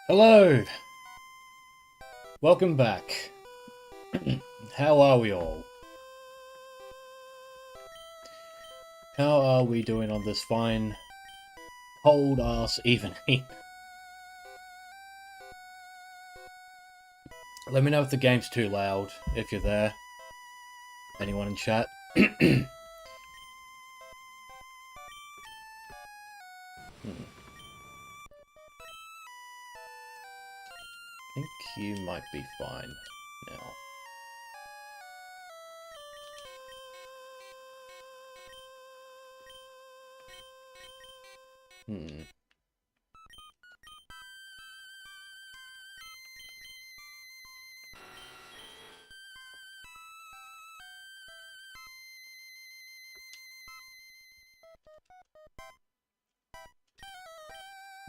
Hello! Welcome back. How are we all? How are we doing on this fine, cold-ass evening? Let me know if the game's too loud, if you're there. Anyone in chat? I think you might be fine now.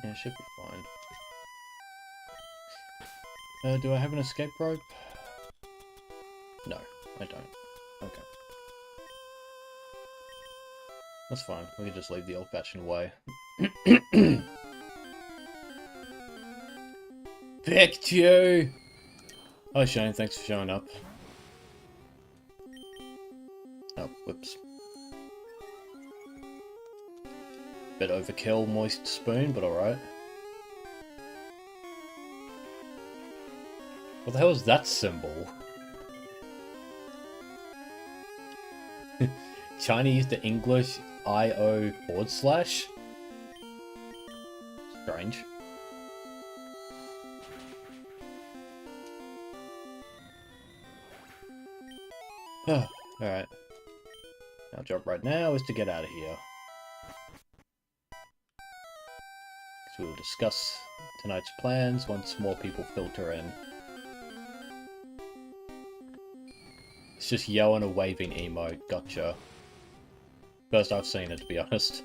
Yeah, should be fine. Do I have an escape rope? No, I don't. Okay. That's fine. We can just leave the old-fashioned way. Picked you! Hi Shane, thanks for showing up. Oh, whoops. Bit overkill, moist spoon, but alright. What the hell is that symbol? Chinese to English IO / Strange. Oh, alright. Our job right now is to get out of here. So we'll discuss tonight's plans once more people filter in. It's just yelling a waving emote. Gotcha. First I've seen it, to be honest.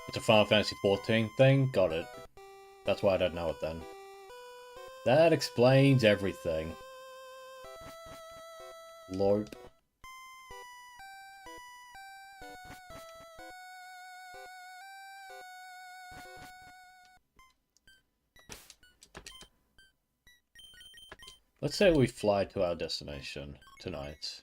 It's a Final Fantasy XIV thing? Got it. That's why I don't know it then. That explains everything. Lorp. Let's say we fly to our destination tonight.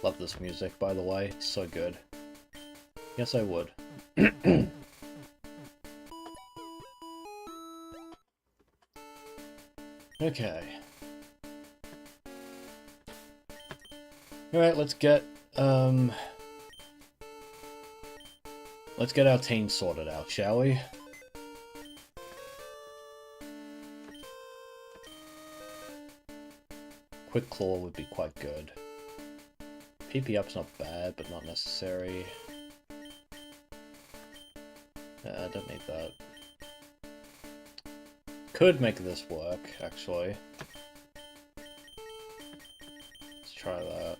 Love this music, by the way. It's so good. Yes, I would. Okay. Alright, let's get our team sorted out, shall we? Quick Claw would be quite good. PP up's not bad, but not necessary. I don't need that. Could make this work, actually. Let's try that.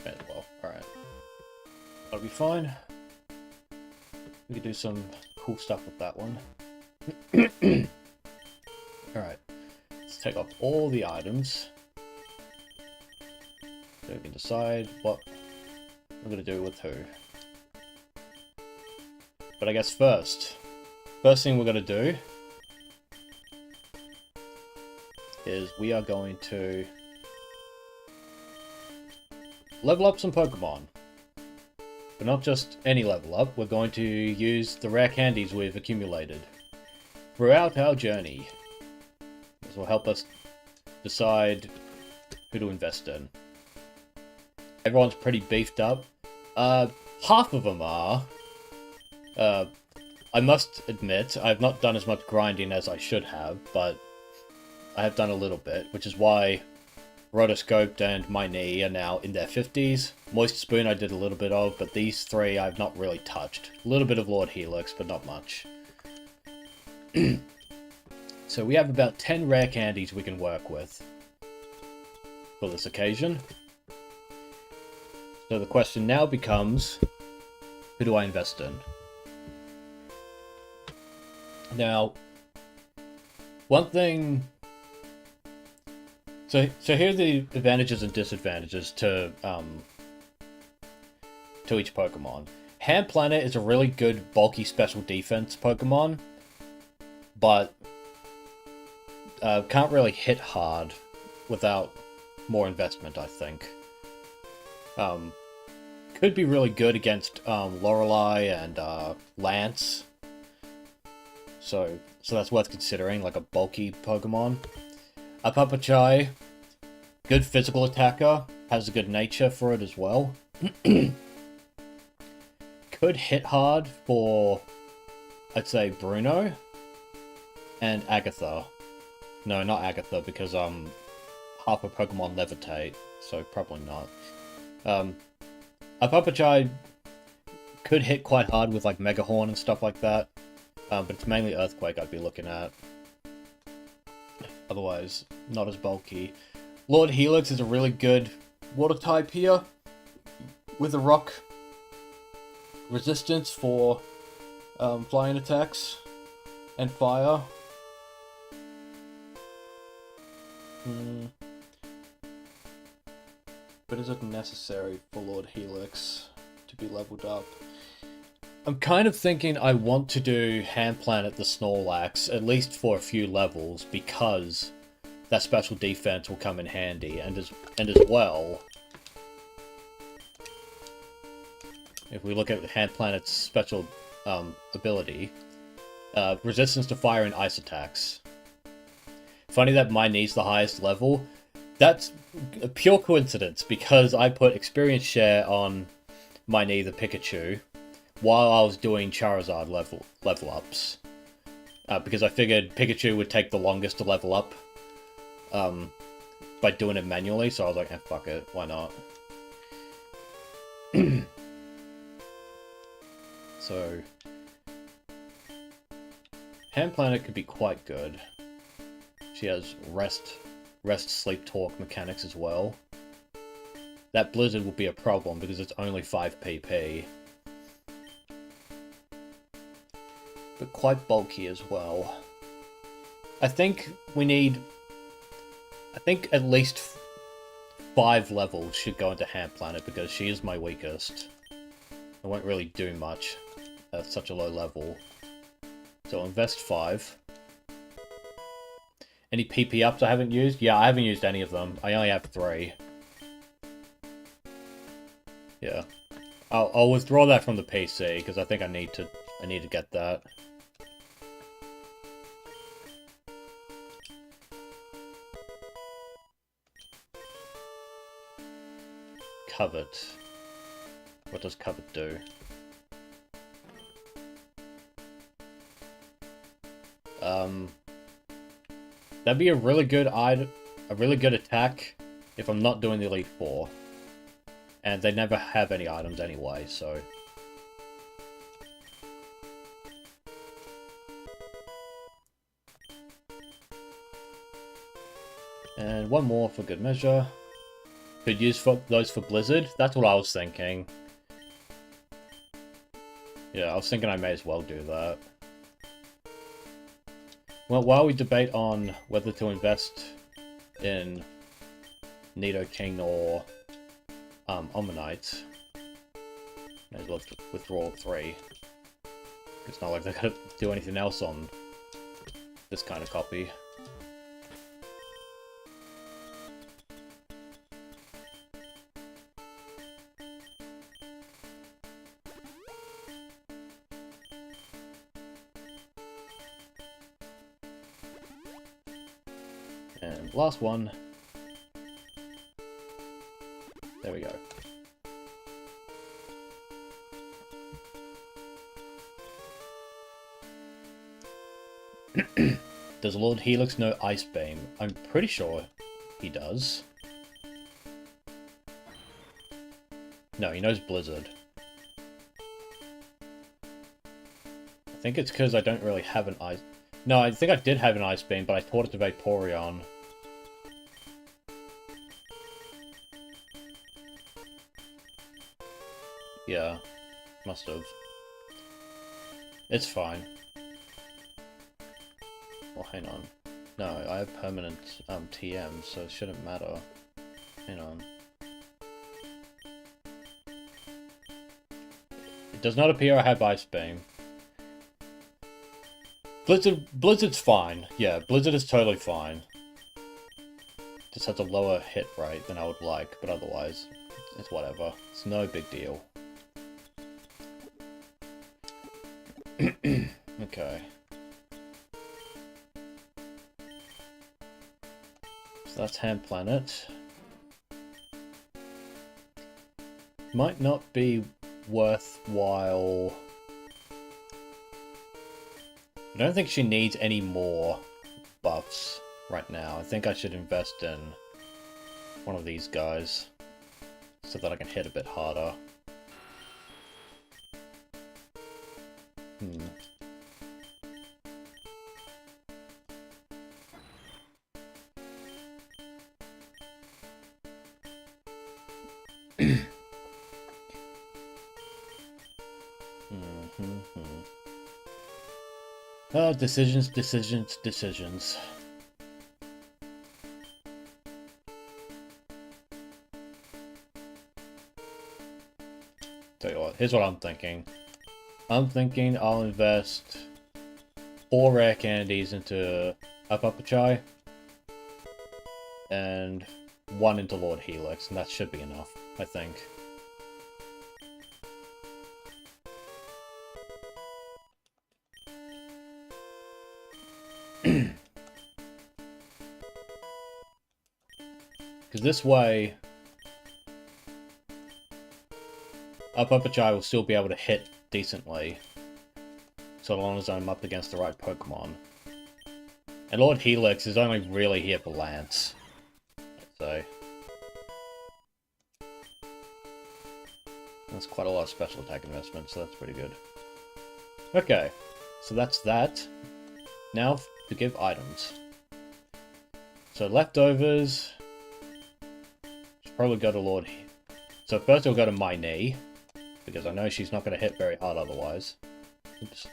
Very well, alright. That'll be fine. We could do some cool stuff with that one. Alright. Let's take off all the items. So we can decide what we're going to do with who. But I guess first thing we're going to do is we are going to level up some Pokemon. But not just any level up, we're going to use the rare candies we've accumulated throughout our journey. This will help us decide who to invest in. Everyone's pretty beefed up. Half of them are. I must admit, I've not done as much grinding as I should have, but I have done a little bit, which is why Rotoscoped and My Knee are now in their 50s. Moist Spoon I did a little bit of, but these three I've not really touched. A little bit of Lord Helix, but not much. So we have about 10 rare candies we can work with for this occasion. So the question now becomes, who do I invest in? Now, one thing... So here are the advantages and disadvantages to each Pokemon. Hand Planet is a really good bulky special defense Pokemon, but can't really hit hard without more investment, I think. Could be really good against Lorelei and Lance, so that's worth considering, like a bulky Pokemon. A Papachai, good physical attacker, has a good nature for it as well. Could hit hard for, I'd say, Bruno and Agatha. No, not Agatha, because half of Pokemon levitate, so probably not. A Papachai could hit quite hard with like Mega Horn and stuff like that, but it's mainly Earthquake I'd be looking at. Otherwise, not as bulky. Lord Helix is a really good water type here, with a rock resistance for flying attacks and fire. But is it necessary for Lord Helix to be leveled up? I'm kind of thinking I want to do Hand Planet the Snorlax, at least for a few levels, because that special defense will come in handy, and as well, if we look at Hand Planet's special ability, resistance to fire and ice attacks. Funny that my knee's the highest level. That's a pure coincidence because I put experience share on my knee, the Pikachu, while I was doing Charizard level ups. Because I figured Pikachu would take the longest to level up by doing it manually, so I was like, fuck it, why not? So, Hand Planet could be quite good. She has rest, sleep, torque mechanics as well. That Blizzard will be a problem because it's only 5 PP. But quite bulky as well. I think we need... I think at least 5 levels should go into Hand Planet because she is my weakest. I won't really do much at such a low level. So invest 5. Any PP ups I haven't used? Yeah, I haven't used any of them. I only have 3. Yeah. I'll withdraw that from the PC because I think I need to get that. Covet. What does Covet do? That'd be a really good attack if I'm not doing the Elite Four. And they never have any items anyway, so... And one more for good measure. Could use those for Blizzard? That's what I was thinking. Yeah, I was thinking I may as well do that. Well, while we debate on whether to invest in Nidoking or Omanyte, may as well withdraw 3. It's not like they're gonna do anything else on this kind of copy. And last one. There we go. Does Lord Helix know Ice Beam? I'm pretty sure he does. No, he knows Blizzard. I think it's because I don't really have an Ice... No, I think I did have an Ice Beam, but I taught it to Vaporeon. Yeah, must have. It's fine. Well, hang on. No, I have permanent TM, so it shouldn't matter. Hang on. It does not appear I have Ice Beam. Blizzard's fine. Yeah, Blizzard is totally fine. Just has a lower hit rate than I would like, but otherwise, it's whatever. It's no big deal. Okay. So that's Hand Planet. Might not be worthwhile... I don't think she needs any more buffs right now. I think I should invest in one of these guys so that I can hit a bit harder. Oh, decisions. Tell you what, here's what I'm thinking. I'm thinking I'll invest 4 rare candies into Upapachai and 1 into Lord Helix, and that should be enough, I think. Because this way, Upachai will still be able to hit decently, so long as I'm up against the right Pokemon. And Lord Helix is only really here for Lance, so that's quite a lot of special attack investment, so that's pretty good. Okay, so that's that. Now to give items. So leftovers, should probably go to Lord. So first we'll go to My Knee, because I know she's not going to hit very hard otherwise. Oops.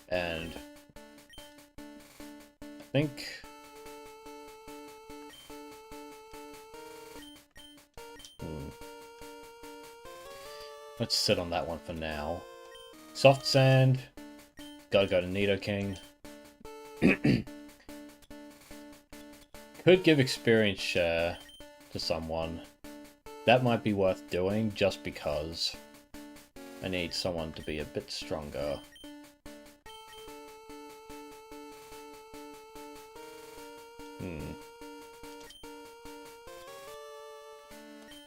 And I think let's sit on that one for now. Soft Sand, gotta go to Nidoking. Could give experience share to someone. That might be worth doing just because I need someone to be a bit stronger.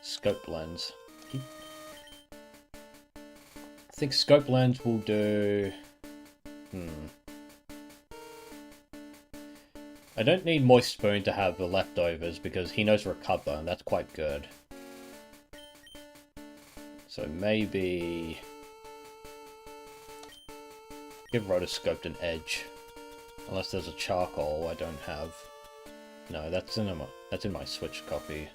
Scope Lens. I think Scope Lens will do... I don't need Moist Spoon to have the leftovers because he knows Recover, and that's quite good. So maybe... give Rotoscoped an edge. Unless there's a Charcoal I don't have. No, that's in my Switch copy.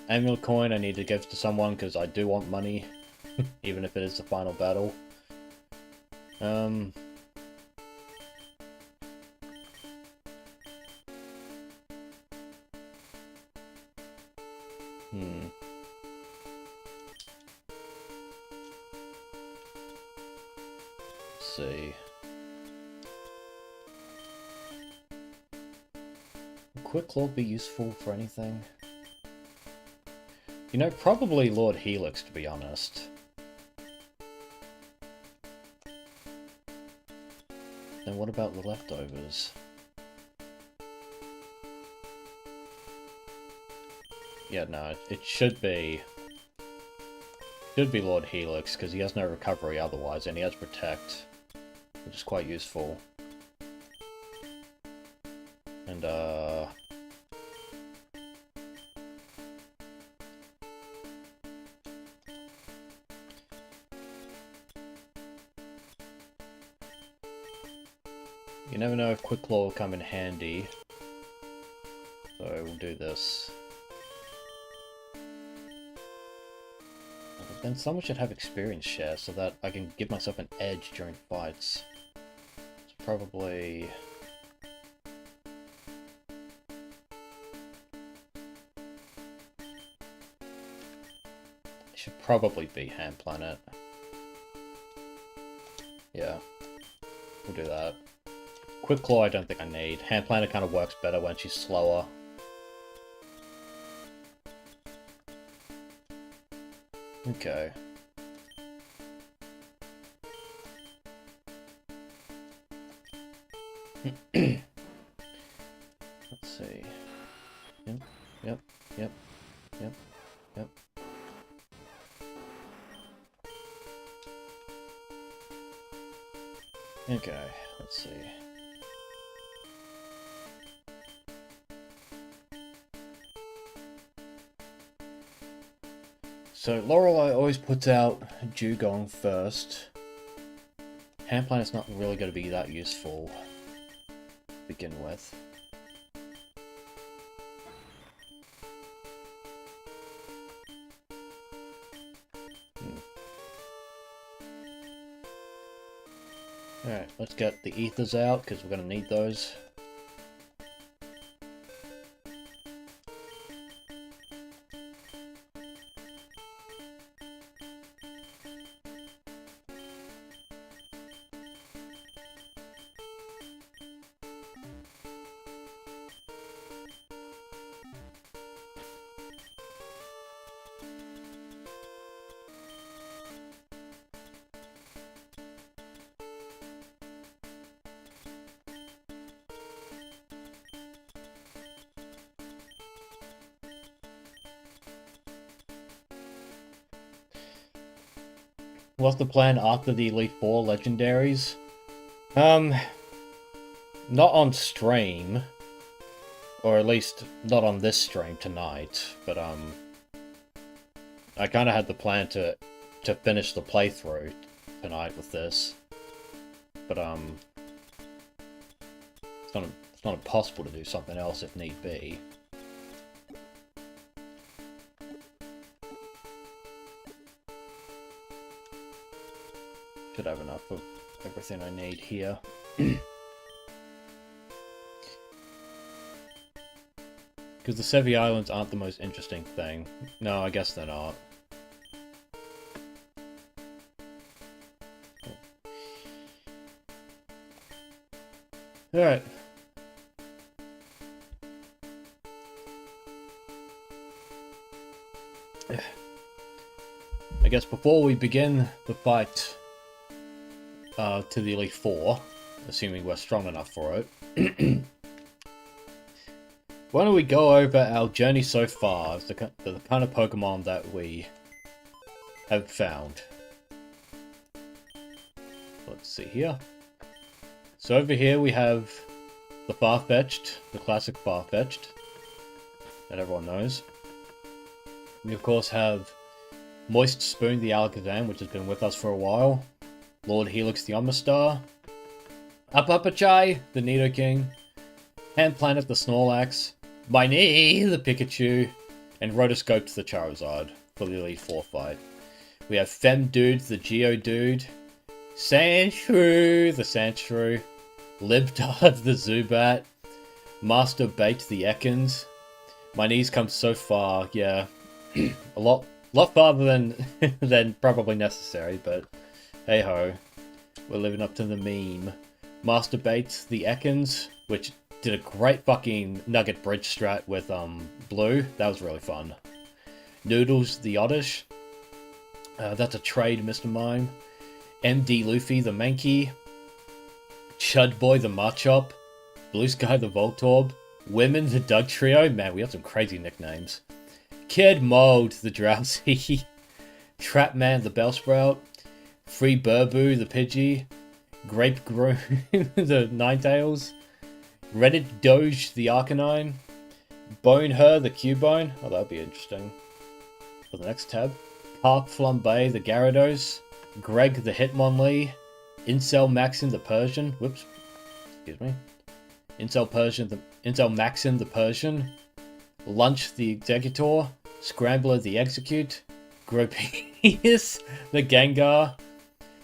Amulet Coin I need to give to someone because I do want money. Even if it is the final battle. Let's see. Will Quick Claw be useful for anything? You know, probably Lord Helix, to be honest. Then what about the leftovers? Yeah, no, it should be Lord Helix, because he has no recovery otherwise, and he has Protect, which is quite useful. And, you never know if Quick Claw will come in handy. So we'll do this. But then someone should have experience share so that I can give myself an edge during fights. It's probably... it should probably be Hand Planet. Yeah, we'll do that. Quick Claw I don't think I need. Hand Planet kind of works better when she's slower. Okay. Let's see. Yep. Okay, let's see. So Lorelei always puts out Dugong first. Hand Planet's not really going to be that useful to begin with. Alright, let's get the ethers out because we're going to need those. What's the plan after the Elite Four legendaries? Not on stream. Or at least not on this stream tonight, but I kind of had the plan to finish the playthrough tonight with this, but it's not impossible to do something else if need be. Should have enough of everything I need here. Because the Sevi Islands aren't the most interesting thing. No, I guess they're not. Alright. I guess before we begin the fight to the Elite Four, assuming we're strong enough for it, why don't we go over our journey so far, the kind of Pokemon that we have found. Let's see here. So over here we have the Farfetch'd, the classic Farfetch'd, that everyone knows. We of course have Moist Spoon the Alakazam, which has been with us for a while. Lord Helix the Omastar. Apapachai the Nidoking. Hand Planet the Snorlax. Miney the Pikachu. And Rotoscoped the Charizard for the Elite Four fight. We have Femdude the Geodude. Sandshrew the Sandshrew. Libtard the Zubat. Master Bait the Ekans. My knees come so far, yeah. a lot farther than probably necessary, but hey ho. We're living up to the meme. Master Bait the Ekans, which did a great fucking Nugget bridge strat with Blue. That was really fun. Noodles the Oddish. That's a trade, Mr. Mime. MD Luffy the Mankey. Chud Boy the Machop. Blue Sky the Voltorb. Women the Doug Trio. Man, we have some crazy nicknames. Kid Mold the Drowsy. Trapman the Bellsprout. Free Burbu the Pidgey. Grape Groom the Ninetales. Reddit Doge the Arcanine. Bone Her the Cubone. Oh, that'll be interesting. For the next tab. Park Flambe the Gyarados. Greg the Hitmonlee. Incel Maxim the Persian. Whoops. Excuse me. Incel Maxim the Persian. Lunch the Executor. Scrambler the Execute. Gropius the Gengar.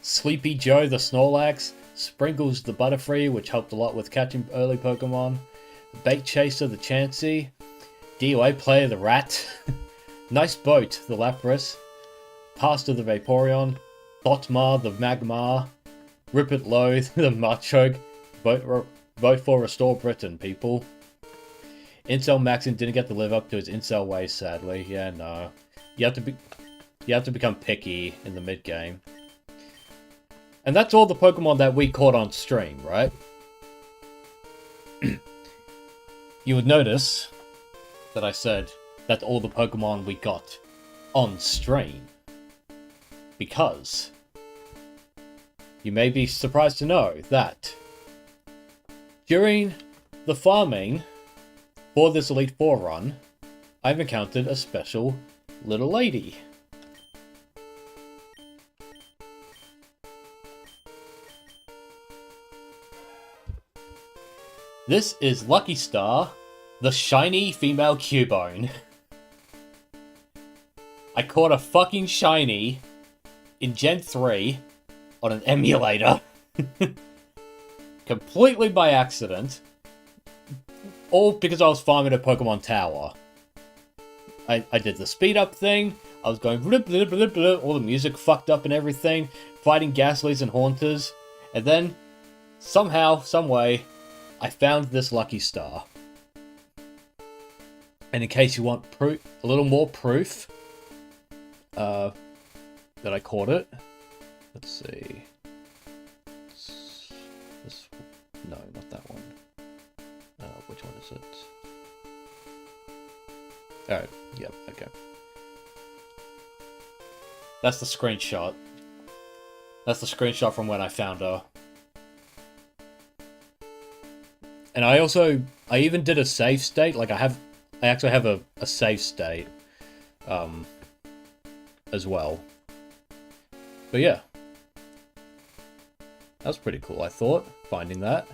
Sleepy Joe the Snorlax. Sprinkles the Butterfree, which helped a lot with catching early Pokemon. Bait Chaser the Chansey. DOA Player the Rat. Nice Boat the Lapras. Pastor the Vaporeon. Botmar the Magmar. Rip It Low the Machoke. Vote for Restore Britain, people. Incel Maxim didn't get to live up to his incel ways, sadly. Yeah, no. You have to become picky in the mid game. And that's all the Pokemon that we caught on stream, right? You would notice that I said that's all the Pokemon we got on stream. Because you may be surprised to know that during the farming for this Elite Four run, I've encountered a special little lady. This is Lucky Star, the shiny female Cubone. I caught a fucking shiny in Gen 3 on an emulator. Completely by accident. All because I was farming a Pokemon Tower. I did the speed up thing. I was going blip, blip, blip, blip, all the music fucked up and everything. Fighting Ghastlies and Haunters. And then, somehow, someway, I found this Lucky Star. And in case you want a little more proof that I caught it. Let's see. No, not that one. Which one is it? Alright, yep, okay. That's the screenshot That's the screenshot from when I found her. And I even did a save state. Like, I actually have a save state, as well. But yeah. That was pretty cool, I thought, finding that.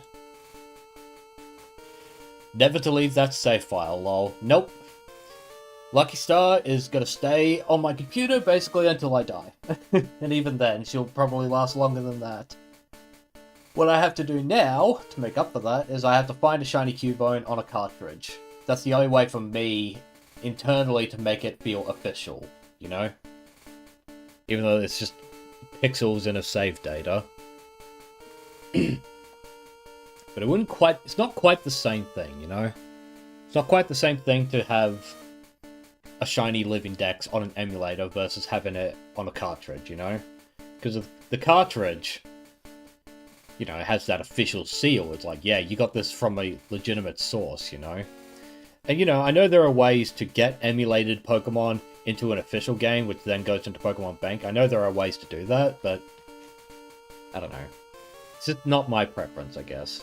Never to leave that save file, lol. Nope. Lucky Star is gonna stay on my computer basically until I die. And even then, she'll probably last longer than that. What I have to do now, to make up for that, is I have to find a shiny Cubone on a cartridge. That's the only way for me, internally, to make it feel official, you know? Even though it's just pixels in a save data. But it's not quite the same thing, you know? It's not quite the same thing to have a shiny living dex on an emulator versus having it on a cartridge, you know? Because of the cartridge, you know, it has that official seal. It's like, yeah, you got this from a legitimate source, you know? And, you know, I know there are ways to get emulated Pokemon into an official game, which then goes into Pokemon Bank. I know there are ways to do that, but I don't know. It's just not my preference, I guess.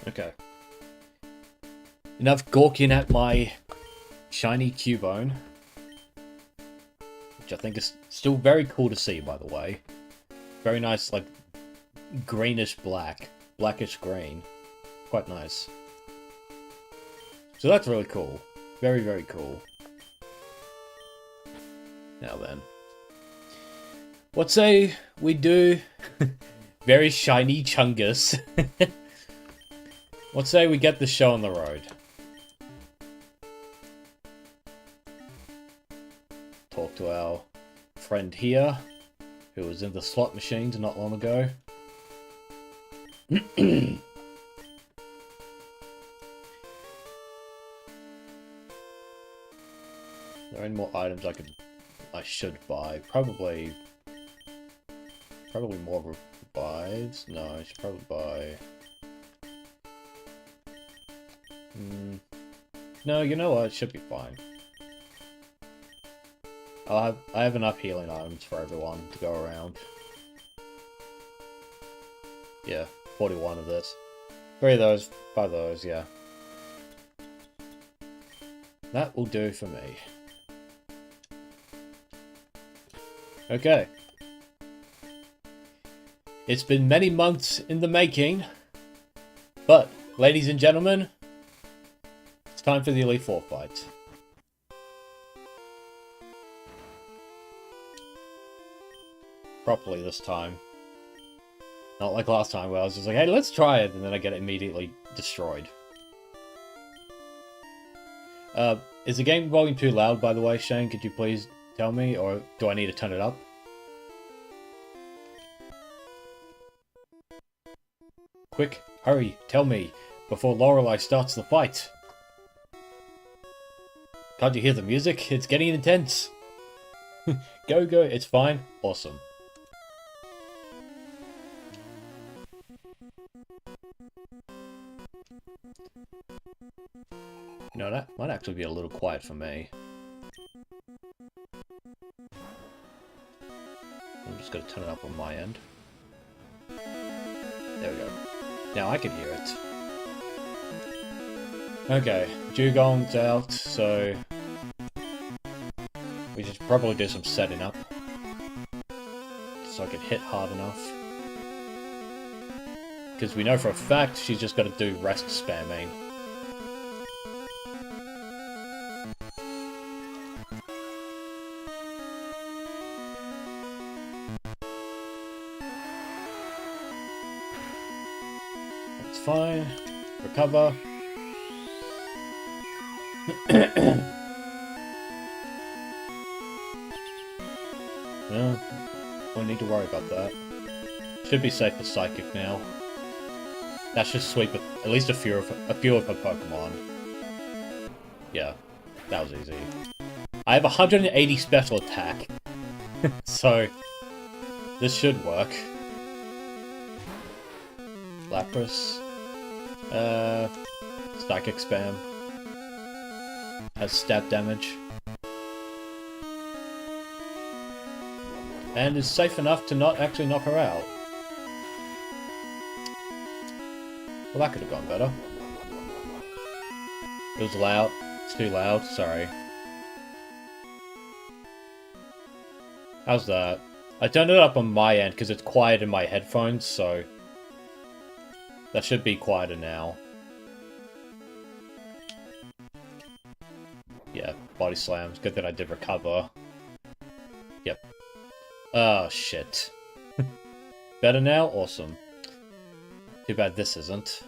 Okay. Enough gawking at my shiny Cubone. Which I think is still very cool to see, by the way. Very nice, like, greenish black. Blackish green. Quite nice. So that's really cool. Very, very cool. Now then. What say we do... very shiny Chungus. Let's say we get the show on the road. Talk to our friend here, who was in the slot machines not long ago. Are there any more items I should buy? Probably more revives. No, I should probably buy. No, you know what? It should be fine. I have enough healing items for everyone to go around. Yeah, 41 of this. 3 of those, 5 of those, yeah. That will do for me. Okay. It's been many months in the making, but, ladies and gentlemen, it's time for the Elite Four fight. Properly this time. Not like last time where I was just like, hey, let's try it, and then I get immediately destroyed. Is the game volume too loud, by the way, Shane? Could you please tell me, or do I need to turn it up? Quick, hurry, tell me, before Lorelei starts the fight. Can't you hear the music? It's getting intense. Go, it's fine. Awesome. You know, that might actually be a little quiet for me. I'm just going to turn it up on my end. There we go. Now I can hear it. Okay, Dugong's out, so we should probably do some setting up so I can hit hard enough. Because we know for a fact she's just got to do rest spamming. That's fine. Recover. No, don't need to worry about that. Should be safe for Psychic now. That should sweep at least a few of her Pokemon. Yeah, that was easy. I have 180 special attack, so this should work. Lapras. Psychic spam. Has stab damage. And is safe enough to not actually knock her out. Well, that could have gone better. It was loud. It's too loud, sorry. How's that? I turned it up on my end because it's quiet in my headphones, so that should be quieter now. Yeah, body slams. Good that I did recover. Yep. Oh, shit. Better now? Awesome. Too bad this isn't.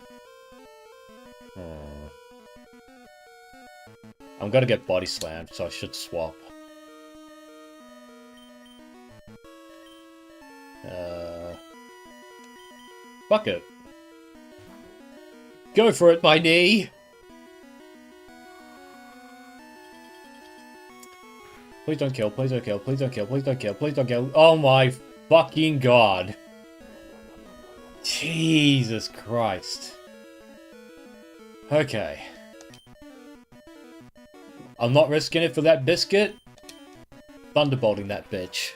I'm gonna get body slammed, so I should swap. Fuck it. Go for it, my knee! Please don't kill, please don't kill, please don't kill, please don't kill, please don't kill. Oh my fucking god. Jesus Christ. Okay. I'm not risking it for that biscuit. Thunderbolting that bitch.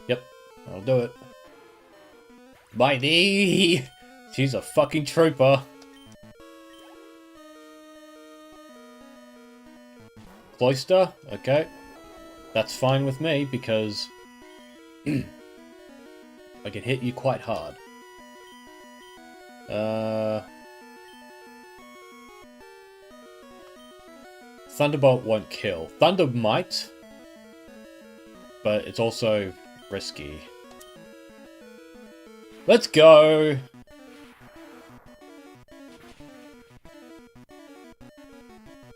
Yep, I'll do it. My knee! She's a fucking trooper. Cloister? Okay. That's fine with me, because I can hit you quite hard. Thunderbolt won't kill. Thunder might, but it's also risky. Let's go!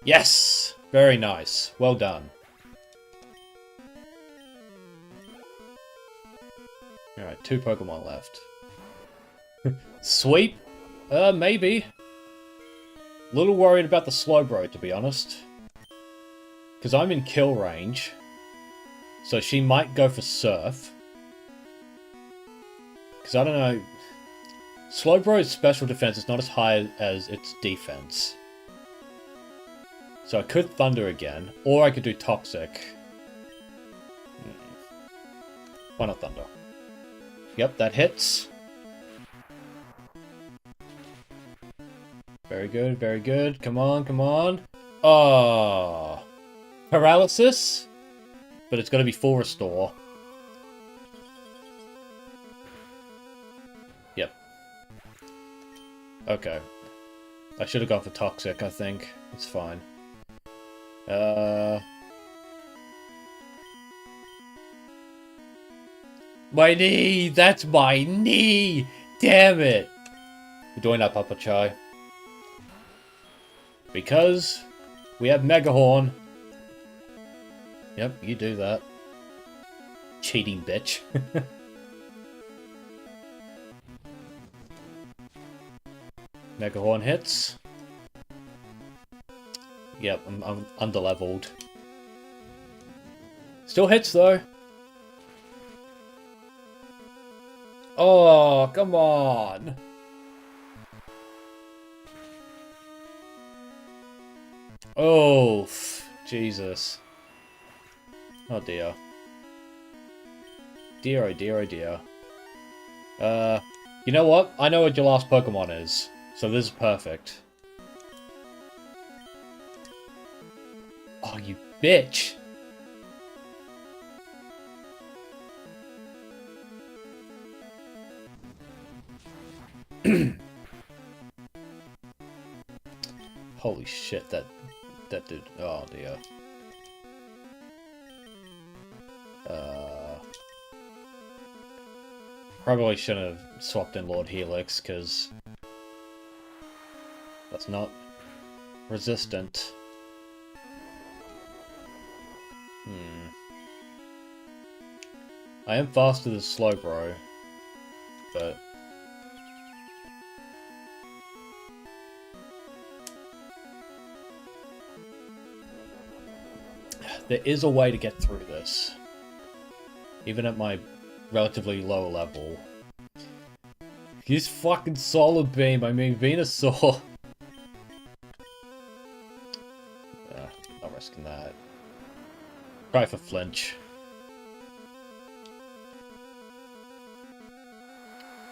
Yes! Very nice. Well done. Alright, 2 Pokemon left. Sweep? Maybe. Little worried about the Slowbro, to be honest. Because I'm in kill range. So she might go for Surf. Because I don't know. Slowbro's special defense is not as high as its defense. So I could Thunder again, or I could do Toxic. Why not Thunder? Yep, that hits. Very good, very good. Come on, come on. Oh. Paralysis? But it's going to be full restore. Yep. Okay. I should have gone for Toxic, I think. It's fine. My knee! That's my knee! Damn it! We're doing that, Papa Chai. Because we have Megahorn. Yep, you do that. Cheating bitch. Megahorn hits. Yep, I'm underleveled. Still hits though. Oh, come on. Oh, Jesus. Oh dear. Dear, oh dear, oh dear. You know what? I know what your last Pokemon is, so this is perfect. Oh, you bitch! Holy shit, that dude. Oh dear. Probably shouldn't have swapped in Lord Helix, because that's not resistant. I am faster than Slowbro, but... there is a way to get through this. Even at my relatively lower level. Use fucking Solar Beam, I mean Venusaur. Not risking that. Try for flinch.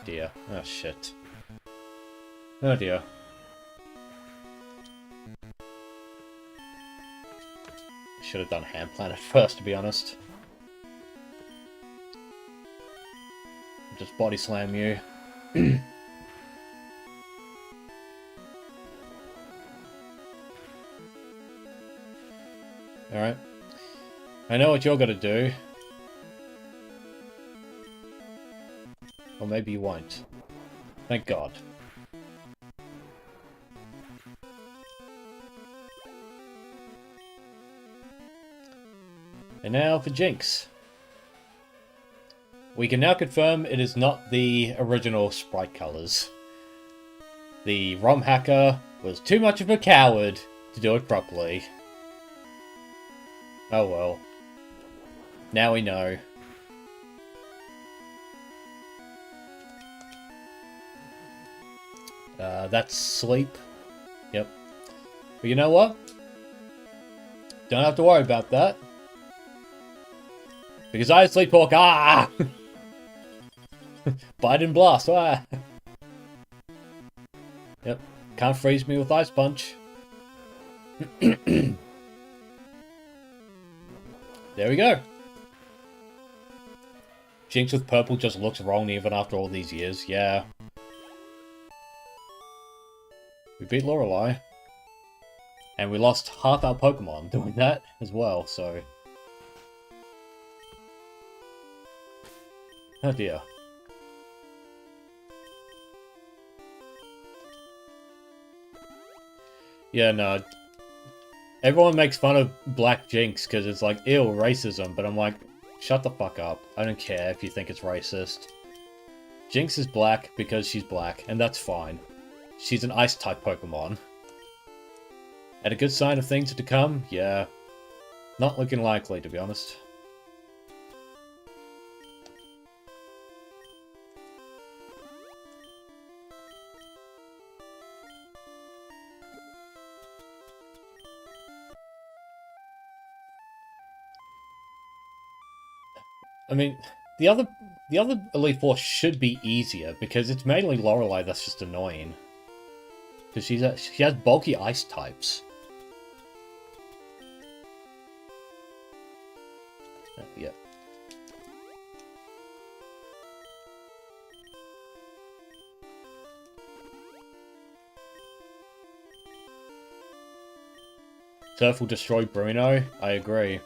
Dear. Oh shit. Oh dear. Should have done Hand Planet first, to be honest. Just body slam you. Alright. I know what you're gonna do. Or maybe you won't. Thank God. And now for Jinx. We can now confirm it is not the original sprite colors. The ROM hacker was too much of a coward to do it properly. Oh well. Now we know. That's sleep. Yep. But you know what? Don't have to worry about that. Because I sleepwalk. Ah! Bite and blast. Ah! Yep. Can't freeze me with Ice Punch. There we go. Jinx with purple just looks wrong even after all these years. Yeah. We beat Lorelei. And we lost half our Pokemon doing that as well, so... oh dear. Yeah, no. Everyone makes fun of Black Jinx because it's like, ew, racism. But I'm like, shut the fuck up. I don't care if you think it's racist. Jinx is black because she's black, and that's fine. She's an Ice-type Pokemon. And a good sign of things to come? Yeah. Not looking likely, to be honest. I mean, the other Elite Four should be easier because it's mainly Lorelei that's just annoying. Because she has bulky ice types. Yeah. Surf will destroy Bruno. I agree.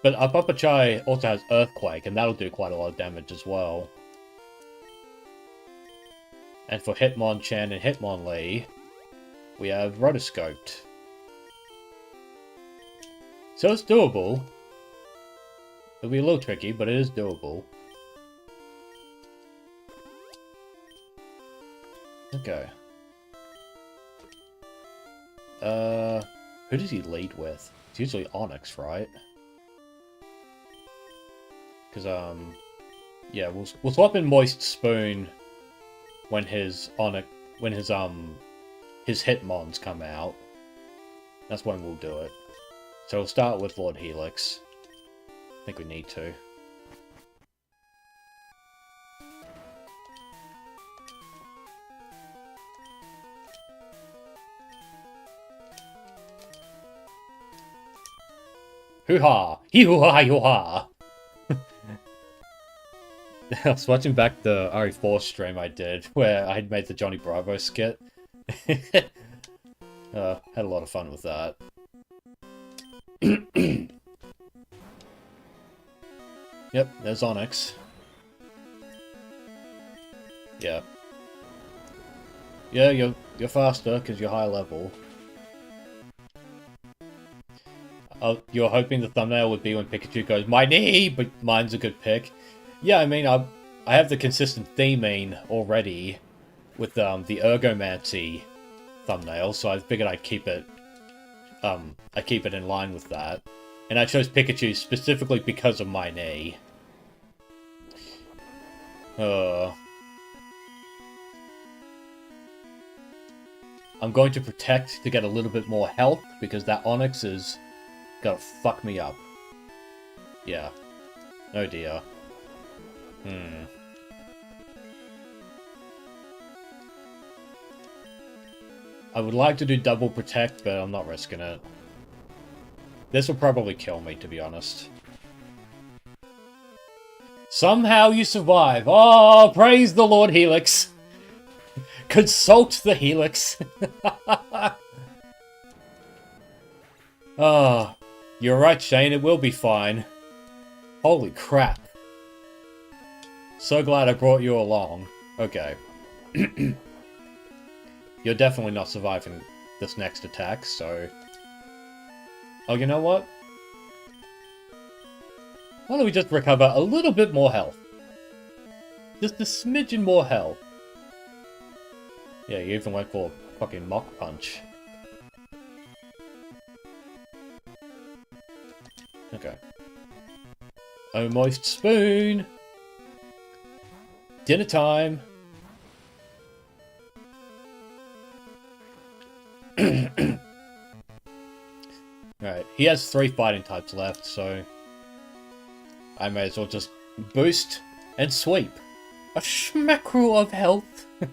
But Apapachai also has Earthquake, and that'll do quite a lot of damage as well. And for Hitmonchan and Hitmonlee, we have Rotoscoped. So it's doable. It'll be a little tricky, but it is doable. Okay. Who does he lead with? It's usually Onyx, right? Because, yeah, we'll swap in Moist Spoon when his Hitmons come out. That's when we'll do it. So we'll start with Lord Helix. I think we need to. Hoo-ha! Hee-hoo-ha, hoo-ha! I was watching back the RE4 stream I did, where I had made the Johnny Bravo skit. Had a lot of fun with that. Yep, there's Onyx. Yeah. Yeah, you're faster, because you're high level. You're hoping the thumbnail would be when Pikachu goes, "My knee!" But mine's a good pick. Yeah, I mean, I have the consistent theming already with the Ergomancy thumbnail, so I figured I'd keep it in line with that. And I chose Pikachu specifically because of my knee. I'm going to protect to get a little bit more health, because that Onix is gonna fuck me up. Yeah. Oh dear. I would like to do double protect, but I'm not risking it. This will probably kill me, to be honest. Somehow you survive. Oh, praise the Lord Helix. Consult the Helix. Oh, you're right, Shane. It will be fine. Holy crap. So glad I brought you along. Okay. You're definitely not surviving this next attack, so... Oh, you know what? Why don't we just recover a little bit more health? Just a smidgen more health. Yeah, you even went for a fucking Mach Punch. Okay. Oh, moist spoon! Dinner time! Alright, he has 3 fighting types left, so... I may as well just boost and sweep. A schmackerel of health! A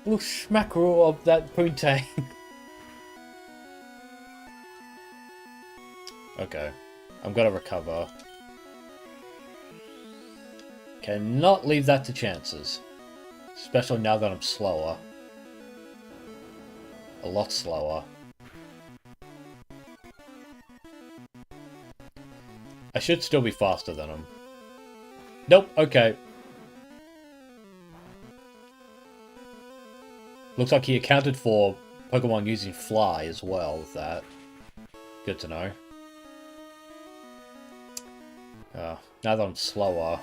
little schmackerel of that poontang. Okay, I'm gonna recover. Cannot leave that to chances. Especially now that I'm slower. A lot slower. I should still be faster than him. Nope, okay. Looks like he accounted for Pokemon using Fly as well with that. Good to know. Now that I'm slower,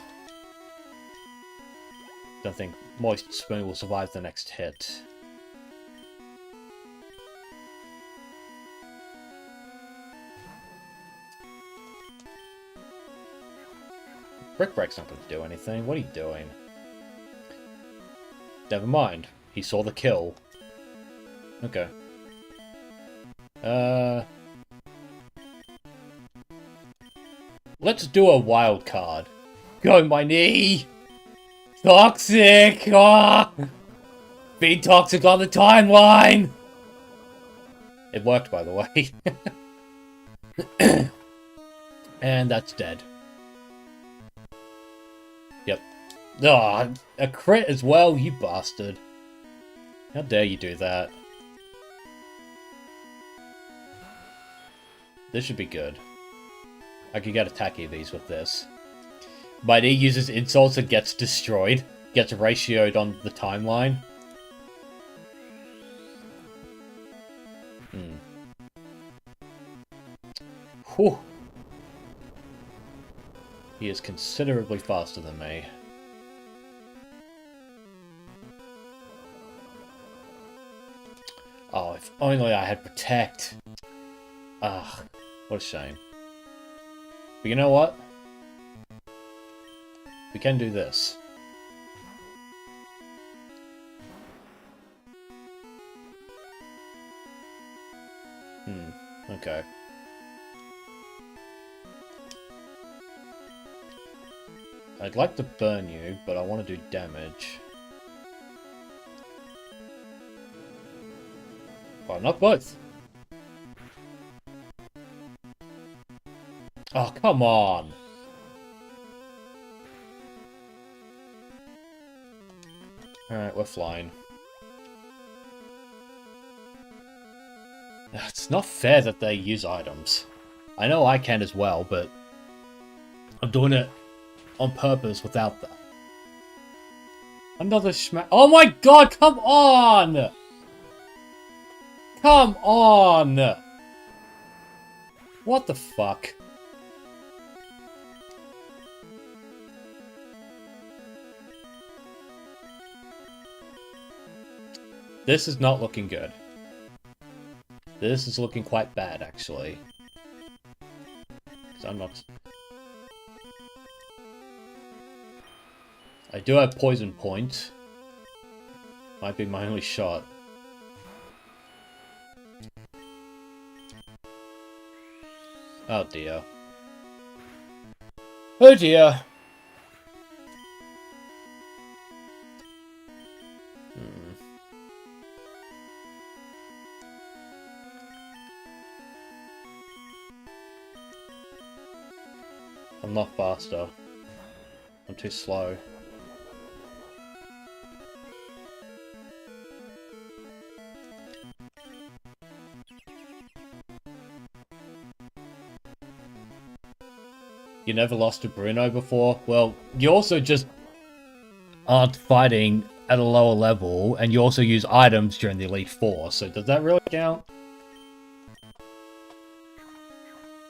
don't think Moist Spoon will survive the next hit. Brick Break's not going to do anything. What are you doing? Never mind. He saw the kill. Okay. Let's do a wild card. Go, my knee! Toxic! Ah! Be toxic on the timeline! It worked, by the way. And that's dead. Yep. Ah, a crit as well, you bastard. How dare you do that? This should be good. I could get attack EVs with this. My knee uses insults and gets destroyed. Gets ratioed on the timeline. Whew. He is considerably faster than me. Oh, if only I had Protect. Ah, what a shame. But you know what? We can do this. Okay. I'd like to burn you, but I want to do damage. Well, not both. Oh, come on. Alright, we're flying. It's not fair that they use items. I know I can as well, but I'm doing it on purpose without that. Another smack. Oh my god, come on! Come on! What the fuck? This is not looking good. This is looking quite bad, actually. Because I'm not... I do have poison point. Might be my only shot. Oh dear. Oh dear! I'm not faster. I'm too slow. You never lost to Bruno before? Well, you also just aren't fighting at a lower level, and you also use items during the Elite Four, so does that really count?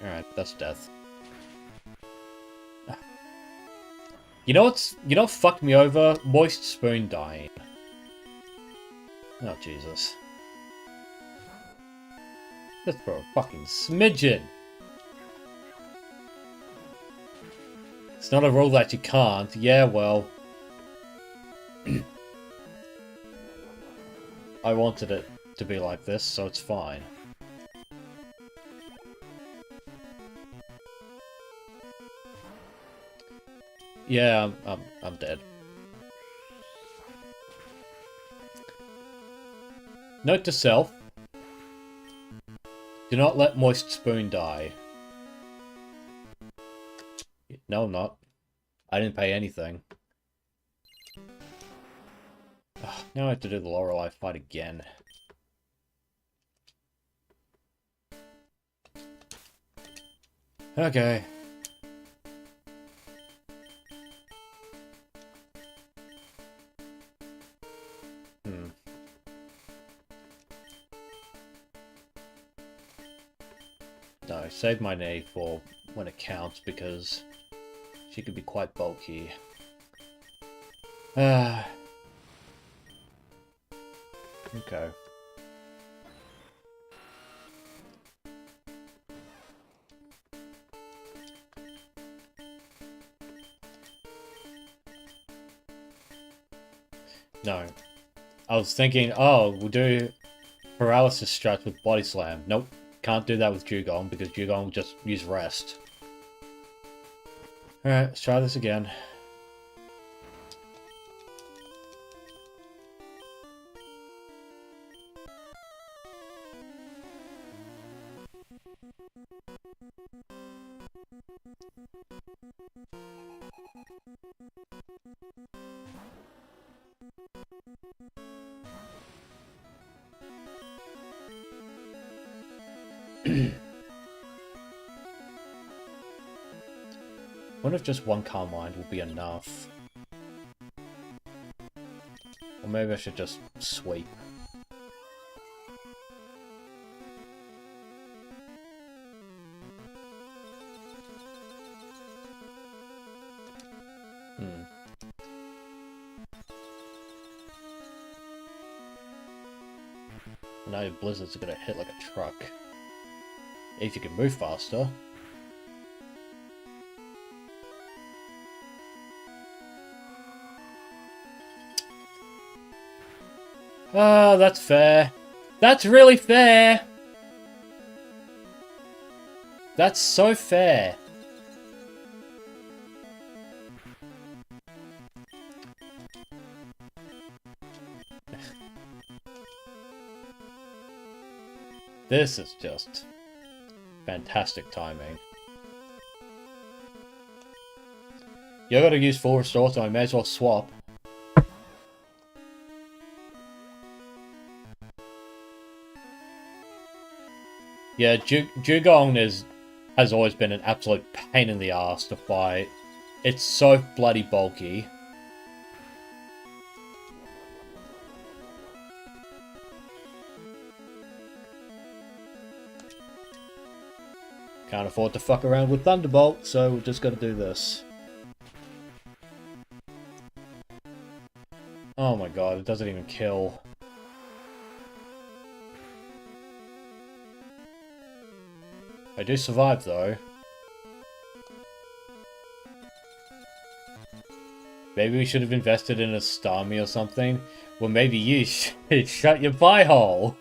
Alright, that's death. You know what fucked me over? Moist Spoon dying. Oh, Jesus. Just for a fucking smidgen! It's not a rule that you can't. Yeah, well... I wanted it to be like this, so it's fine. Yeah, I'm dead. Note to self. Do not let Moist Spoon die. No, I'm not. I didn't pay anything. Ugh, now I have to do the Lorelei fight again. Okay. No, save my knee for when it counts, because she could be quite bulky. Okay. No. I was thinking, oh, we'll do paralysis strats with body slam. Nope. Can't do that with Dugong, because Dugong will just use rest. Alright, let's try this again. Wonder if just one Calm Mind will be enough. Or maybe I should just sweep. Now your blizzards are gonna hit like a truck. If you can move faster. Ah, that's fair. That's really fair! That's so fair. This is just fantastic timing. You gotta use full restore, so I may as well swap. Yeah, Dugong has always been an absolute pain in the ass to fight. It's so bloody bulky. Can't afford to fuck around with Thunderbolt, so we're just gonna do this. Oh my god, it doesn't even kill. I do survive though. Maybe we should have invested in a Starmie or something. Well, maybe you should shut your pie hole.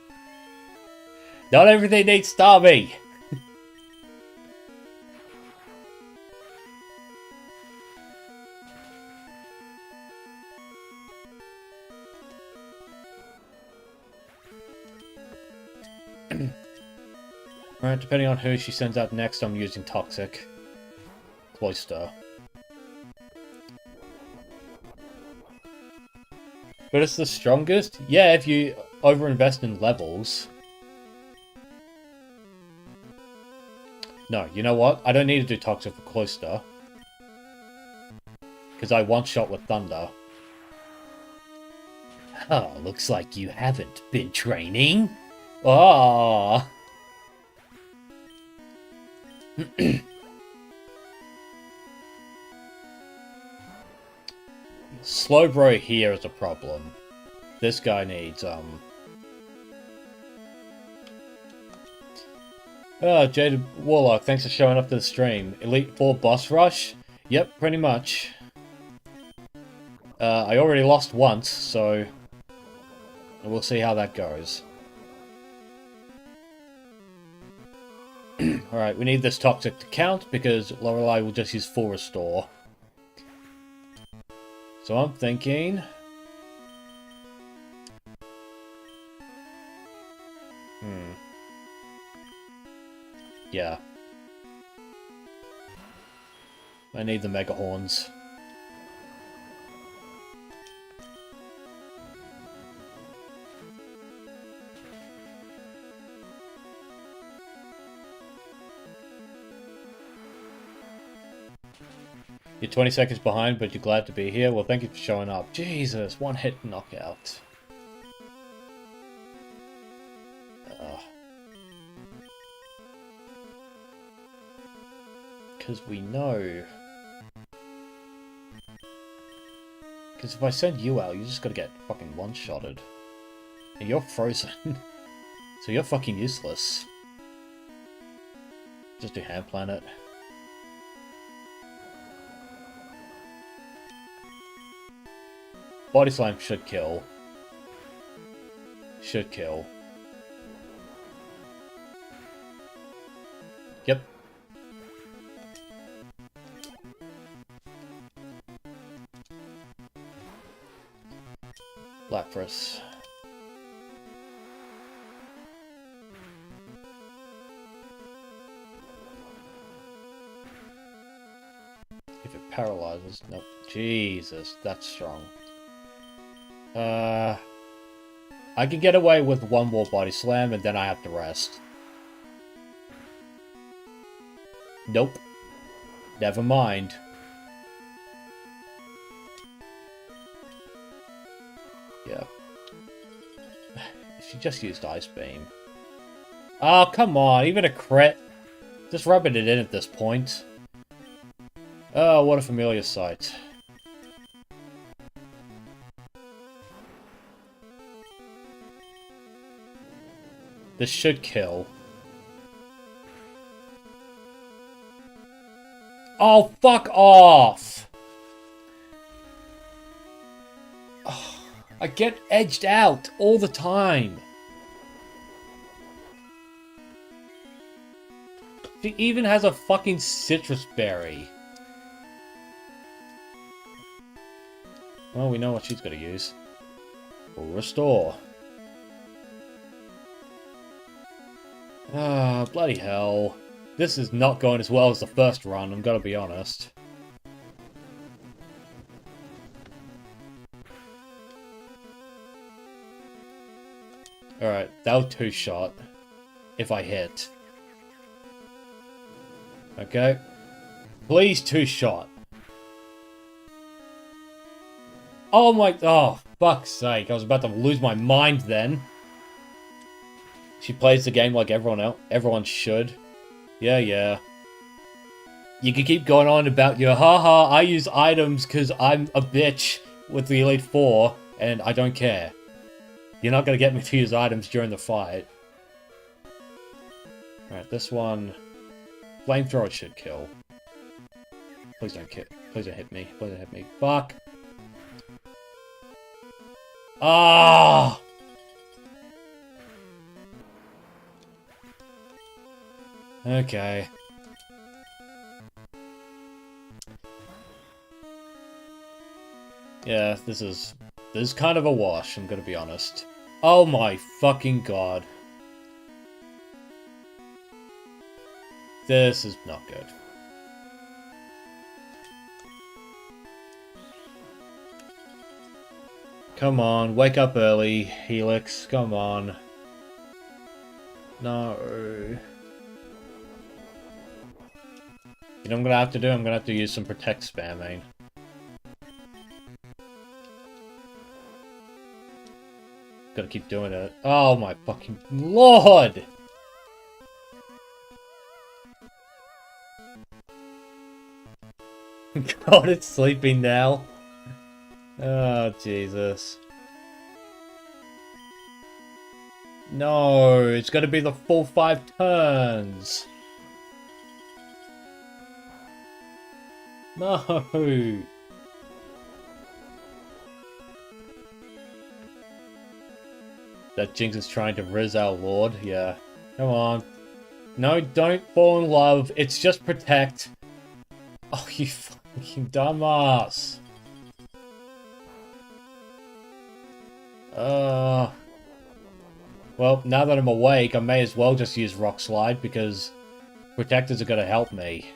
Not everything needs Starmie. Alright, depending on who she sends out next, I'm using Toxic. Cloister. But it's the strongest? Yeah, if you overinvest in levels. No, you know what? I don't need to do Toxic for Cloister. Because I one-shot with Thunder. Oh, looks like you haven't been training. Ah. Slowbro here is a problem. This guy needs, Oh, Jaded Warlock, thanks for showing up to the stream. Elite 4 boss rush? Yep, pretty much. I already lost once, so we'll see how that goes. Alright, we need this Toxic to count, because Lorelei will just use full restore. So I'm thinking... Yeah. I need the Mega Horns. You're 20 seconds behind, but you're glad to be here. Well, thank you for showing up. Jesus, one hit knockout. Because we know. Because if I send you out, you just gotta get fucking one-shotted. And you're frozen. So you're fucking useless. Just do Hand Planet. Body Slam should kill. Should kill. Yep. Lapras. If it paralyzes, nope. Jesus, that's strong. I can get away with one more body slam and then I have to rest. Nope. Never mind. Yeah. She just used Ice Beam. Oh, come on. Even a crit. Just rubbing it in at this point. Oh, what a familiar sight. This should kill. Oh, fuck off! Oh, I get edged out all the time. She even has a fucking citrus berry. Well, we know what she's gonna use. Full restore. Ah, bloody hell. This is not going as well as the first run, I'm gonna be honest. Alright, that'll two-shot. If I hit. Okay. Please two-shot. Oh my... Oh, fuck's sake. I was about to lose my mind then. She plays the game like everyone else. Everyone should. Yeah, yeah. You can keep going on about your haha, I use items because I'm a bitch with the Elite Four, and I don't care. You're not gonna get me to use items during the fight. Alright, this one... Flamethrower should kill. Please don't kill. Please don't hit me. Please don't hit me. Fuck! Ah! Okay. Yeah, this is kind of a wash, I'm gonna be honest. Oh my fucking god. This is not good. Come on, wake up early, Helix. Come on. No. You know what I'm gonna have to do? I'm gonna have to use some protect spamming. Gotta keep doing it. Oh my fucking lord! God, it's sleeping now. Oh, Jesus. No, it's gotta be the full 5 turns. No. That Jinx is trying to riz our lord. Yeah. Come on. No, don't fall in love. It's just protect. Oh, you fucking dumbass. Well, now that I'm awake, I may as well just use Rock Slide because protectors are gonna help me.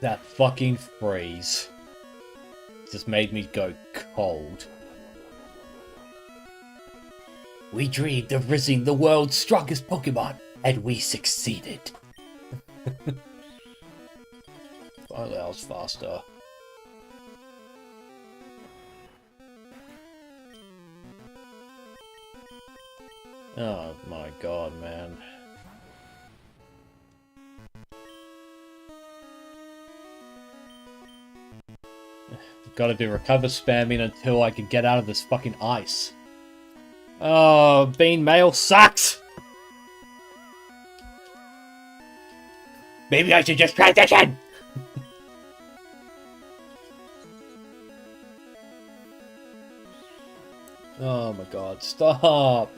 That fucking freeze just made me go cold. We dreamed of raising the world's strongest Pokemon, and we succeeded. Finally, I was faster. Oh my god, man. Gotta do recover spamming until I can get out of this fucking ice. Oh, being male sucks! Maybe I should just transition! Oh my god, stop!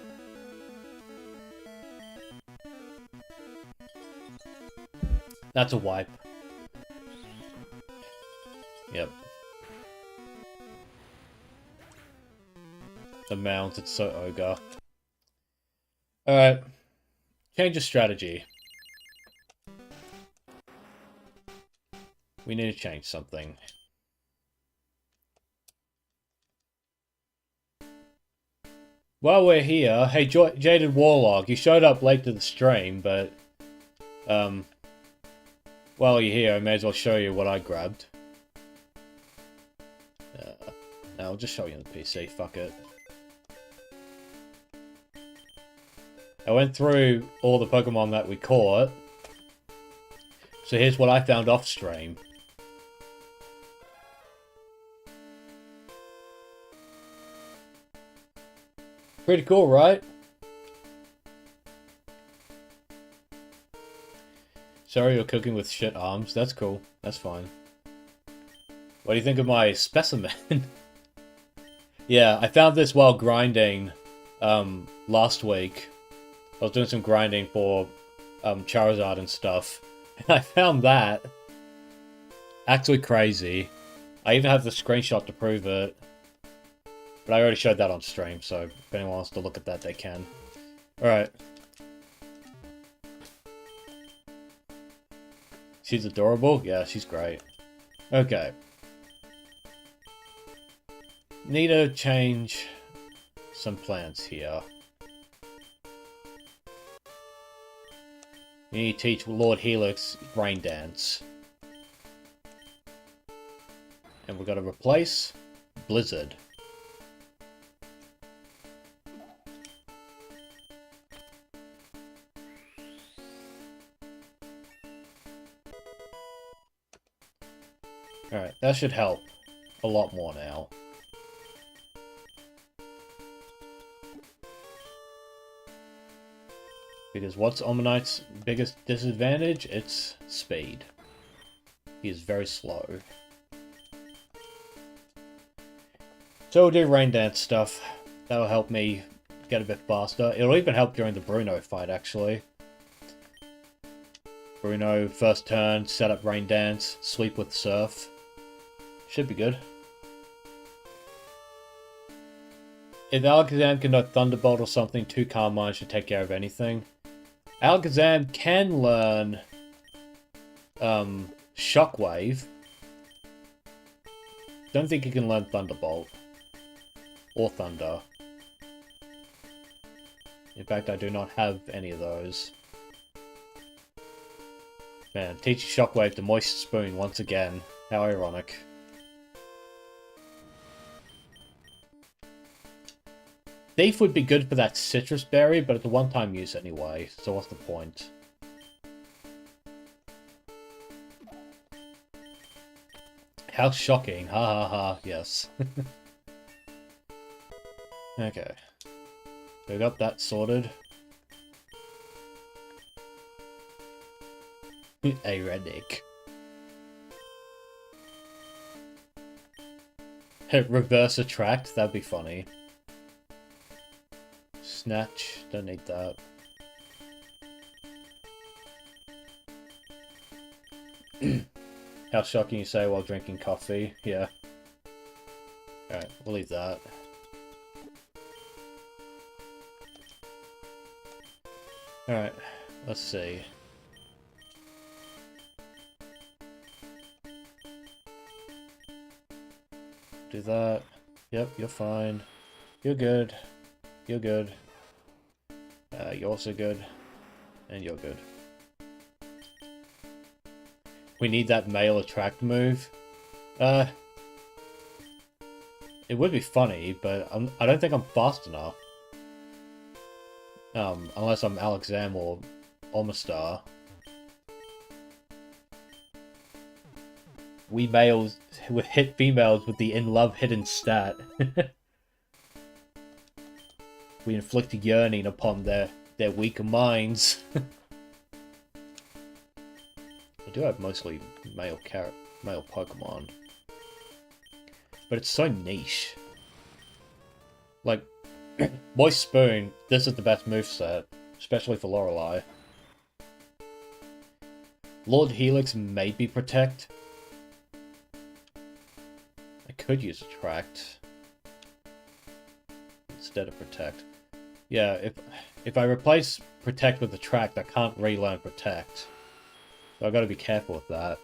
That's a wipe. Yep. The mount, it's so ogre. Alright. Change of strategy. We need to change something. While we're here, hey Jaded Warlock, you showed up late to the stream, but while you're here, I may as well show you what I grabbed. No, I'll just show you on the PC, fuck it. I went through all the Pokemon that we caught. So here's what I found off stream. Pretty cool, right? Sorry you're cooking with shit arms. That's cool. That's fine. What do you think of my specimen? Yeah, I found this while grinding last week. I was doing some grinding for Charizard and stuff. And I found that. Actually crazy. I even have the screenshot to prove it. But I already showed that on stream, so if anyone wants to look at that, they can. Alright. She's adorable? Yeah, she's great. Okay. Need to change some plants here. You need to teach Lord Helix Rain Dance. And we're going to replace Blizzard. Alright, that should help a lot more now. Because what's Omanyte's biggest disadvantage? It's speed. He is very slow. So we'll do Rain Dance stuff. That'll help me get a bit faster. It'll even help during the Bruno fight, actually. Bruno, first turn, set up Rain Dance, sweep with Surf. Should be good. If Alakazam can know Thunderbolt or something, 2 Carmine should take care of anything. Alakazam can learn Shockwave. Don't think he can learn Thunderbolt. Or Thunder. In fact, I do not have any of those. Man, teaching Shockwave to Moist Spoon once again. How ironic. Thief would be good for that Citrus Berry, but it's a one-time use anyway, so what's the point? How shocking. Ha ha ha, yes. Okay. We got that sorted. Ironic. Reverse attract, that'd be funny. Snatch, don't need that. How shocking you say while drinking coffee, yeah. Alright, we'll leave that. Alright, let's see. Do that. Yep, you're fine. You're good. You're good. You're also good. And you're good. We need that male attract move. It would be funny, but I don't think I'm fast enough. Unless I'm Alakazam or Omastar. We males would hit females with the in love hidden stat. We inflict yearning upon their weaker minds. I do have mostly male Pokemon. But it's so niche. Like, Moist Spoon, this is the best moveset, especially for Lorelei. Lord Helix maybe Protect. I could use Attract instead of Protect. Yeah, if I replace Protect with Attract, I can't relearn Protect. So I've got to be careful with that.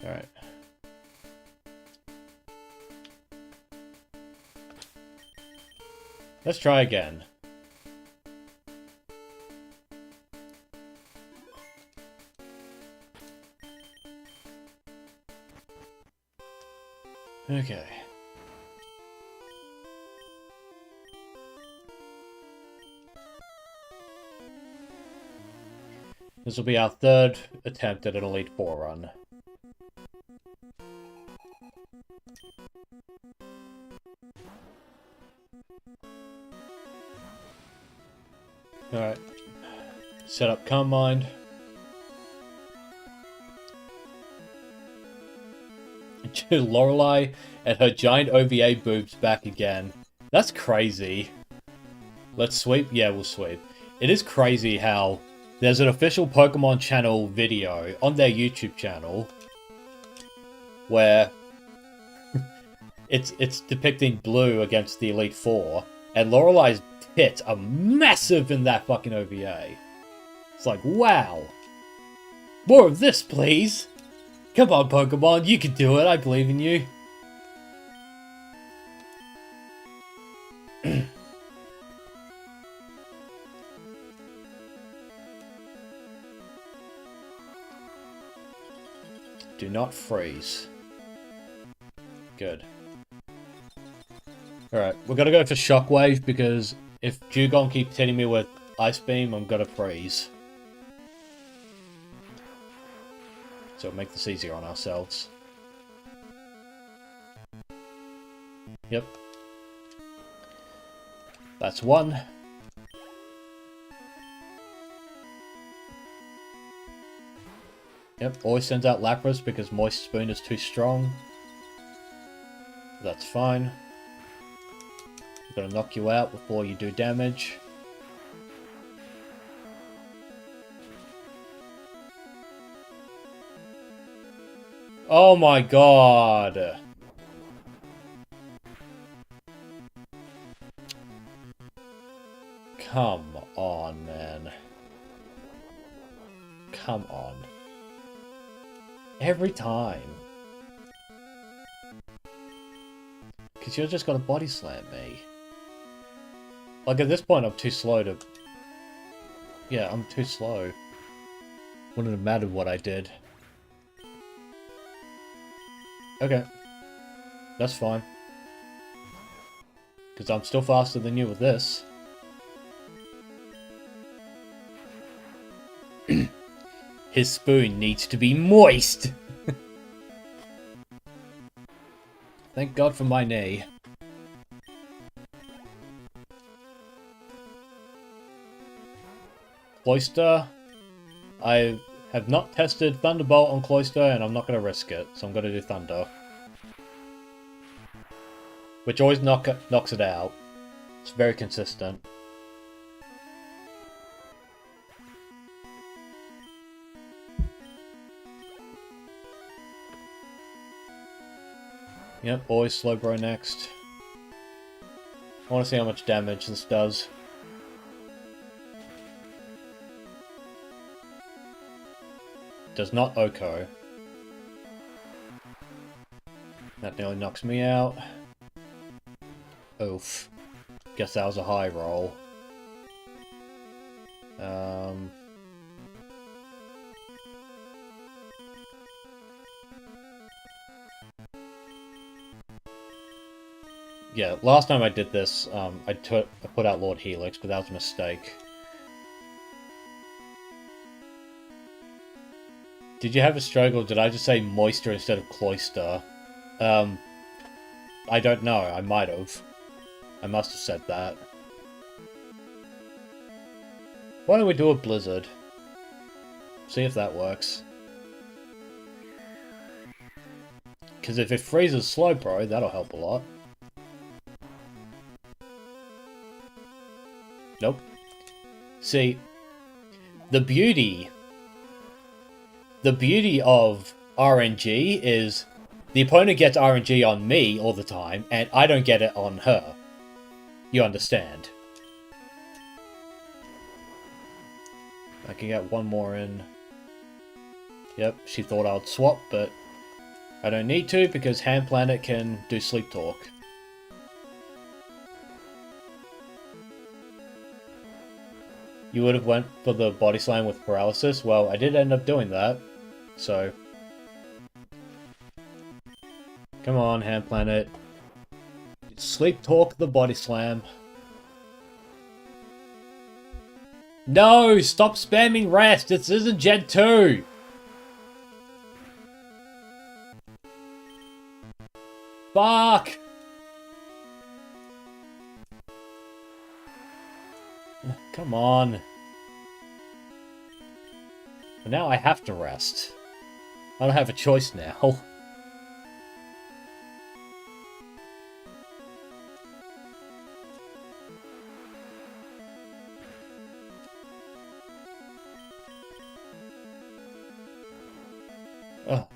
Alright. Let's try again. Okay. This will be our third attempt at an Elite Four run. Alright. Set up Calm Mind. Lorelei and her giant OVA boobs back again. That's crazy. Let's sweep? Yeah, we'll sweep. It is crazy how there's an official Pokemon channel video on their YouTube channel where it's depicting Blue against the Elite Four, and Lorelei's tits are massive in that fucking OVA. It's like, wow. More of this, please. Come on, Pokemon, you can do it. I believe in you. Do not freeze. Good. Alright, we're gonna go for Shockwave because if Dugong keeps hitting me with Ice Beam, I'm gonna freeze. So it'll make this easier on ourselves. Yep. That's one. Yep, always sends out Lapras because Moist Spoon is too strong. That's fine. I'm gonna knock you out before you do damage. Oh my god! Come on, man. Come on. Every time. Because you're just gonna body slam me. Like, at this point, I'm too slow to... Yeah, I'm too slow. Wouldn't have mattered what I did. Okay. That's fine. Because I'm still faster than you with this. His spoon needs to be moist! Thank God for my knee. Cloyster. I have not tested Thunderbolt on Cloyster, and I'm not going to risk it, so I'm going to do Thunder. Which always knocks it out. It's very consistent. Yep, always Slowbro next. I want to see how much damage this does. Does not Oko. That nearly knocks me out. Oof. Guess that was a high roll. Yeah, last time I did this, I put out Lord Helix, but that was a mistake. Did you have a struggle? Did I just say Moisture instead of Cloyster? I don't know. I might have. I must have said that. Why don't we do a Blizzard? See if that works. Because if it freezes Slowbro, that'll help a lot. Nope. See, the beauty of RNG is the opponent gets RNG on me all the time, and I don't get it on her. You understand? I can get one more in. Yep, she thought I would swap, but I don't need to because Hand Planet can do Sleep Talk. You would have went for the Body Slam with Paralysis. Well, I did end up doing that, so... Come on, Hand Planet. Sleep Talk the Body Slam. No! Stop spamming rest! This isn't Gen 2! Fuck! Come on. But now I have to rest. I don't have a choice now. Ugh.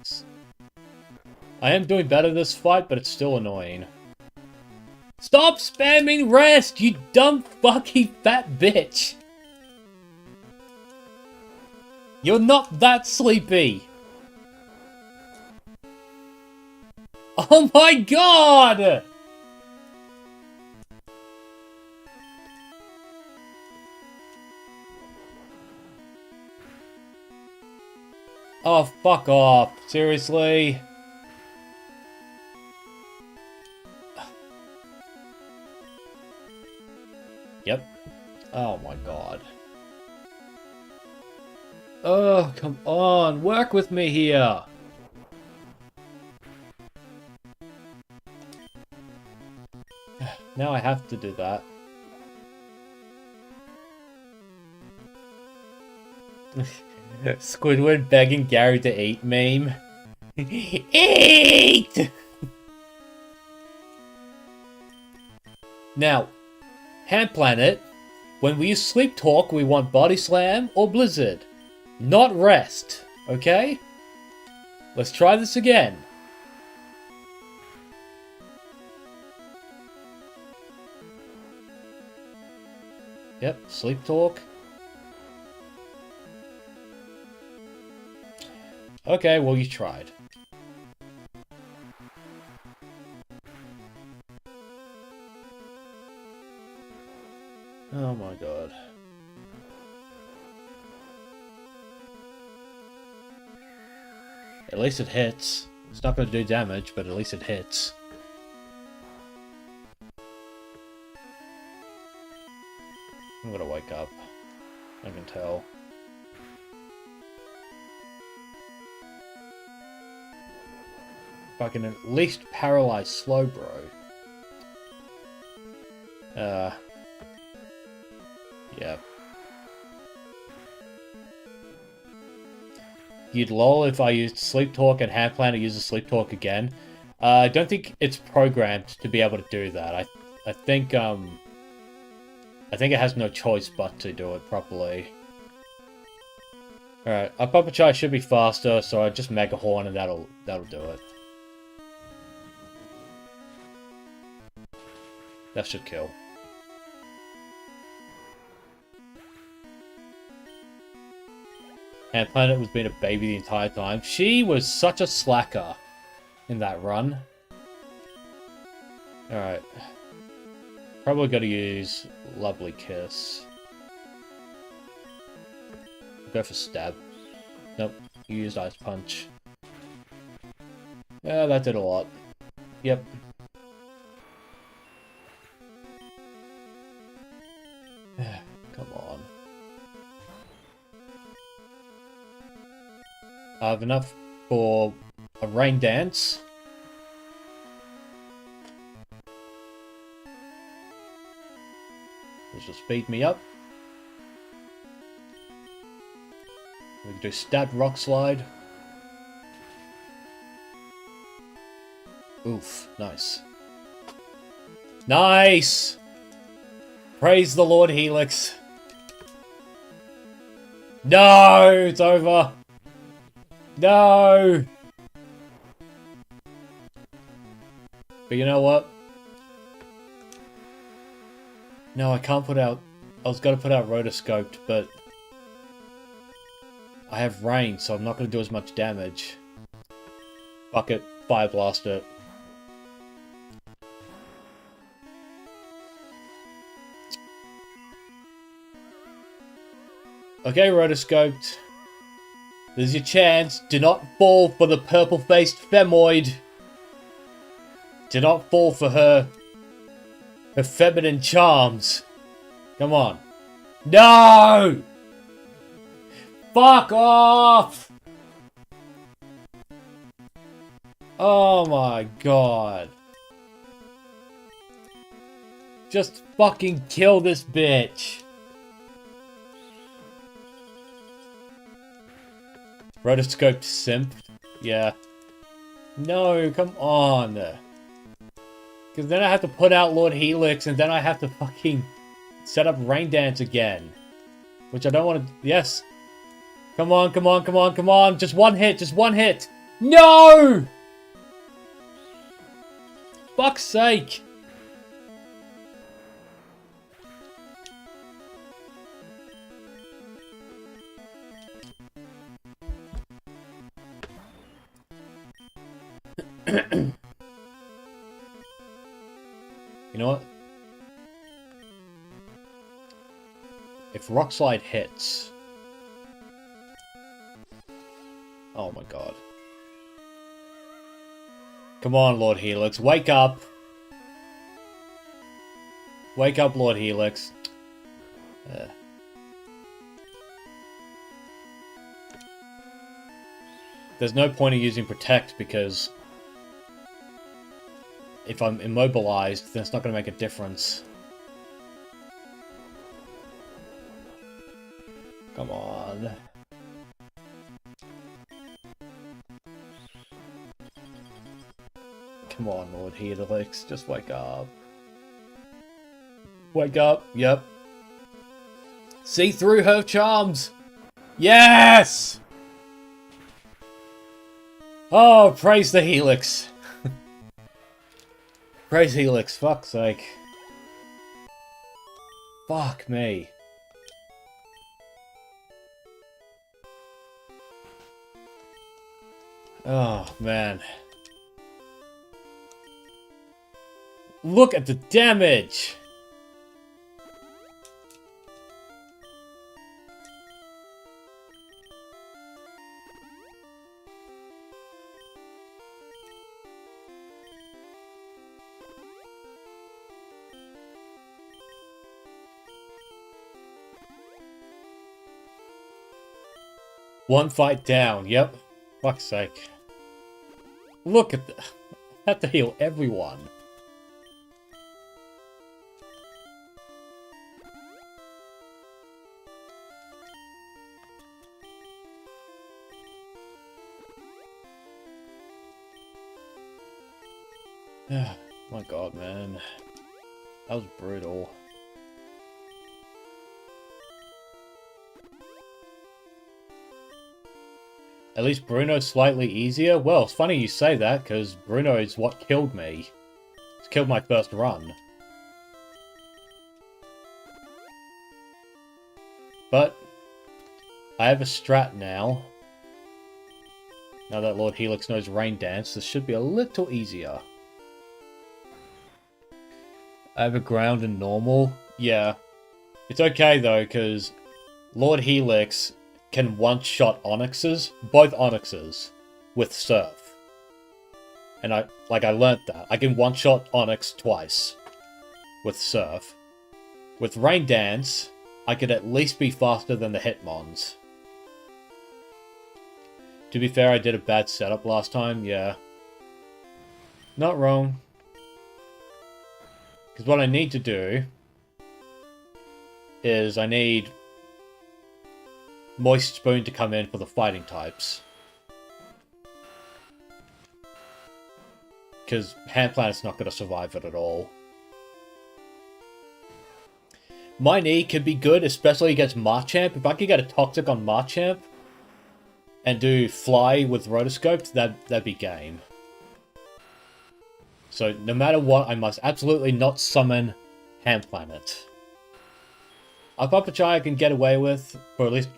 I am doing better this fight, but it's still annoying. Stop spamming rest, you dumb fucking fat bitch! You're not that sleepy! Oh my god! Oh, fuck off. Seriously? Yep. Oh my god. Oh, come on. Work with me here. Now I have to do that. Squidward begging Gary to eat meme. Eat! Now, Hand Planet, when we use Sleep Talk, we want Body Slam or Blizzard. Not Rest, okay? Let's try this again. Yep, Sleep Talk. Okay, well, you tried. Oh my god. At least it hits. It's not going to do damage, but at least it hits. I'm gonna wake up. I can tell. If I can at least paralyze Slowbro. Yeah. You'd lol if I used Sleep Talk and Hand Plan to use the Sleep Talk again. I don't think it's programmed to be able to do that. I think it has no choice but to do it properly. Alright, our Puppet Chai should be faster, so I just Mega Horn and that'll do it. That should kill. And Planet was being a baby the entire time. She was such a slacker in that run. Alright. Probably gotta use Lovely Kiss. Go for Stab. Nope, you used Ice Punch. Yeah, that did a lot. Yep. Come on. I have enough for a Rain Dance. Which will speed me up. We can do Stab Rock Slide. Oof, nice. Nice! Praise the Lord Helix. No! It's over! No! But you know what? No, I can't put out... I was going to put out Rotoscoped, but... I have Rain, so I'm not going to do as much damage. Fuck it. Fire Blast it. Okay, Rotoscoped. There's your chance. Do not fall for the purple-faced Femoid. Do not fall for her feminine charms. Come on. No! Fuck off! Oh my god. Just fucking kill this bitch. Rotoscoped simp? Yeah. No, come on. Because then I have to put out Lord Helix, and then I have to fucking set up Rain Dance again. Which I don't want to... Yes. Come on, come on, come on, come on. Just one hit, just one hit. No! Fuck's sake. You know what? If Rock Slide hits, Oh my god. Come on, Lord Helix, wake up! Wake up, Lord Helix. There's no point in using Protect because if I'm immobilized, then it's not going to make a difference. Come on. Come on, Lord Helix, just wake up. Wake up, yep. See through her charms! Yes! Oh, praise the Helix. Praise Helix, fuck's sake. Fuck me. Oh, man. Look at the damage! One fight down, yep. Fuck's sake. Look at the... I have to heal everyone. My god, man. That was brutal. At least Bruno's slightly easier? Well, it's funny you say that, because Bruno is what killed me. It's killed my first run. But, I have a strat now. Now that Lord Helix knows Rain Dance, this should be a little easier. I have a ground and normal. Yeah. It's okay though, because Lord Helix can one-shot Onyxes, both Onyxes, with Surf. And I learnt that. I can one-shot Onyx twice with Surf. With Rain Dance, I could at least be faster than the Hitmons. To be fair, I did a bad setup last time, yeah. Not wrong. Because what I need to do is I need Moist Spoon to come in for the fighting types. Because Hand Planet's not going to survive it at all. My knee could be good, especially against Machamp. If I could get a Toxic on Machamp and do Fly with Rotoscoped, that'd be game. So no matter what, I must absolutely not summon Hand Planet. Apapachai I can get away with for at least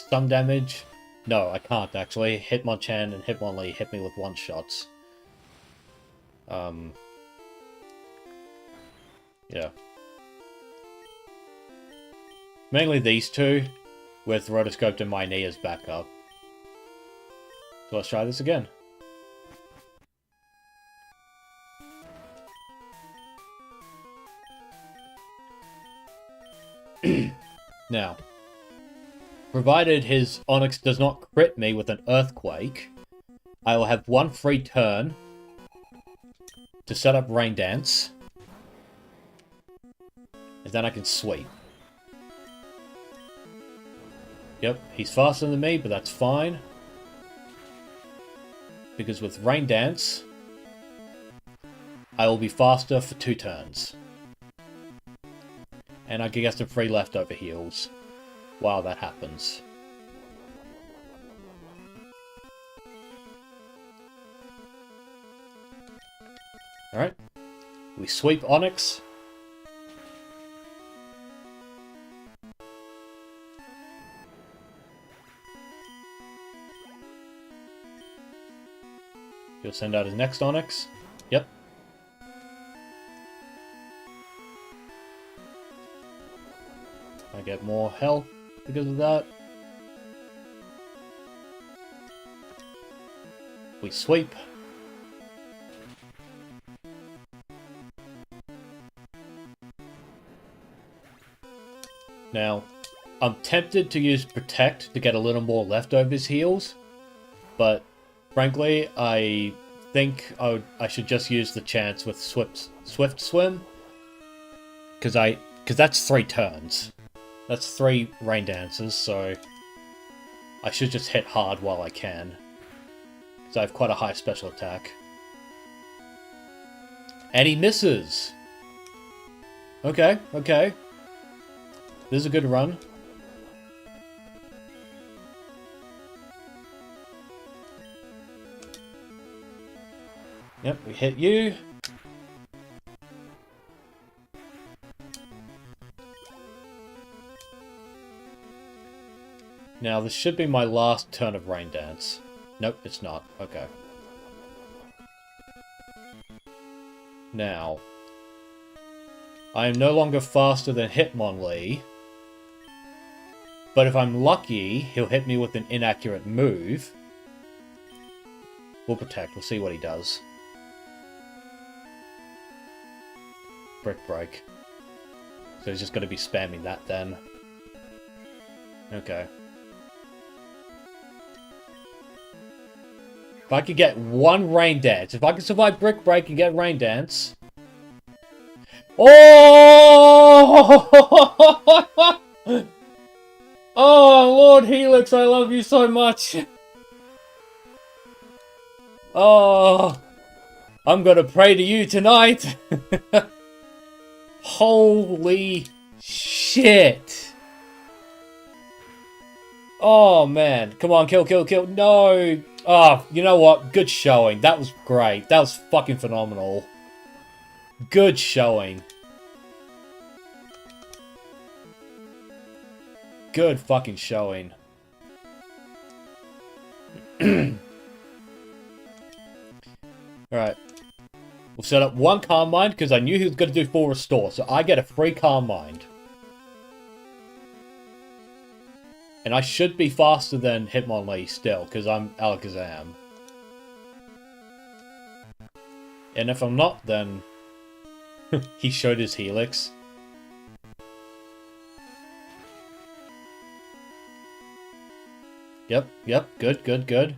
some damage. No, I can't actually. Hitmonchan and Hitmonlee hit me with one-shots. Yeah. Mainly these two, with Rotoscoped and my knee as backup. So let's try this again. Now, provided his Onix does not crit me with an Earthquake, I will have one free turn to set up Rain Dance, and then I can sweep. Yep, he's faster than me, but that's fine. Because with Rain Dance, I will be faster for 2 turns. And I can get some free leftover heals while that happens. Alright. We sweep Onix. He'll send out his next Onix. Yep. I get more health because of that. We sweep. Now, I'm tempted to use Protect to get a little more leftovers heals, but frankly, I think I should just use the chance with Swift Swim, because that's 3 turns. That's 3 rain dances, so I should just hit hard while I can, because I have quite a high special attack. And he misses! Okay, okay. This is a good run. Yep, we hit you. Now, this should be my last turn of Rain Dance. Nope, it's not. Okay. Now, I am no longer faster than Hitmonlee, but if I'm lucky, he'll hit me with an inaccurate move. We'll Protect. We'll see what he does. Brick Break. So he's just going to be spamming that then. Okay. If I could get 1 Rain Dance, if I can survive Brick Break and get Rain Dance... Oh! Oh, Lord Helix, I love you so much! Oh! I'm gonna pray to you tonight! Holy shit! Oh, man. Come on, kill, kill, kill. No! Oh, you know what? Good showing. That was great. That was fucking phenomenal. Good showing. Good fucking showing. Alright. We'll set up 1 Calm Mind, because I knew he was going to do full restore, so I get a free Calm Mind. And I should be faster than Hitmonlee still, because I'm Alakazam. And if I'm not, then... he showed his Helix. Yep, yep, good, good, good.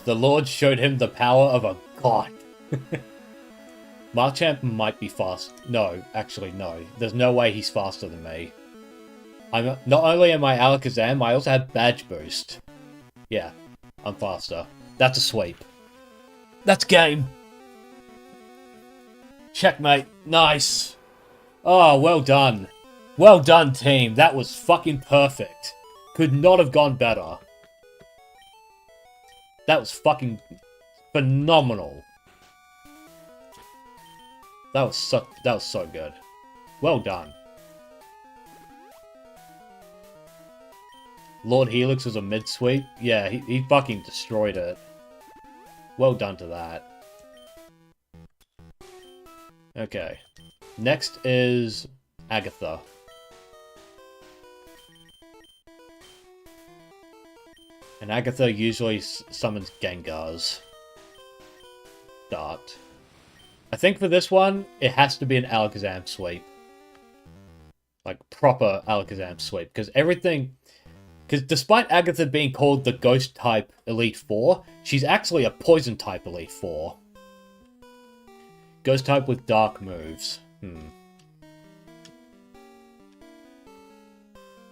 The Lord showed him the power of a god. Marchamp might be fast. No, actually, no. There's no way he's faster than me. Not only am I Alakazam, I also have Badge Boost. Yeah, I'm faster. That's a sweep. That's game. Checkmate. Nice. Oh, well done. Well done, team. That was fucking perfect. Could not have gone better. That was fucking phenomenal. That was so good. Well done. Lord Helix was a mid-sweep. Yeah, he fucking destroyed it. Well done to that. Okay. Next is Agatha. And Agatha usually summons Gengars. Start. I think for this one, it has to be an Alakazam sweep. Like, proper Alakazam sweep. Because everything... Because despite Agatha being called the Ghost-type Elite Four, she's actually a Poison-type Elite Four. Ghost-type with Dark moves.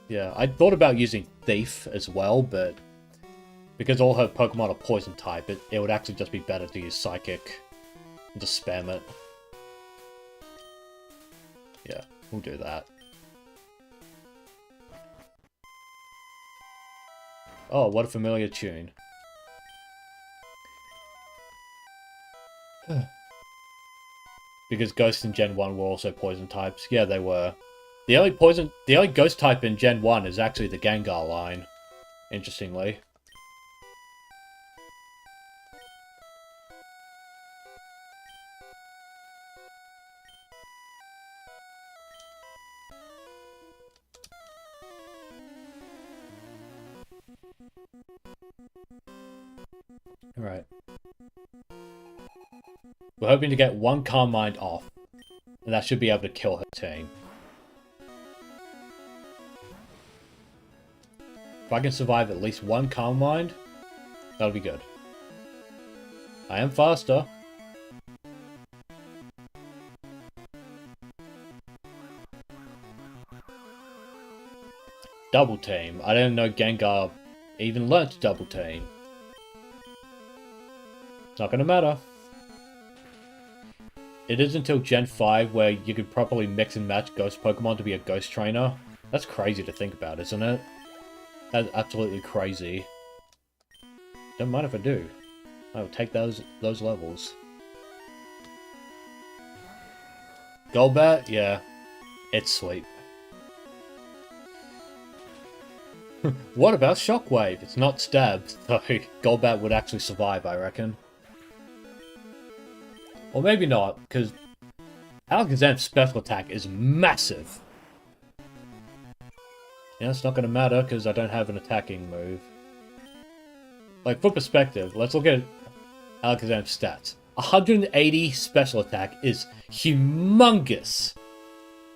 Yeah, I thought about using Thief as well, but... because all her Pokemon are Poison-type, it would actually just be better to use Psychic. And just spam it. Yeah, we'll do that. Oh, what a familiar tune. Because Ghosts in Gen 1 were also Poison types. Yeah, they were. The only Ghost type in Gen 1 is actually the Gengar line. Interestingly. Alright. We're hoping to get one Calm Mind off. And that should be able to kill her team. If I can survive at least one Calm Mind, that'll be good. I am faster. Double team. I didn't know Gengar even learnt to double team. It's not gonna matter. It is until Gen 5 where you could properly mix and match Ghost Pokemon to be a Ghost Trainer. That's crazy to think about, isn't it? That's absolutely crazy. Don't mind if I do. I'll take those levels. Golbat? Yeah. It's sweet. What about Shockwave? It's not stabbed, so Golbat would actually survive, I reckon. Or maybe not, because Alakazam's special attack is massive. Yeah, it's not going to matter, because I don't have an attacking move. Like, for perspective, let's look at Alakazam's stats. 180 special attack is humongous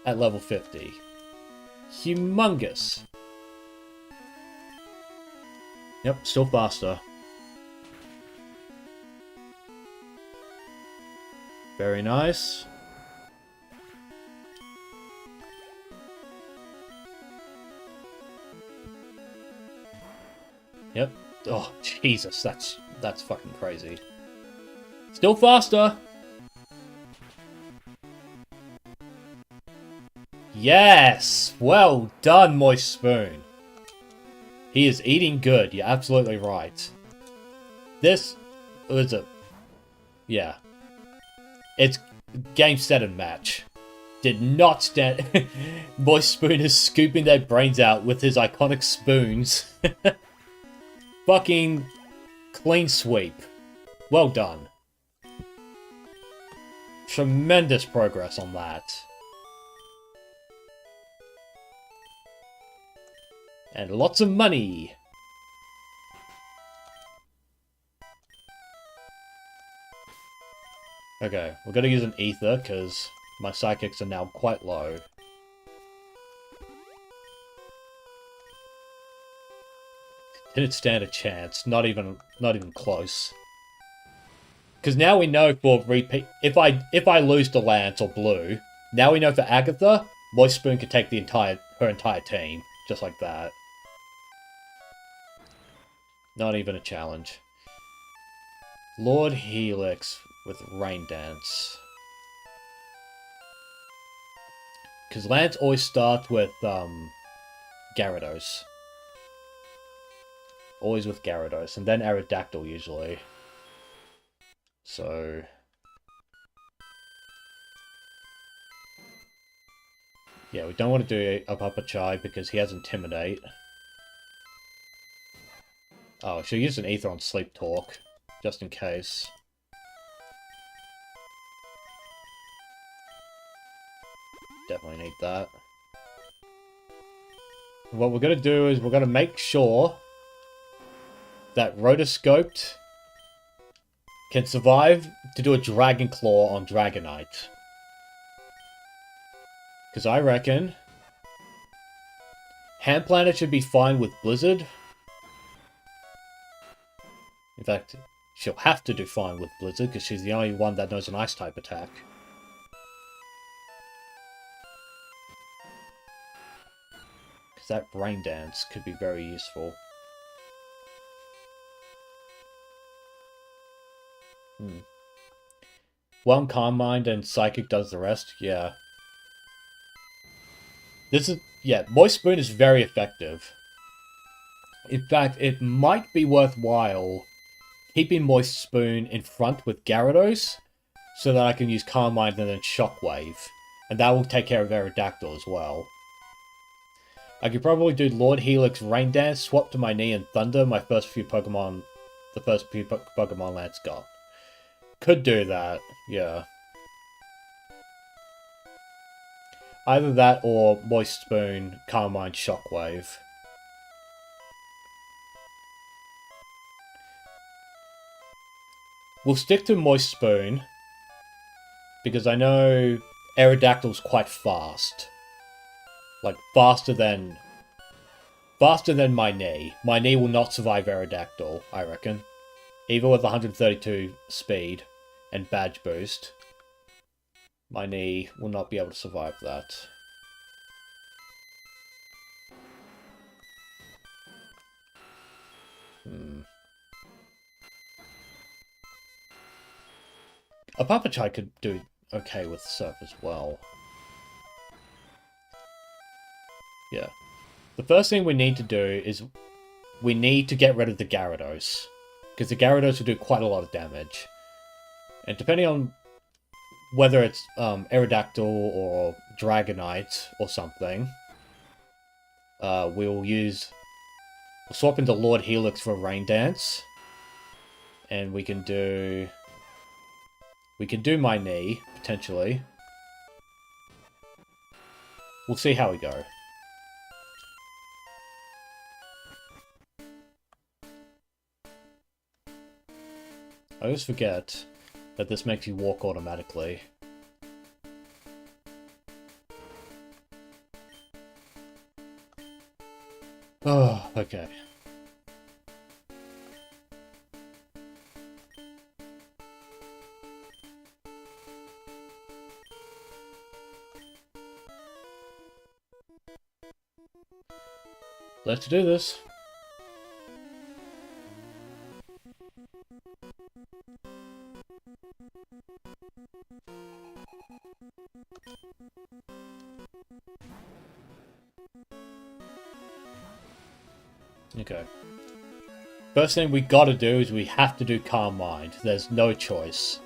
at level 50. Humongous. Yep, still faster. Very nice. Yep. Oh, Jesus, that's fucking crazy. Still faster. Yes! Well done, Moist Spoon. He is eating good. You're absolutely right. This was a... Yeah. It's game, set, and match. Did not stand... Moist Spoon is scooping their brains out with his iconic spoons. Fucking clean sweep. Well done. Tremendous progress on that. And lots of money. Okay, we're gonna use an ether because my psychics are now quite low. Didn't stand a chance. Not even close. Because now we know for repeat, if I lose to Lance or Blue, now we know for Agatha, Moist Spoon could take her entire team just like that. Not even a challenge. Lord Helix with Rain Dance. Because Lance always starts with Gyarados. Always with Gyarados, and then Aerodactyl usually. So... yeah, we don't want to do a Papa Chai because he has Intimidate. Oh, she'll use an Ether on Sleep Talk, just in case. Definitely need that. What we're going to do is we're going to make sure that Rotoscoped can survive to do a Dragon Claw on Dragonite. Because I reckon Hand Planet should be fine with Blizzard. In fact, she'll have to do fine with Blizzard because she's the only one that knows an Ice-type attack. Because that Rain Dance could be very useful. One Calm Mind and Psychic does the rest, yeah. Moist Spoon is very effective. In fact, it might be worthwhile keeping Moist Spoon in front with Gyarados, so that I can use Calm Mind and then Shockwave. And that will take care of Aerodactyl as well. I could probably do Lord Helix Rain Dance, swap to my Knee and Thunder, the first few Pokemon Lance got. Could do that, yeah. Either that or Moist Spoon, Calm Mind, Shockwave. We'll stick to Moist Spoon, because I know Aerodactyl's quite fast. Like, faster than my knee. My knee will not survive Aerodactyl, I reckon. Even with 132 speed and badge boost, my knee will not be able to survive that. A Papachai could do okay with Surf as well. Yeah. The first thing we need to do is we need to get rid of the Gyarados. Because the Gyarados will do quite a lot of damage. And depending on whether it's Aerodactyl or Dragonite or something, we'll swap into Lord Helix for Rain Dance. And we can do my knee, potentially. We'll see how we go. I always forget that this makes you walk automatically. Oh, okay. Let's do this. Okay. First thing we gotta do is we have to do Calm Mind. There's no choice.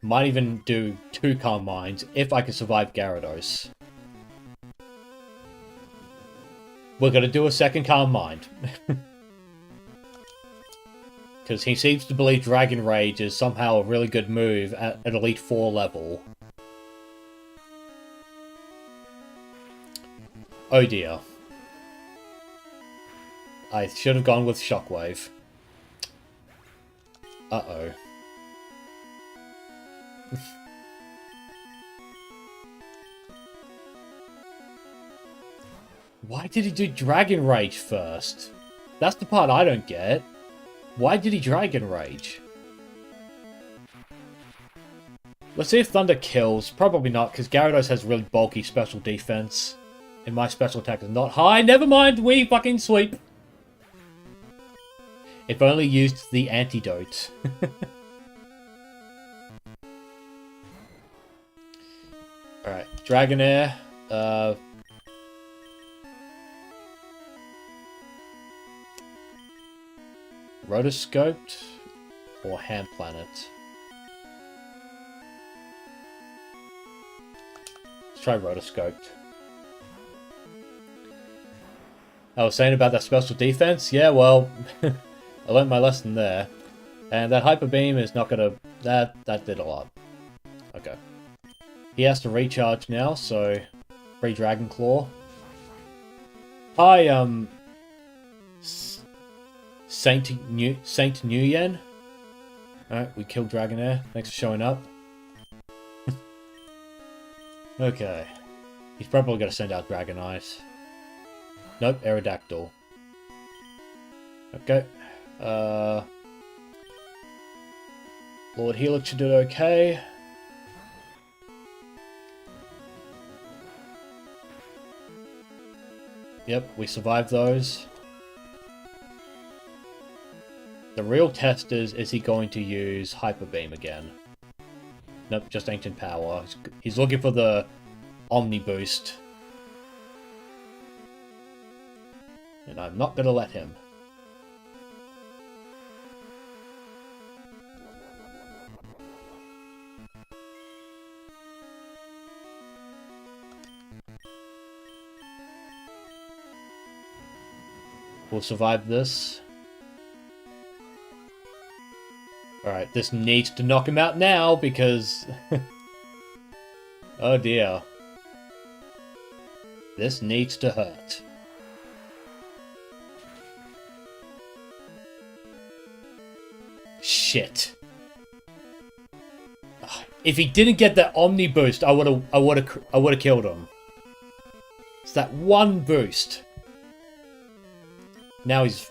Might even do 2 Calm Minds if I can survive Gyarados. We're gonna do a second Calm Mind. Because he seems to believe Dragon Rage is somehow a really good move at Elite 4 level. Oh dear. I should have gone with Shockwave. Uh-oh. Why did he do Dragon Rage first? That's the part I don't get. Why did he Dragon Rage? Let's see if Thunder kills. Probably not, because Gyarados has really bulky special defense. And my special attack is not high. Never mind, we fucking sweep. If only used the antidote. Alright, Dragonair. Rotoscoped or Hand Planet? Let's try Rotoscoped. I was saying about that special defense? Yeah, well, I learned my lesson there. And that Hyper Beam is not gonna... That did a lot. Okay. He has to recharge now, so... Free Dragon Claw. Hi, Saint Nguyen. Alright, we killed Dragonair. Thanks for showing up. Okay. He's probably gonna send out Dragonite. Nope, Aerodactyl. Okay. Lord Helix should do okay. Yep, we survived those. The real test is he going to use Hyper Beam again? Nope, just Ancient Power. He's looking for the Omni Boost. And I'm not going to let him. We'll survive this. Alright, this needs to knock him out now because... oh dear. This needs to hurt. Shit. If he didn't get that Omni boost, I would have killed him. It's that one boost. Now he's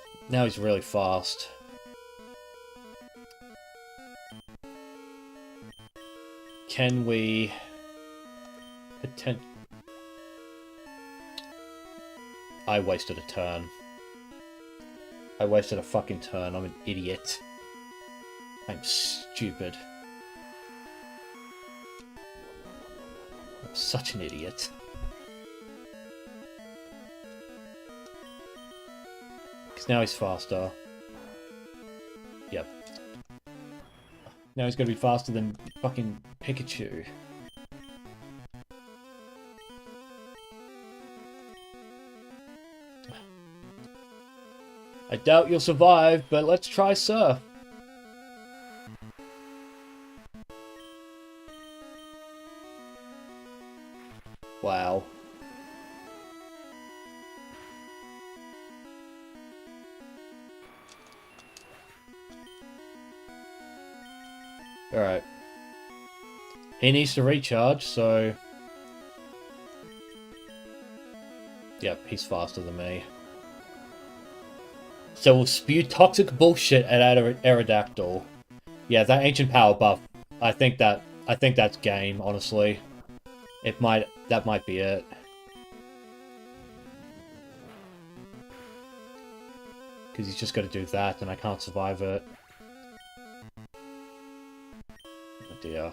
really fast. Can we I wasted a turn. I wasted a fucking turn. I'm an idiot. I'm stupid. I'm such an idiot. Because now he's faster. Yep. Now he's gonna be faster than fucking Pikachu. I doubt you'll survive, but let's try Surf. Wow. Alright. He needs to recharge, so... Yep, he's faster than me. So we'll spew toxic bullshit at Aerodactyl. Yeah, that ancient power buff. I think that's game, honestly. That might be it. Because he's just got to do that, and I can't survive it. Oh dear.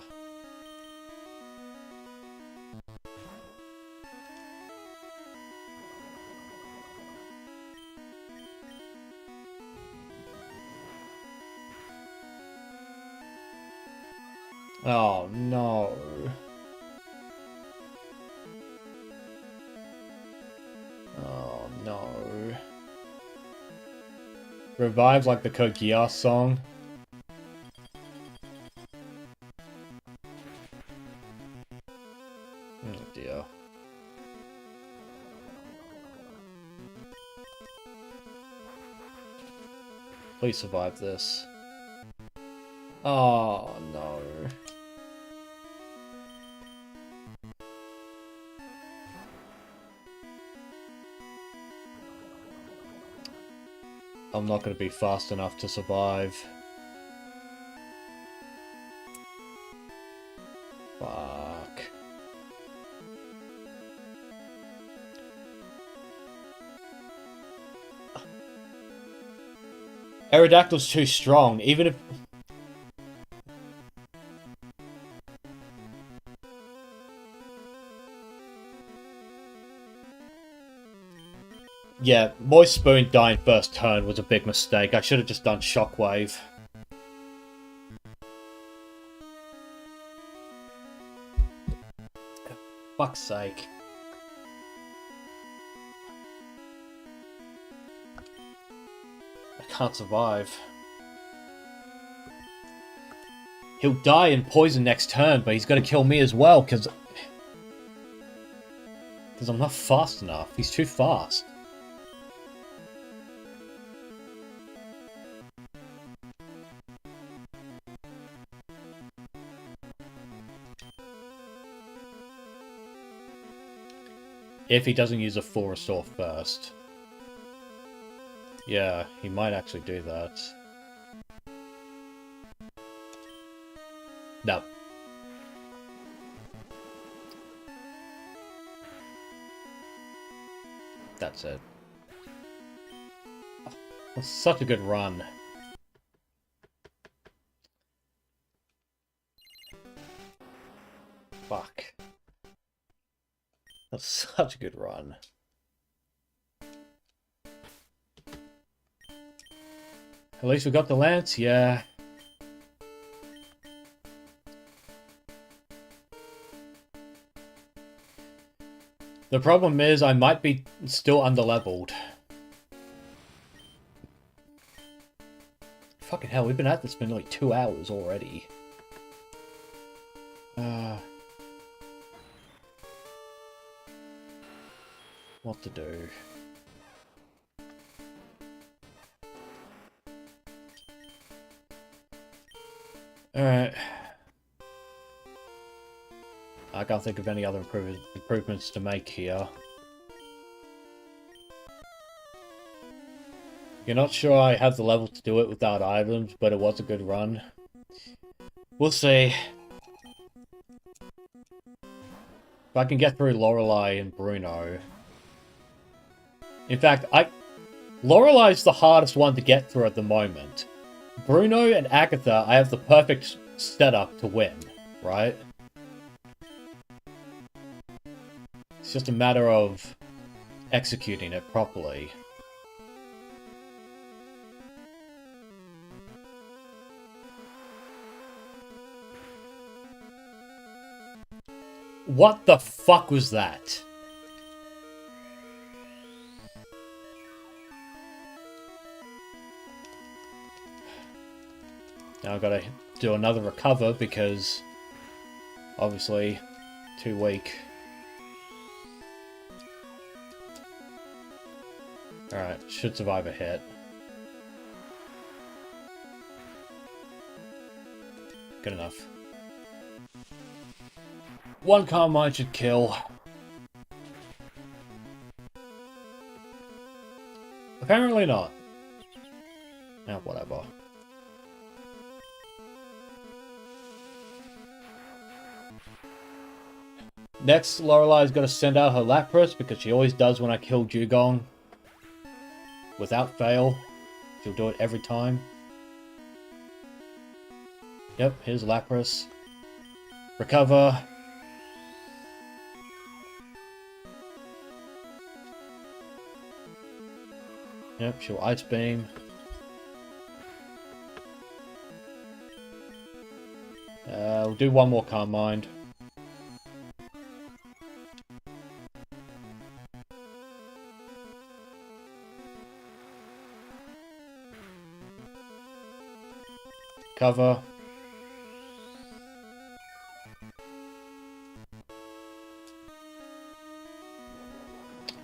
Oh no. Oh no. Revives like the Code Geass song. Oh dear. Please survive this. Oh no. I'm not going to be fast enough to survive. Fuck. Aerodactyl's too strong, even if... Yeah, Moist Spoon dying first turn was a big mistake. I should have just done Shockwave. For fuck's sake. I can't survive. He'll die in poison next turn, but he's gonna kill me as well, because I'm not fast enough. He's too fast. If he doesn't use a full restore first. Yeah, he might actually do that. No. That's it. Oh, that's such a good run. Fuck. That's such a good run. At least we got the Lance, yeah. The problem is I might be still underleveled. Fucking hell, we've been at this for like 2 hours already. What to do? Alright. I can't think of any other improvements to make here. You're not sure I have the level to do it without items, but it was a good run. We'll see. If I can get through Lorelei and Bruno. In fact, Lorelei's the hardest one to get through at the moment. Bruno and Agatha, I have the perfect setup to win, right? It's just a matter of executing it properly. What the fuck was that? Now I've got to do another recover because obviously too weak. Alright, should survive a hit. Good enough. One Carmine should kill. Apparently not. Now, whatever. Next, Lorelei's got to send out her Lapras because she always does when I kill Dugong. Without fail. She'll do it every time. Yep, here's Lapras. Recover. Yep, she'll Ice Beam. We'll do one more Calm Mind. Cover.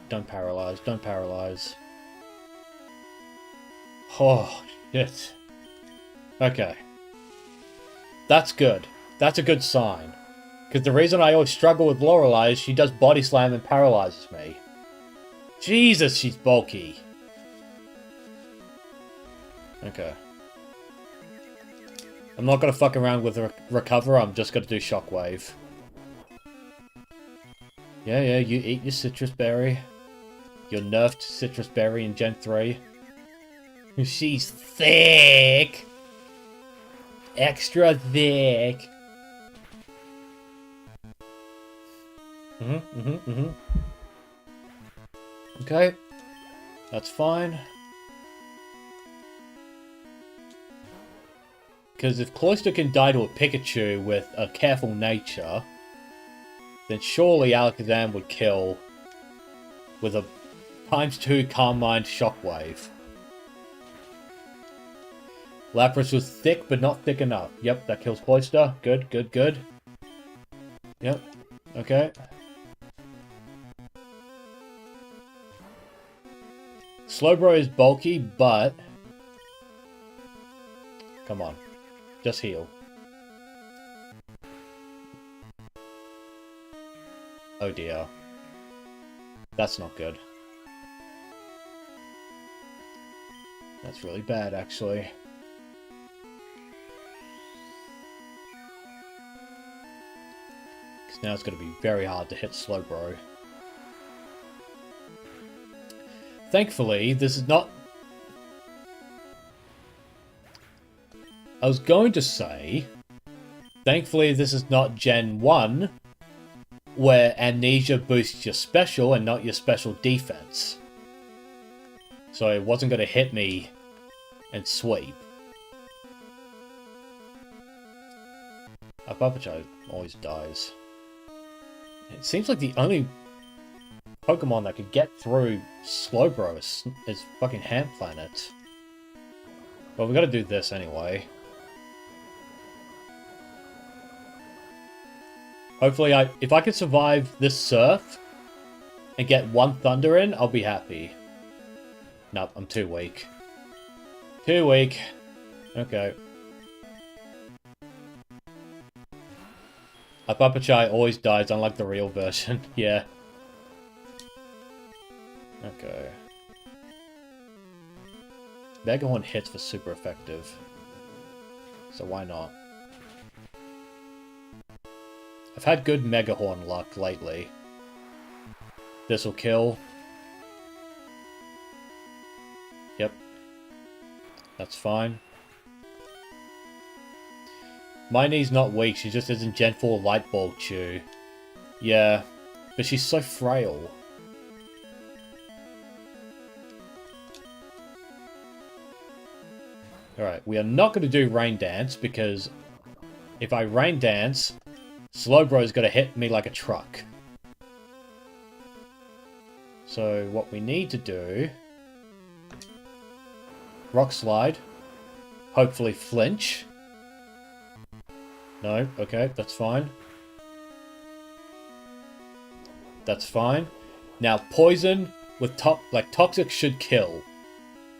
Don't paralyze, don't paralyze. Oh, shit. Okay. That's good. That's a good sign. Because the reason I always struggle with Lorelei is she does body slam and paralyzes me. Jesus, she's bulky. Okay. I'm not going to fuck around with recover, I'm just going to do shockwave. Yeah, you eat your citrus berry. Your nerfed citrus berry in Gen 3. She's thick! Extra thick! Okay. That's fine. Because if Cloyster can die to a Pikachu with a careful nature, then surely Alakazam would kill with a ×2 Calm Mind Shockwave. Lapras was thick, but not thick enough. Yep, that kills Cloyster. Good, good, good. Yep, okay. Slowbro is bulky, but... Come on. Just heal. Oh dear. That's not good. That's really bad, actually. Because now it's going to be very hard to hit Slowbro. Thankfully, this is not... I was going to say... Thankfully, this is not Gen 1, where Amnesia boosts your special and not your special defense. So it wasn't going to hit me and sweep. Apapacho always dies. It seems like the only Pokemon that could get through Slowbro is fucking Hand Planet. Well, we gotta do this anyway. Hopefully, if I can survive this Surf and get one Thunder in, I'll be happy. Nope, I'm too weak. Too weak. Okay. A Papachai always dies, unlike the real version. Yeah. Okay. Mega Horn hits for super effective. So why not? I've had good Mega Horn luck lately. This'll kill. Yep. That's fine. Miney's not weak, she just isn't Gen 4 Light Bulb Chew. Yeah, but she's so frail. Alright, we are not going to do Rain Dance, because if I Rain Dance, Slowbro's going to hit me like a truck. So what we need to do... Rock Slide. Hopefully flinch. No, okay, that's fine. That's fine. Now, Poison with Toxic should kill.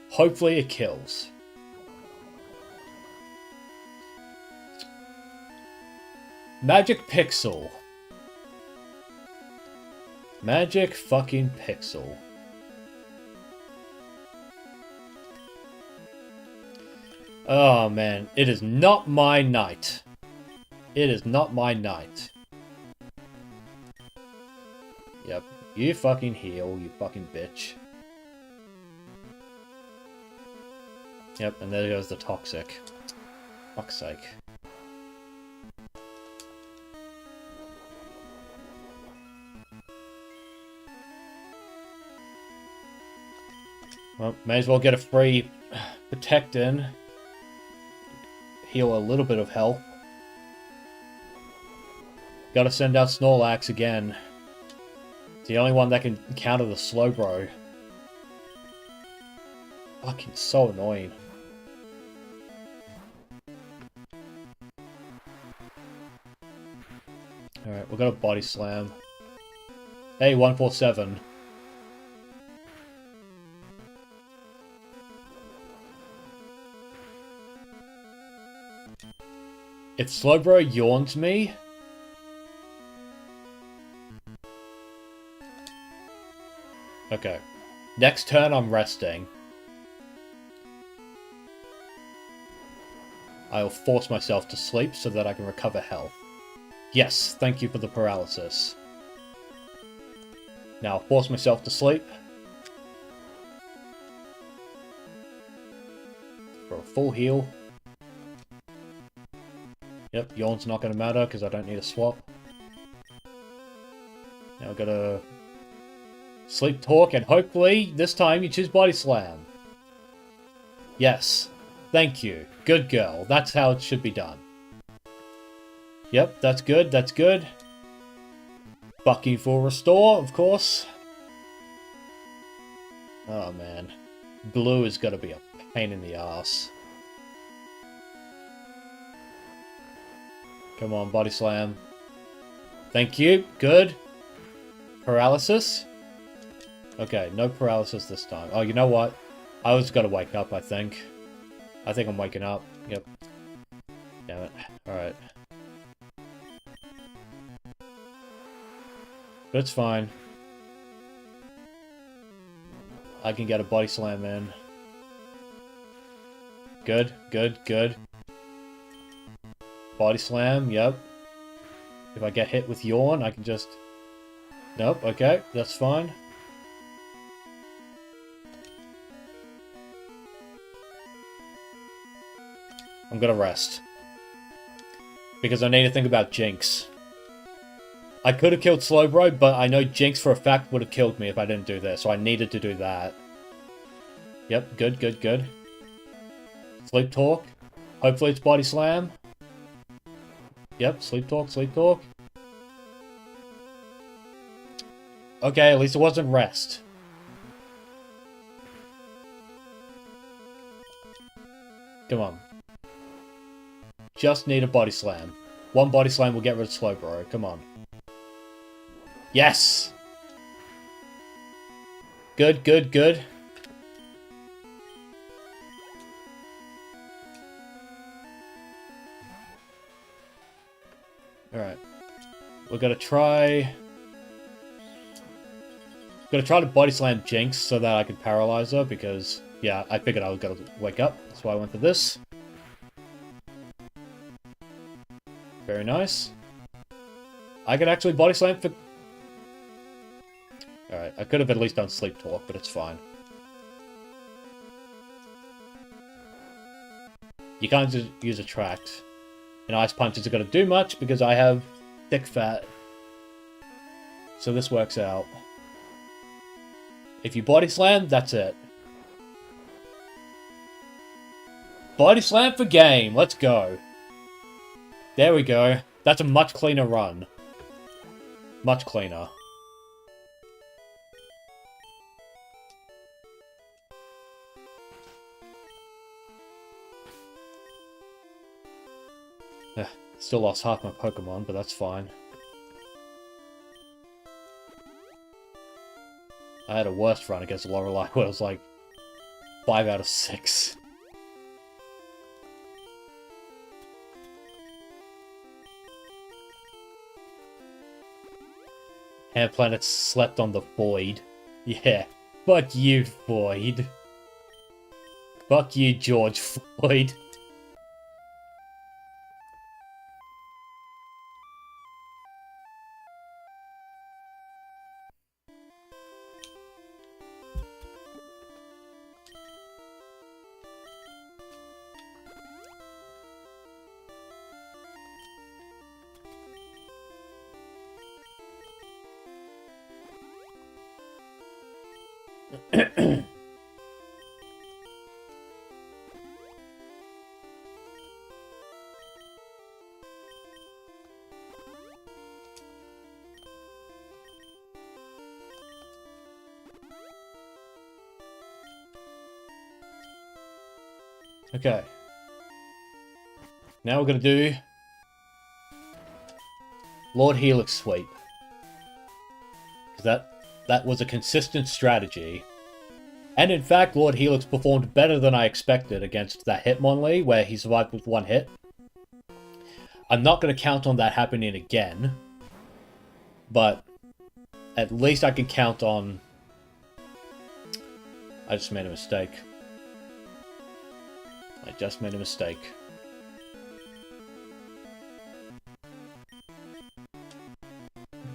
Hopefully it kills. Magic Pixel. Magic fucking Pixel. Oh man, it is not my night. It is not my night. Yep, you fucking heal, you fucking bitch. Yep, and there goes the Toxic. Fuck's sake. Well, may as well get a free Protect in. Heal a little bit of health. Gotta send out Snorlax again. It's the only one that can counter the Slowbro. Fucking so annoying. Alright, we've got a Body Slam. Hey, 147. If Slowbro yawns me... Okay. Next turn, I'm resting. I'll force myself to sleep so that I can recover health. Yes, thank you for the paralysis. Now, force myself to sleep. For a full heal. Yep, yawn's not going to matter because I don't need a swap. Now I've got to Sleep Talk, and hopefully this time you choose Body Slam. Yes. Thank you. Good girl. That's how it should be done. Yep, that's good. That's good. Bucking for Restore, of course. Oh, man. Blue is going to be a pain in the ass. Come on, Body Slam. Thank you. Good. Paralysis. Okay, no paralysis this time. Oh, you know what? I was got to wake up, I think. I think I'm waking up. Yep. Damn it. Alright. But it's fine. I can get a Body Slam in. Good, good, good. Body Slam, yep. If I get hit with Yawn, I can just... Nope, okay, that's fine. I'm gonna rest. Because I need to think about Jinx. I could have killed Slowbro, but I know Jinx for a fact would have killed me if I didn't do this, so I needed to do that. Yep, good, good, good. Sleep Talk. Hopefully it's Body Slam. Yep, Sleep Talk, Sleep Talk. Okay, at least it wasn't Rest. Come on. Just need a Body Slam. One Body Slam will get rid of Slowbro. Come on. Yes! Good, good, good. Alright. We're gonna try... Gonna try to body slam Jinx so that I can paralyze her, because, yeah, I figured I was gonna wake up. That's why I went for this. Very nice. I could actually body slam for... Alright, I could have at least done sleep talk, but it's fine. You can't just use Attract. And Ice Punch isn't going to do much because I have thick fat. So this works out. If you body slam, that's it. Body slam for game. Let's go. There we go. That's a much cleaner run. Much cleaner. Still lost half my Pokemon, but that's fine. I had a worst run against Lorelei where it was like 5 out of 6. Hand Planet slept on the Void. Yeah. Fuck you, Void. Fuck you, George Floyd. Okay. Now we're going to do Lord Helix Sweep. Because that was a consistent strategy. And in fact, Lord Helix performed better than I expected against that Hitmonlee, where he survived with 1 hit. I'm not going to count on that happening again. But at least I can count on... I just made a mistake. I just made a mistake.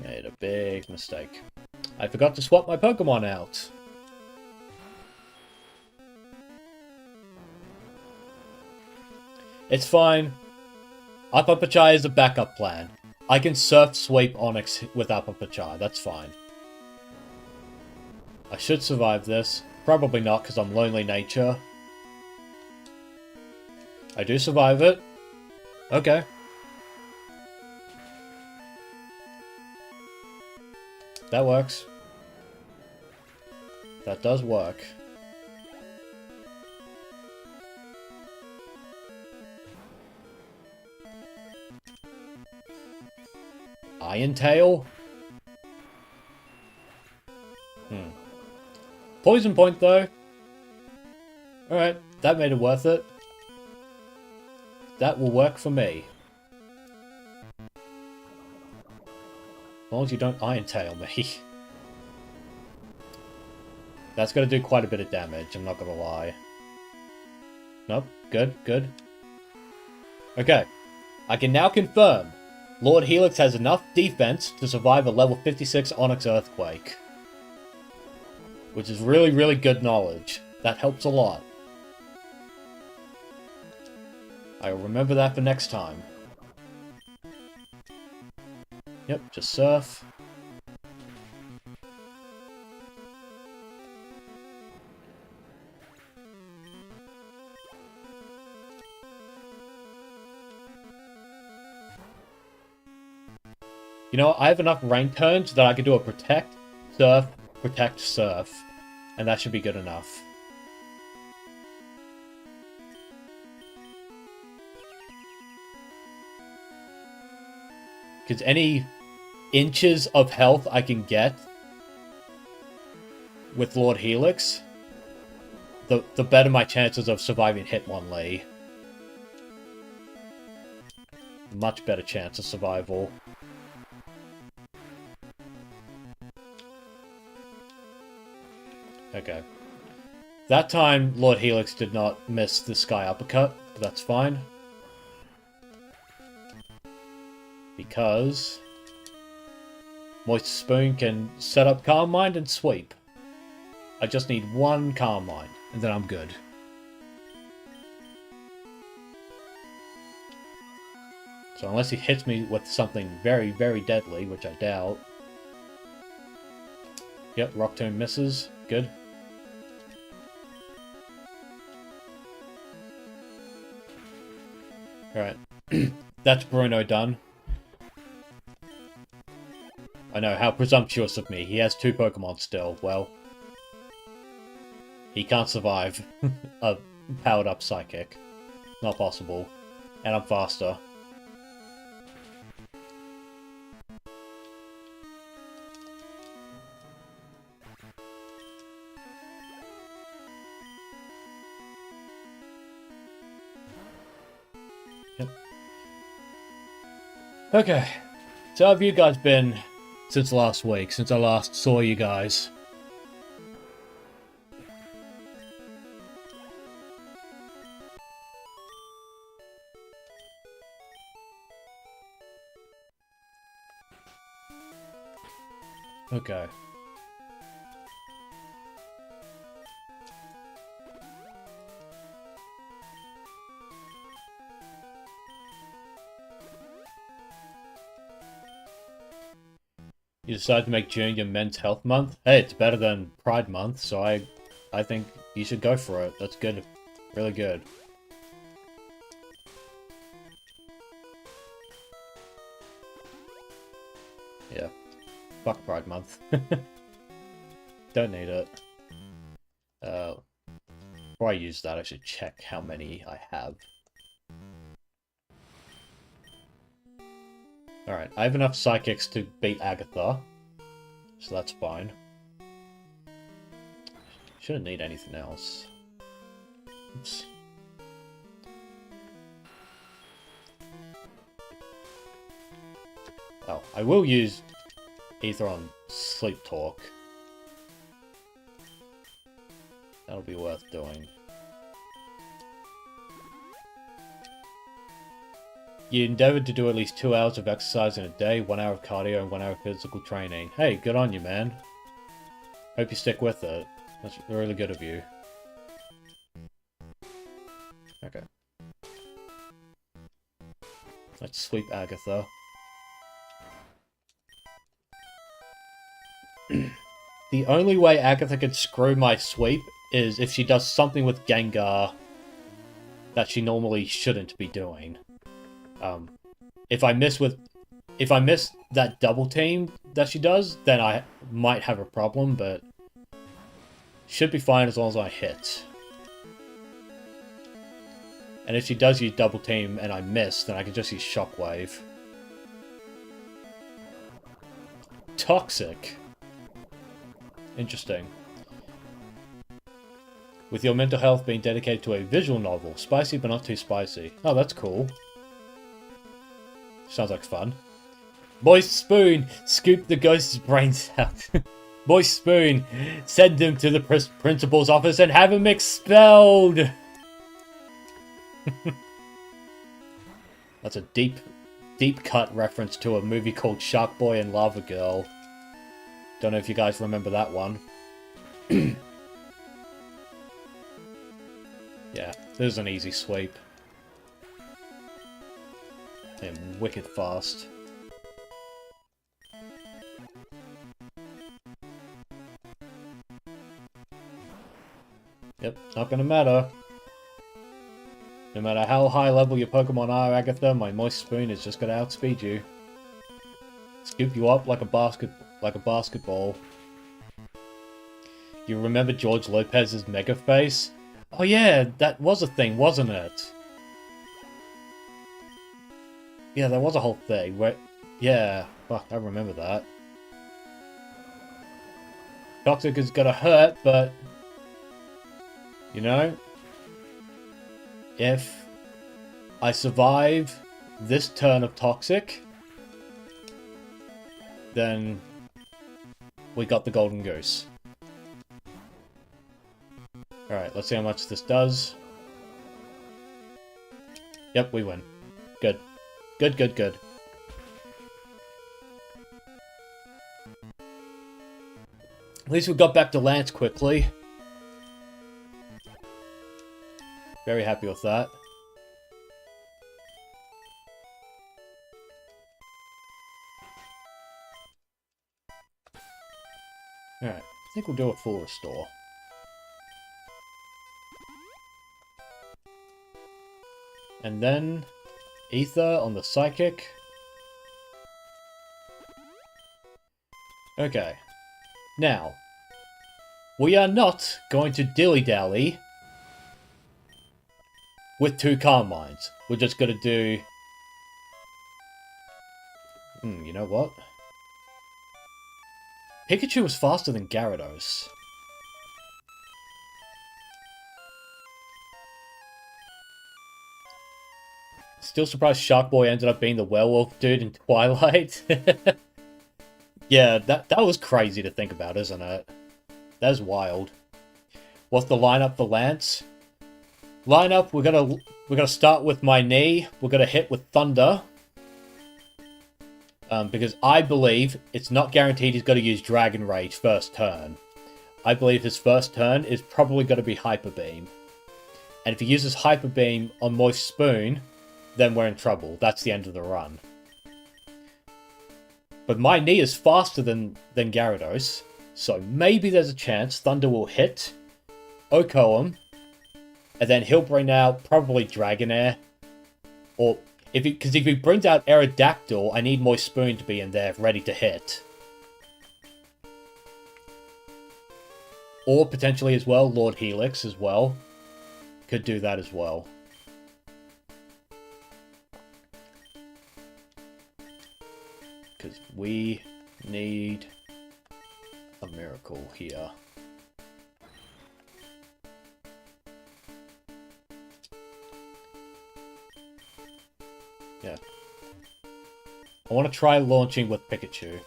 Made a big mistake. I forgot to swap my Pokemon out. It's fine. Upper is a backup plan. I can Surf Sweep Onix with Upper, that's fine. I should survive this. Probably not, because I'm Lonely Nature. I do survive it. Okay. That works. That does work. Iron Tail? Poison Point, though. Alright, that made it worth it. That will work for me. As long as you don't Iron Tail me. That's going to do quite a bit of damage, I'm not going to lie. Nope, good, good. Okay, I can now confirm Lord Helix has enough defense to survive a level 56 Onyx Earthquake. Which is really, really good knowledge. That helps a lot. I'll remember that for next time. Yep, just Surf. You know, I have enough rain turns that I can do a Protect, Surf, Protect, Surf. And that should be good enough. Because any inches of health I can get with Lord Helix, the better my chances of surviving Hitmonlee. Much better chance of survival. Okay. That time, Lord Helix did not miss the Sky Uppercut, but that's fine. Because Moist Spoon can set up Calm Mind and sweep. I just need one Calm Mind, and then I'm good. So unless he hits me with something very, very deadly, which I doubt. Yep, Rock Tomb misses. Good. Alright. That's Bruno done. I know, how presumptuous of me. He has 2 Pokemon still. Well, he can't survive a powered-up Psychic. Not possible. And I'm faster. Yep. Okay. So how have you guys been since last week, since I last saw you guys? Okay. You decided to make June your Men's Health Month? Hey, it's better than Pride Month, so I think you should go for it. That's good. Really good. Yeah. Fuck Pride Month. Don't need it. Before I use that, I should check how many I have. Alright, I have enough Psychics to beat Agatha. So that's fine. Shouldn't need anything else. Oops. Oh, I will use Ether on Sleep Talk. That'll be worth doing. You endeavored to do at least 2 hours of exercise in a day, 1 hour of cardio, and 1 hour of physical training. Hey, good on you, man. Hope you stick with it. That's really good of you. Okay. Let's sweep Agatha. The only way Agatha can screw my sweep is if she does something with Gengar that she normally shouldn't be doing. If I miss that double team that she does, then I might have a problem, but should be fine as long as I hit. And if she does use double team and I miss, then I can just use Shockwave. Toxic. Interesting. With your mental health being dedicated to a visual novel. Spicy but not too spicy. Oh, that's cool. Sounds like fun. Moist Spoon, scoop the ghost's brains out. Moist Spoon, send him to the principal's office and have him expelled. That's a deep cut reference to a movie called Shark Boy and Lava Girl. Don't know if you guys remember that one. Yeah, this is an easy sweep. And wicked fast. Yep, not gonna matter. No matter how high level your Pokemon are, Agatha, my Moist Spoon is just gonna outspeed you. Scoop you up like a basketball. You remember George Lopez's Mega Face? Oh yeah, that was a thing, wasn't it? Yeah, there was a whole thing where... Yeah, fuck, I remember that. Toxic is gonna hurt, but... You know? If I survive this turn of Toxic, then we got the Golden Goose. Alright, let's see how much this does. Yep, we win. Good. Good, good, good. At least we got back to Lance quickly. Very happy with that. Alright, I think we'll do a full restore. And then Ether on the Psychic. Okay. Now, we are not going to dilly-dally with 2 Carmines. We're just going to do... you know what? Pikachu was faster than Gyarados. Still surprised Shark Boy ended up being the werewolf dude in Twilight. Yeah, that was crazy to think about, isn't it? That's wild. What's the lineup for Lance? Lineup, we're gonna start with my knee. We're gonna hit with Thunder. Because I believe it's not guaranteed he's gonna use Dragon Rage first turn. I believe his first turn is probably gonna be Hyper Beam. And if he uses Hyper Beam on Moist Spoon, then we're in trouble. That's the end of the run. But my knee is faster than Gyarados, so maybe there's a chance Thunder will hit, OHKO him, and then he'll bring out probably Dragonair. Or, because if he brings out Aerodactyl, I need Moist Spoon to be in there, ready to hit. Or potentially as well, Lord Helix as well. Could do that as well. Because we need a miracle here. Yeah. I want to try launching with Pikachu.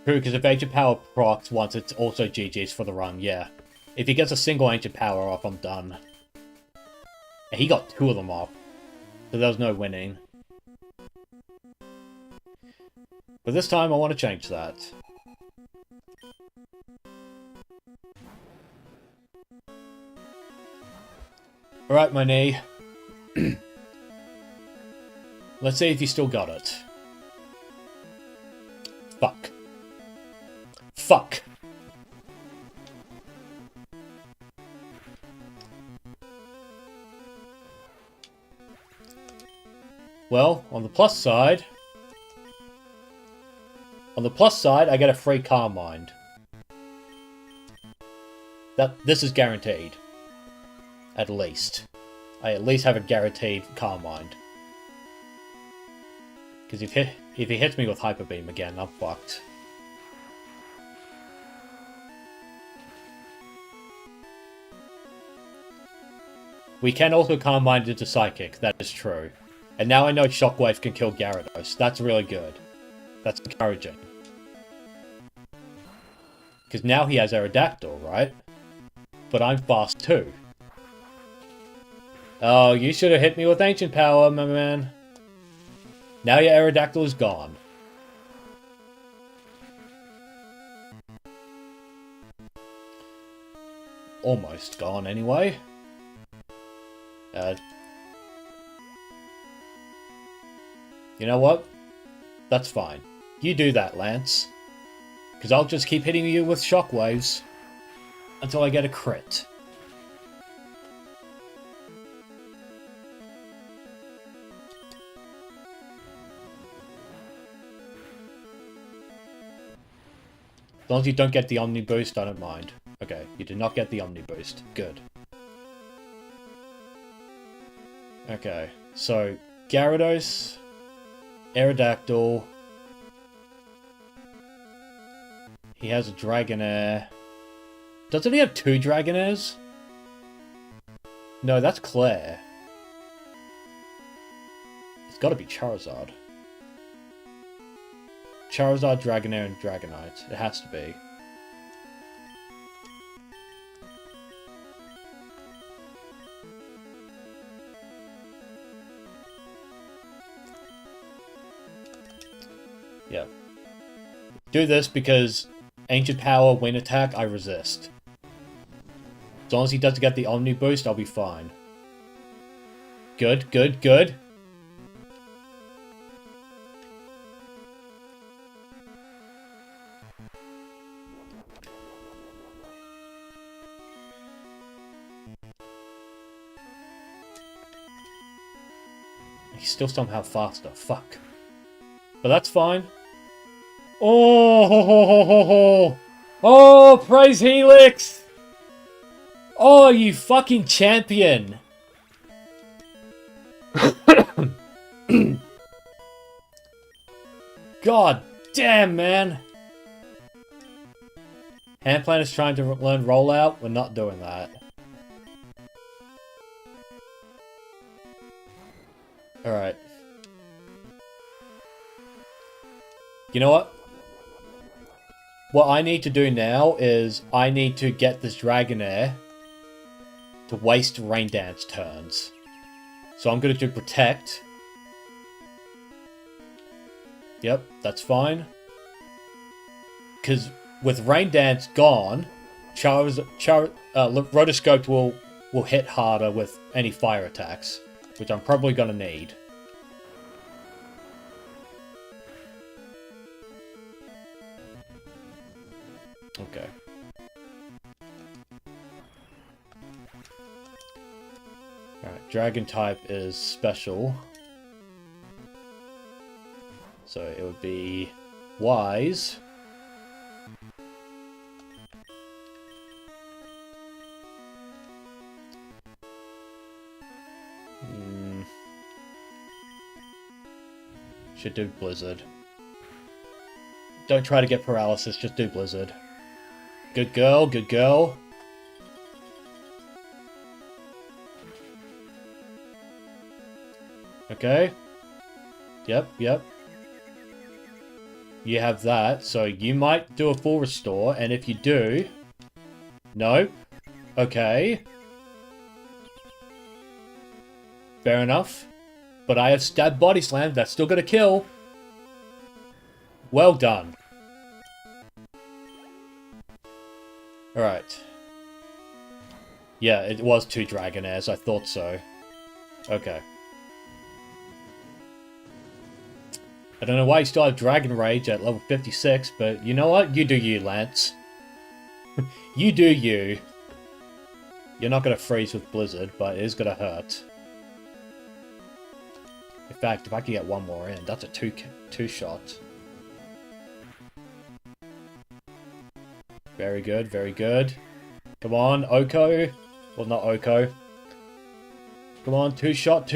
True, because if Ancient Power procs once, it's also GG's for the run, yeah. If he gets a single Ancient Power off, I'm done. And he got 2 of them off. So there was no winning. But this time I want to change that. Alright, my knee. Let's see if you still got it. Fuck. Fuck. Well, on the plus side... I get a free Carmine. This is guaranteed. At least. I at least have a guaranteed Carmine. Because if he hits me with Hyper Beam again, I'm fucked. We can also Carmine into Psychic, that is true. And now I know Shockwave can kill Gyarados. That's really good. That's encouraging. Because now he has Aerodactyl, right? But I'm fast too. Oh, you should have hit me with Ancient Power, my man. Now your Aerodactyl is gone. Almost gone, anyway. You know what? That's fine. You do that, Lance. Because I'll just keep hitting you with shockwaves until I get a crit. As long as you don't get the Omni Boost, I don't mind. Okay, you did not get the Omni Boost. Good. Okay, so Gyarados, Aerodactyl. He has a Dragonair. Doesn't he have 2 Dragonairs? No, that's Claire. It's gotta be Charizard. Charizard, Dragonair, and Dragonite. It has to be. Yeah. Do this because Ancient Power, Wind Attack, I resist. As long as he doesn't get the Omni Boost, I'll be fine. Good, good, good. He's still somehow faster. Fuck. But that's fine. Oh, ho, ho, ho, ho, ho. Oh, praise Helix! Oh, you fucking champion! God damn, man! Handplan is trying to learn rollout. We're not doing that. Alright. You know what? What I need to do now is I need to get this Dragonair to waste Rain Dance turns. So I'm going to do Protect. Yep, that's because with Rain Dance gone, Rotoscoped will hit harder with any fire attacks, which I'm probably going to need. Okay. Alright, Dragon type is special. So it would be Wise. Should do Blizzard. Don't try to get paralysis, just do Blizzard. Good girl, good girl. Okay. Yep, yep. You have that, so you might do a full restore, and if you do... No. Okay. Fair enough. But I have Stab Body Slam, that's still gonna kill. Well done. Alright. Yeah, it was 2 Dragonairs, I thought so. Okay. I don't know why you still have Dragon Rage at level 56, but you know what? You do you, Lance. You do you. You're not gonna freeze with Blizzard, but it is gonna hurt. In fact, if I could get one more in, that's a two shot. Very good, very good. Come on, Oko. Well, not Oko. Come on, two shot.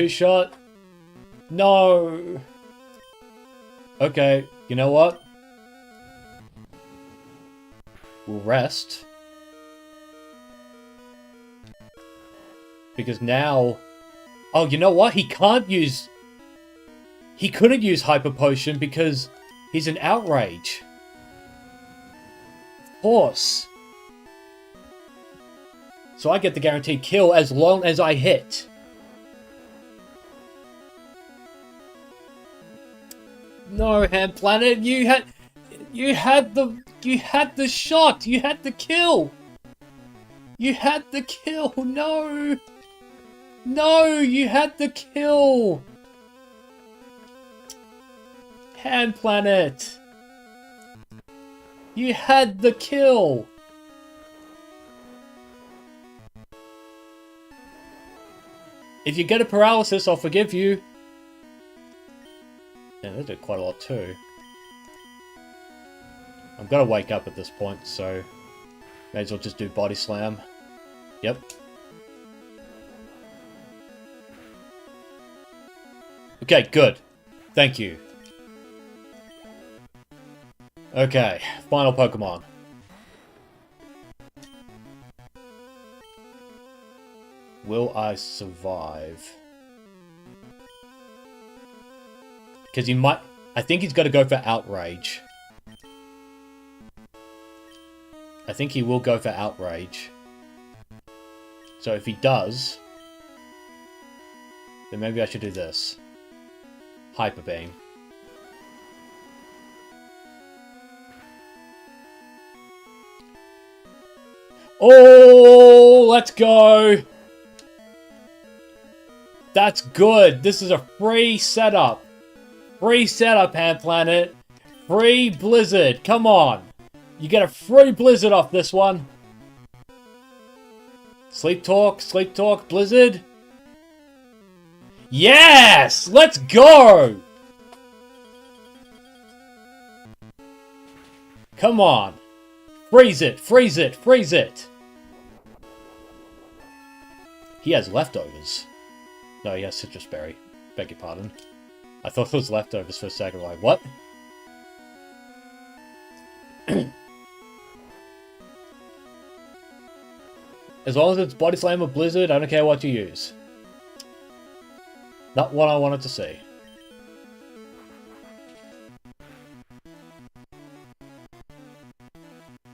No! Okay, you know what? We'll rest. Because now... Oh, you know what? He can't use... He couldn't use Hyper Potion because he's an Outrage. Of course. So I get the guaranteed kill as long as I hit. No, Hand Planet, you had the shot, you had the kill. You had the kill. No. No, you had the kill. Hand Planet. You had the kill. If you get a paralysis, I'll forgive you. Yeah, they did quite a lot too. I'm gonna wake up at this point, so may as well just do Body Slam. Yep. Okay, good. Thank you. Okay, final Pokemon. Will I survive? Because he might... I think he's got to go for Outrage. I think he will go for Outrage. So if he does... then maybe I should do this. Hyper Beam. Oh, let's go. That's good. This is a free setup. Free setup, Hand Planet. Free Blizzard. Come on. You get a free Blizzard off this one. Sleep Talk, Blizzard. Yes! Let's go! Come on. Freeze it, freeze it, freeze it. He has leftovers. No, he has citrus berry. Beg your pardon. I thought it was leftovers for a second. Like, what? As long as it's Body Slam or Blizzard, I don't care what you use. Not what I wanted to see.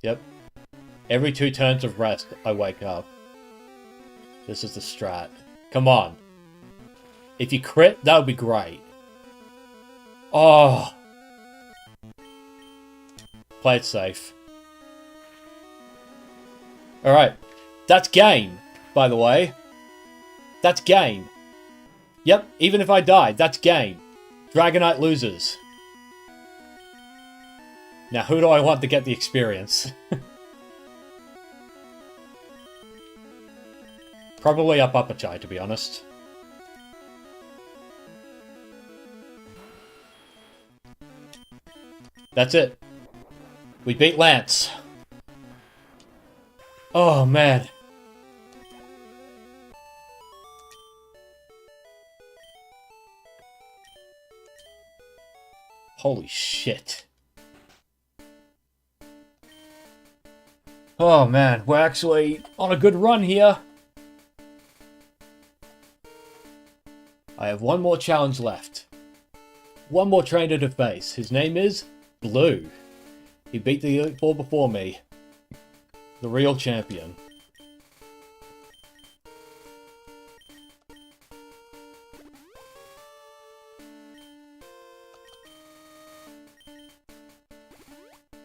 Yep. Every 2 turns of rest, I wake up. This is the strat. Come on. If you crit, that would be great. Oh. Play it safe. Alright. That's game, by the way. That's game. Yep, even if I die, that's game. Dragonite loses. Now, who do I want to get the experience? Probably up Upachai, to be honest. That's it. We beat Lance. Oh, man. Holy shit. Oh man, we're actually on a good run here. I have one more challenge left. One more trainer to face. His name is Blue. He beat the Elite Four before me. The real champion.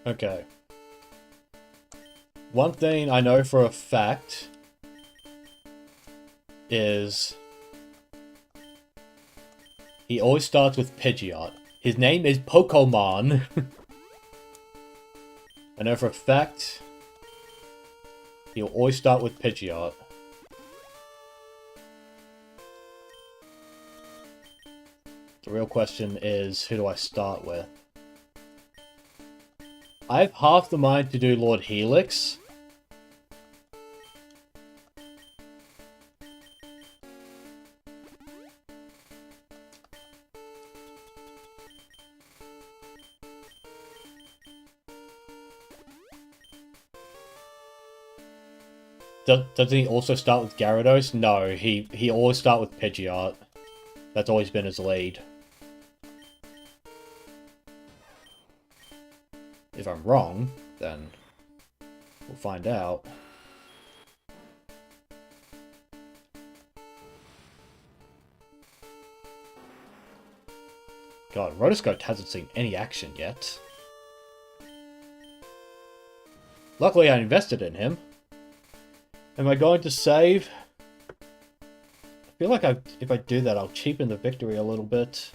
Okay. One thing I know for a fact is he always starts with Pidgeot. His name is Pokemon. I know for a fact he'll always start with Pidgeot. The real question is, who do I start with? I have half the mind to do Lord Helix. Doesn't he also start with Gyarados? No, he always start with Pidgeot. That's always been his lead. If I'm wrong, then we'll find out. God, Rotoscope hasn't seen any action yet. Luckily I invested in him. Am I going to save? I feel like if I do that, I'll cheapen the victory a little bit.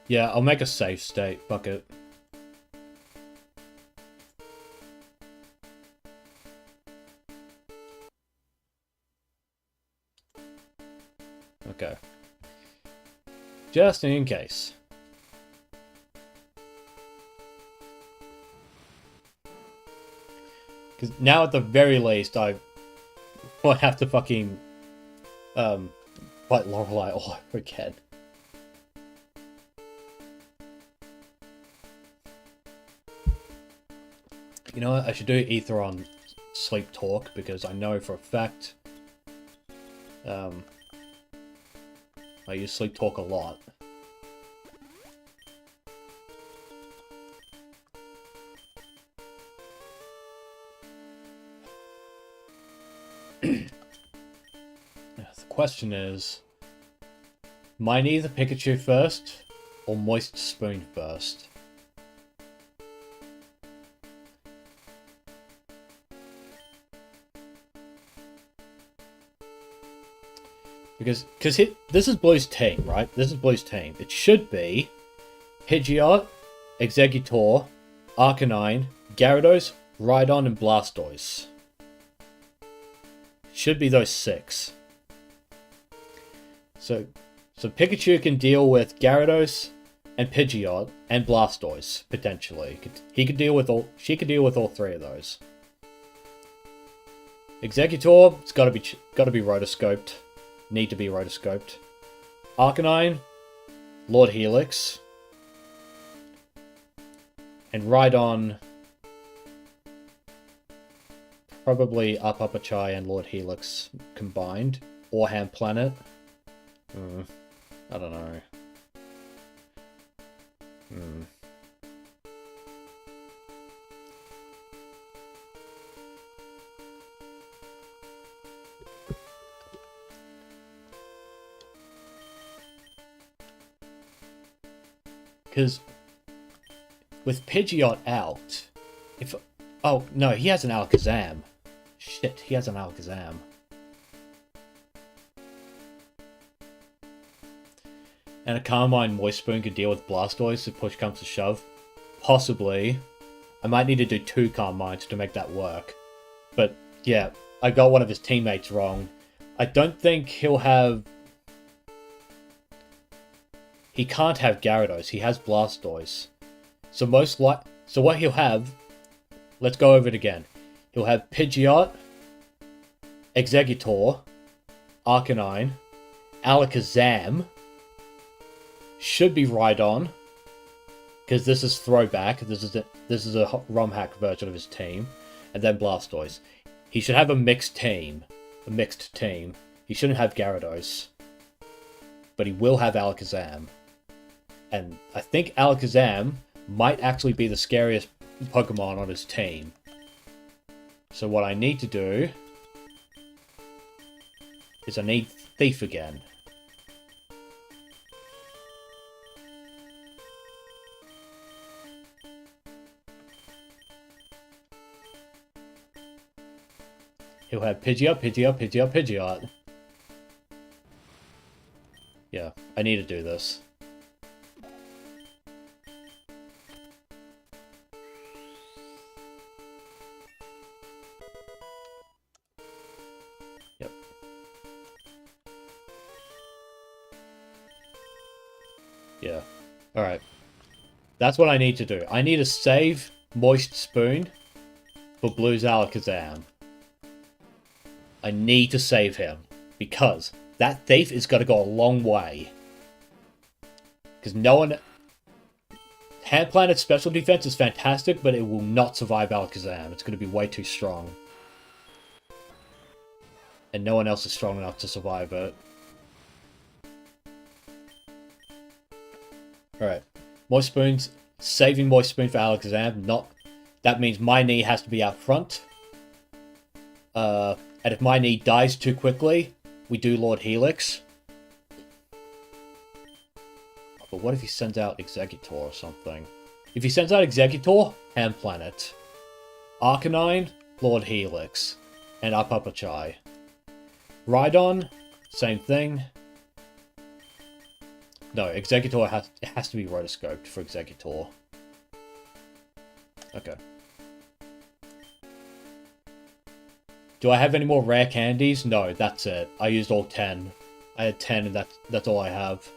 Yeah, I'll make a safe state. Fuck it. Okay. Just in case. Because now at the very least, I might have to fucking fight Lorelei all over again. You know what? I should do Ether on Sleep Talk because I know for a fact I use Sleep Talk a lot. The question is, might either Pikachu first or Moist Spoon first? Because this is Blue's team, right? This is Blue's team. It should be Pidgeot, Exeggutor, Arcanine, Gyarados, Rhydon, and Blastoise. Should be those 6. So Pikachu can deal with Gyarados and Pidgeot and Blastoise potentially. He could deal with all. She could deal with all 3 of those. Exeggutor, it's got to be rotoscoped. Need to be rotoscoped. Arcanine, Lord Helix, and Rhydon. Probably Upper Chai and Lord Helix combined. Or Hand Planet. I don't know. Because with Pidgeot out, oh no, he has an Alakazam. Shit, he has an Alakazam. And a Carmine Moist Spoon could deal with Blastoise if push comes to shove. Possibly. I might need to do 2 Carmines to make that work. But yeah, I got one of his teammates wrong. I don't think he'll have... He can't have Gyarados. He has Blastoise. So what he'll have... Let's go over it again. He'll have Pidgeot, Exeggutor, Arcanine, Alakazam, should be Rhydon, because this is Throwback. This is a ROM hack version of his team, and then Blastoise. He should have a mixed team. He shouldn't have Gyarados, but he will have Alakazam. And I think Alakazam might actually be the scariest Pokemon on his team. So what I need to do is I need Thief again. He'll have Pidgeot. Yeah, I need to do this. Yep. Yeah. Alright. That's what I need to do. I need to save Moist Spoon for Blue's Alakazam. I need to save him, because that Thief is going to go a long way. Because no one... Hand Planet's special defense is fantastic, but it will not survive Alakazam. It's going to be way too strong. And no one else is strong enough to survive it. Alright. Moist Spoons. Saving Moist Spoon for Alakazam. Not... That means my knee has to be out front. And if my knee dies too quickly, we do Lord Helix. But what if he sends out Exeggutor or something? If he sends out Exeggutor, Hand Planet. Arcanine, Lord Helix. And Upper Chai. Rhydon, same thing. No, Exeggutor has to be rotoscoped for Exeggutor. Okay. Do I have any more rare candies? No, that's it. I used all 10. I had 10 and that's all I have.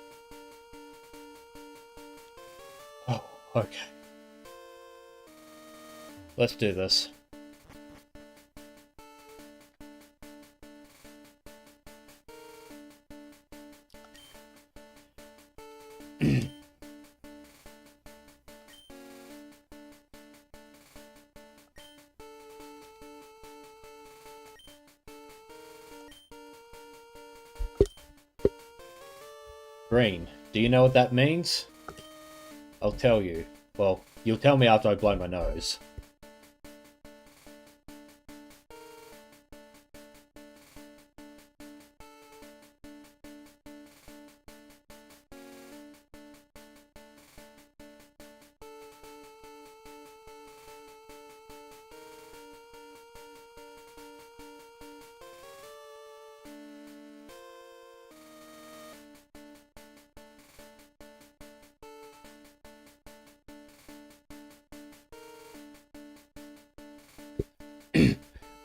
Oh, okay. Let's do this. Green. Do you know what that means? I'll tell you. Well, you'll tell me after I blow my nose.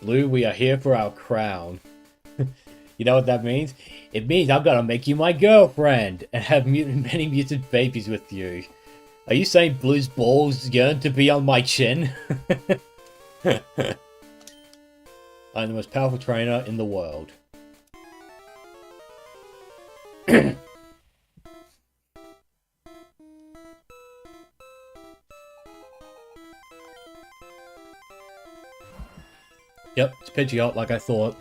Blue, we are here for our crown. You know what that means? It means I'm gonna make you my girlfriend and have many mutant babies with you. Are you saying Blue's balls yearn to be on my chin? I'm the most powerful trainer in the world. Yep, it's Pidgeot like I thought.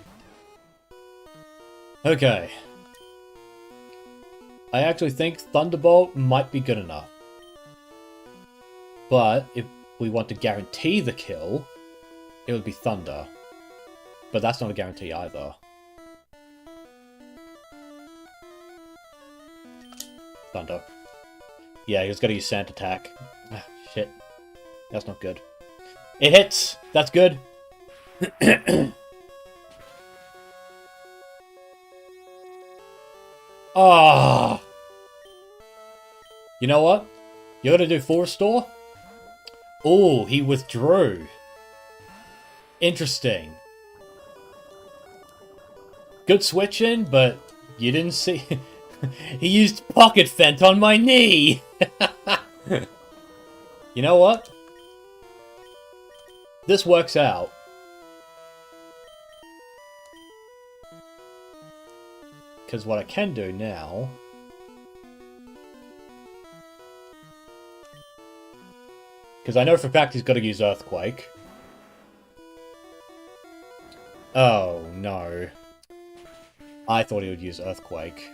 Okay. I actually think Thunderbolt might be good enough. But if we want to guarantee the kill, it would be Thunder. But that's not a guarantee either. Thunder. Yeah, he was gonna use Sand Attack. Ah, shit. That's not good. It hits! That's good! Ah! You know what? You're gonna do full restore? Oh, he withdrew. Interesting. Good switching, but you didn't see... He used Pocket Fent on my knee! You know what? This works out. Because what I can do now... Because I know for a fact he's got to use Earthquake. Oh, no. I thought he would use Earthquake.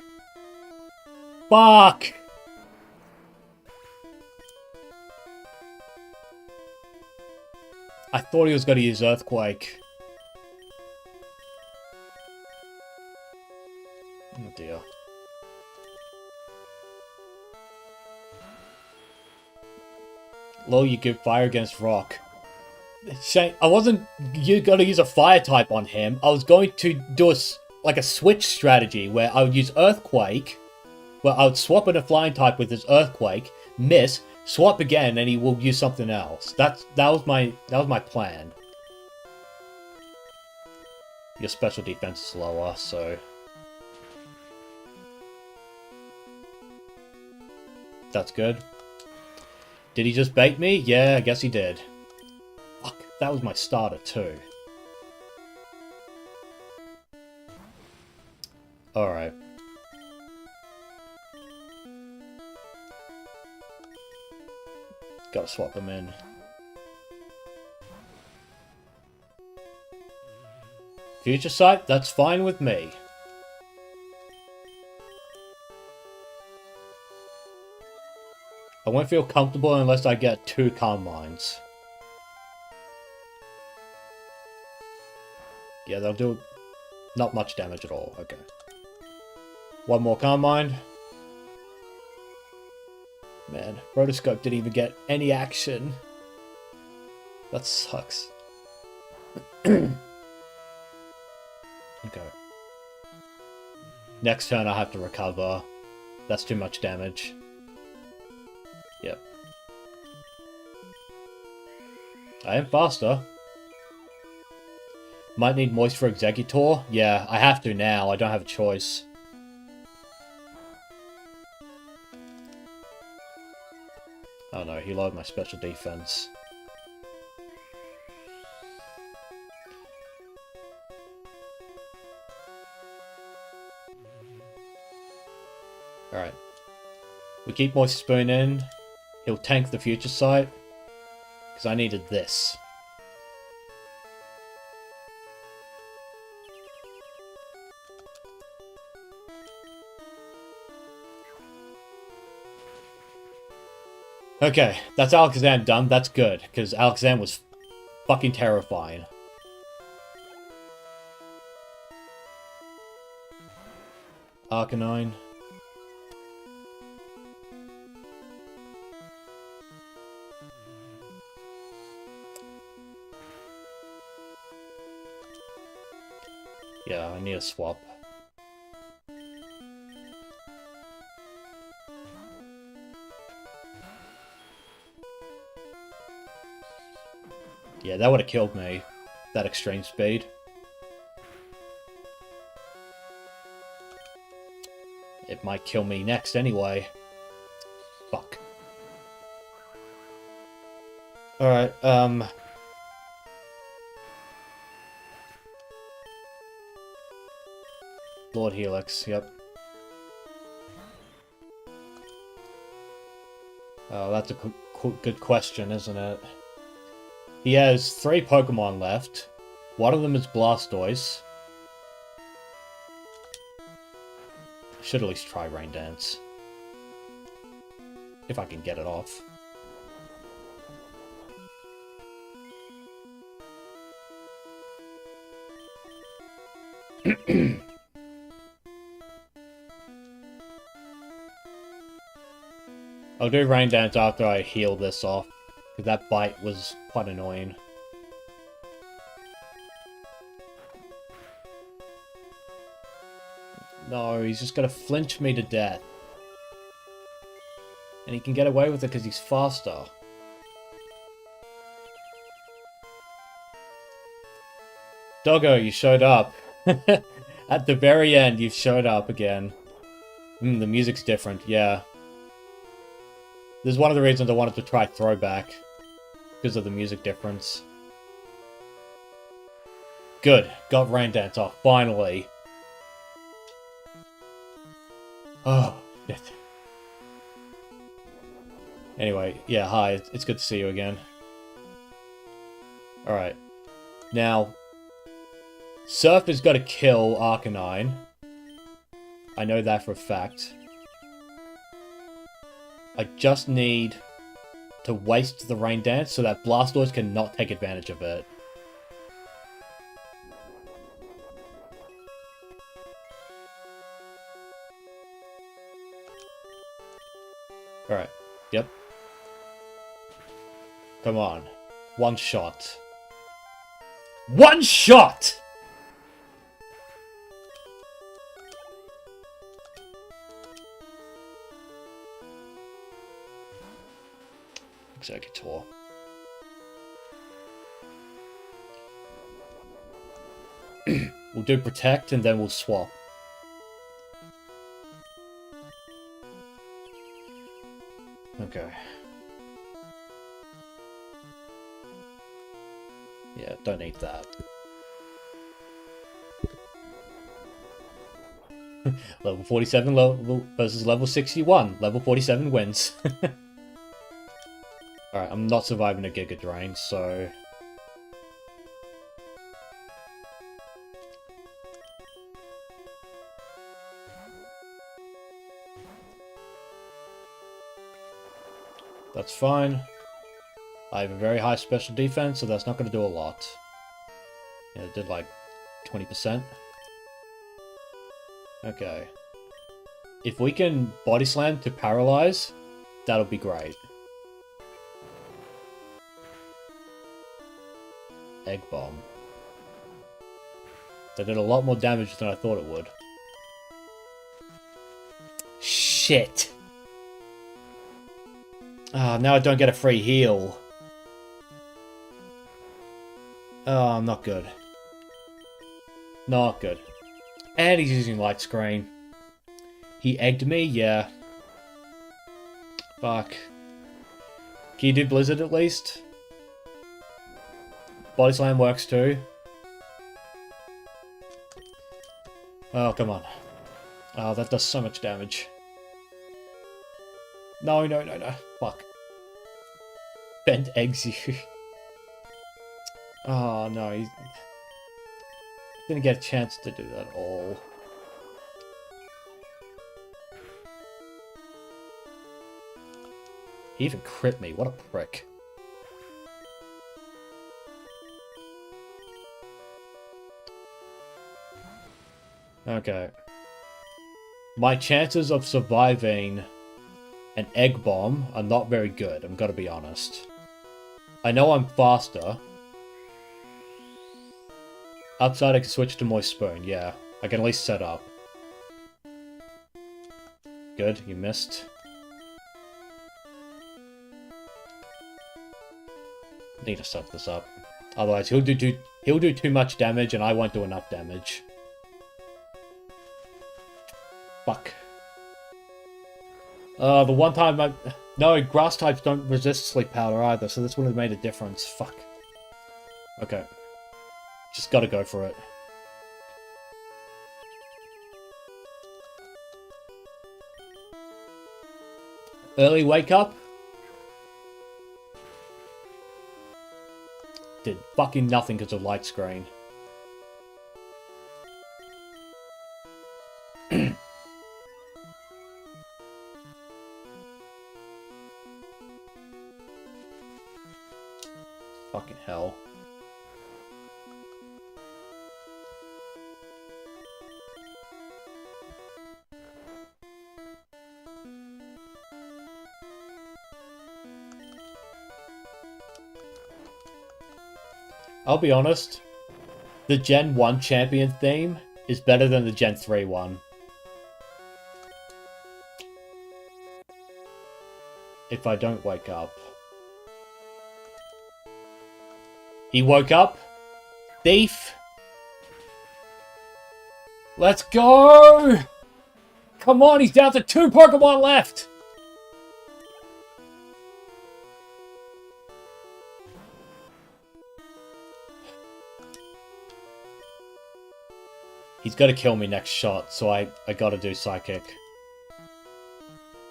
Fuck! I thought he was going to use Earthquake. Oh dear. Lol, you give fire against rock. Shane, I wasn't going to use a fire type on him. I was going to do like a switch strategy where I would use Earthquake, where I would swap in a flying type with his Earthquake, miss, swap again, and he will use something else. That was my plan. Your special defense is lower, so that's good. Did he just bait me? Yeah, I guess he did. Fuck, that was my starter too. Alright. Gotta swap him in. Future Sight, that's fine with me. I won't feel comfortable unless I get 2 Calm Minds. Yeah, they'll do not much damage at all. Okay. 1 more Calm Mind. Man, Rotoscope didn't even get any action. That sucks. Okay. Next turn I have to recover. That's too much damage. Yep. I am faster. Might need Moist for Executor. Yeah, I have to now. I don't have a choice. Oh no, he lowered my special defense. Alright. We keep Moist Spoon in. He'll tank the Future Sight. Because I needed this. Okay, that's Alakazam done. That's good, because Alakazam was fucking terrifying. Arcanine. Yeah, I need a swap. Yeah, that would have killed me. that extreme speed. It might kill me next anyway. Fuck. Alright, Lord Helix, yep. Oh, that's a good question, isn't it? He has 3 Pokemon left. One of them is Blastoise. Should at least try Rain Dance. If I can get it off. I'll do Rain Dance after I heal this off, because that bite was quite annoying. No, he's just gonna flinch me to death. And he can get away with it because he's faster. Doggo, you showed up. At the very end, you've showed up again. The music's different, yeah. This is one of the reasons I wanted to try Throwback. Because of the music difference. Good. Got Rain Dance off, finally. Oh, shit. Anyway, yeah, hi. It's good to see you again. Alright. Now, Surf has got to kill Arcanine. I know that for a fact. I just need to waste the Rain Dance so that Blastoise cannot take advantage of it. Alright. Yep. Come on. One shot. One shot! Executor. We'll do Protect and then we'll swap. Okay. Yeah, don't need that. Level 47 level versus level 61. Level 47 wins. Alright, I'm not surviving a Giga Drain, so... That's fine. I have a very high special defense, so that's not going to do a lot. Yeah, it did like 20%. Okay. If we can Body Slam to Paralyze, that'll be great. Egg Bomb. That did a lot more damage than I thought it would. Shit! Ah, now I don't get a free heal. Oh, not good. Not good. And he's using Light Screen. He egged me? Yeah. Fuck. Can you do Blizzard at least? Body Slam works too. Oh, come on. Oh, that does so much damage. No, no, no, no. Fuck. Bent eggs you. Oh, no. He didn't get a chance to do that at all. He even crit me. What a prick. Okay. My chances of surviving an Egg Bomb are not very good, I'm gotta be honest. I know I'm faster. Outside I can switch to Moist Spoon, yeah. I can at least set up. Good, you missed. Need to set this up. Otherwise, he'll do too much damage, and I won't do enough damage. Fuck. The one time no, grass types don't resist sleep powder either, so this wouldn't have made a difference. Fuck. Okay. Just gotta go for it. Early wake up? Did fucking nothing because of light screen. Fucking hell. I'll be honest, the Gen 1 champion theme is better than the Gen 3 one. If I don't wake up. He woke up. Thief. Let's go! Come on, he's down to 2 Pokemon left! He's got to kill me next shot, so I gotta do Psychic.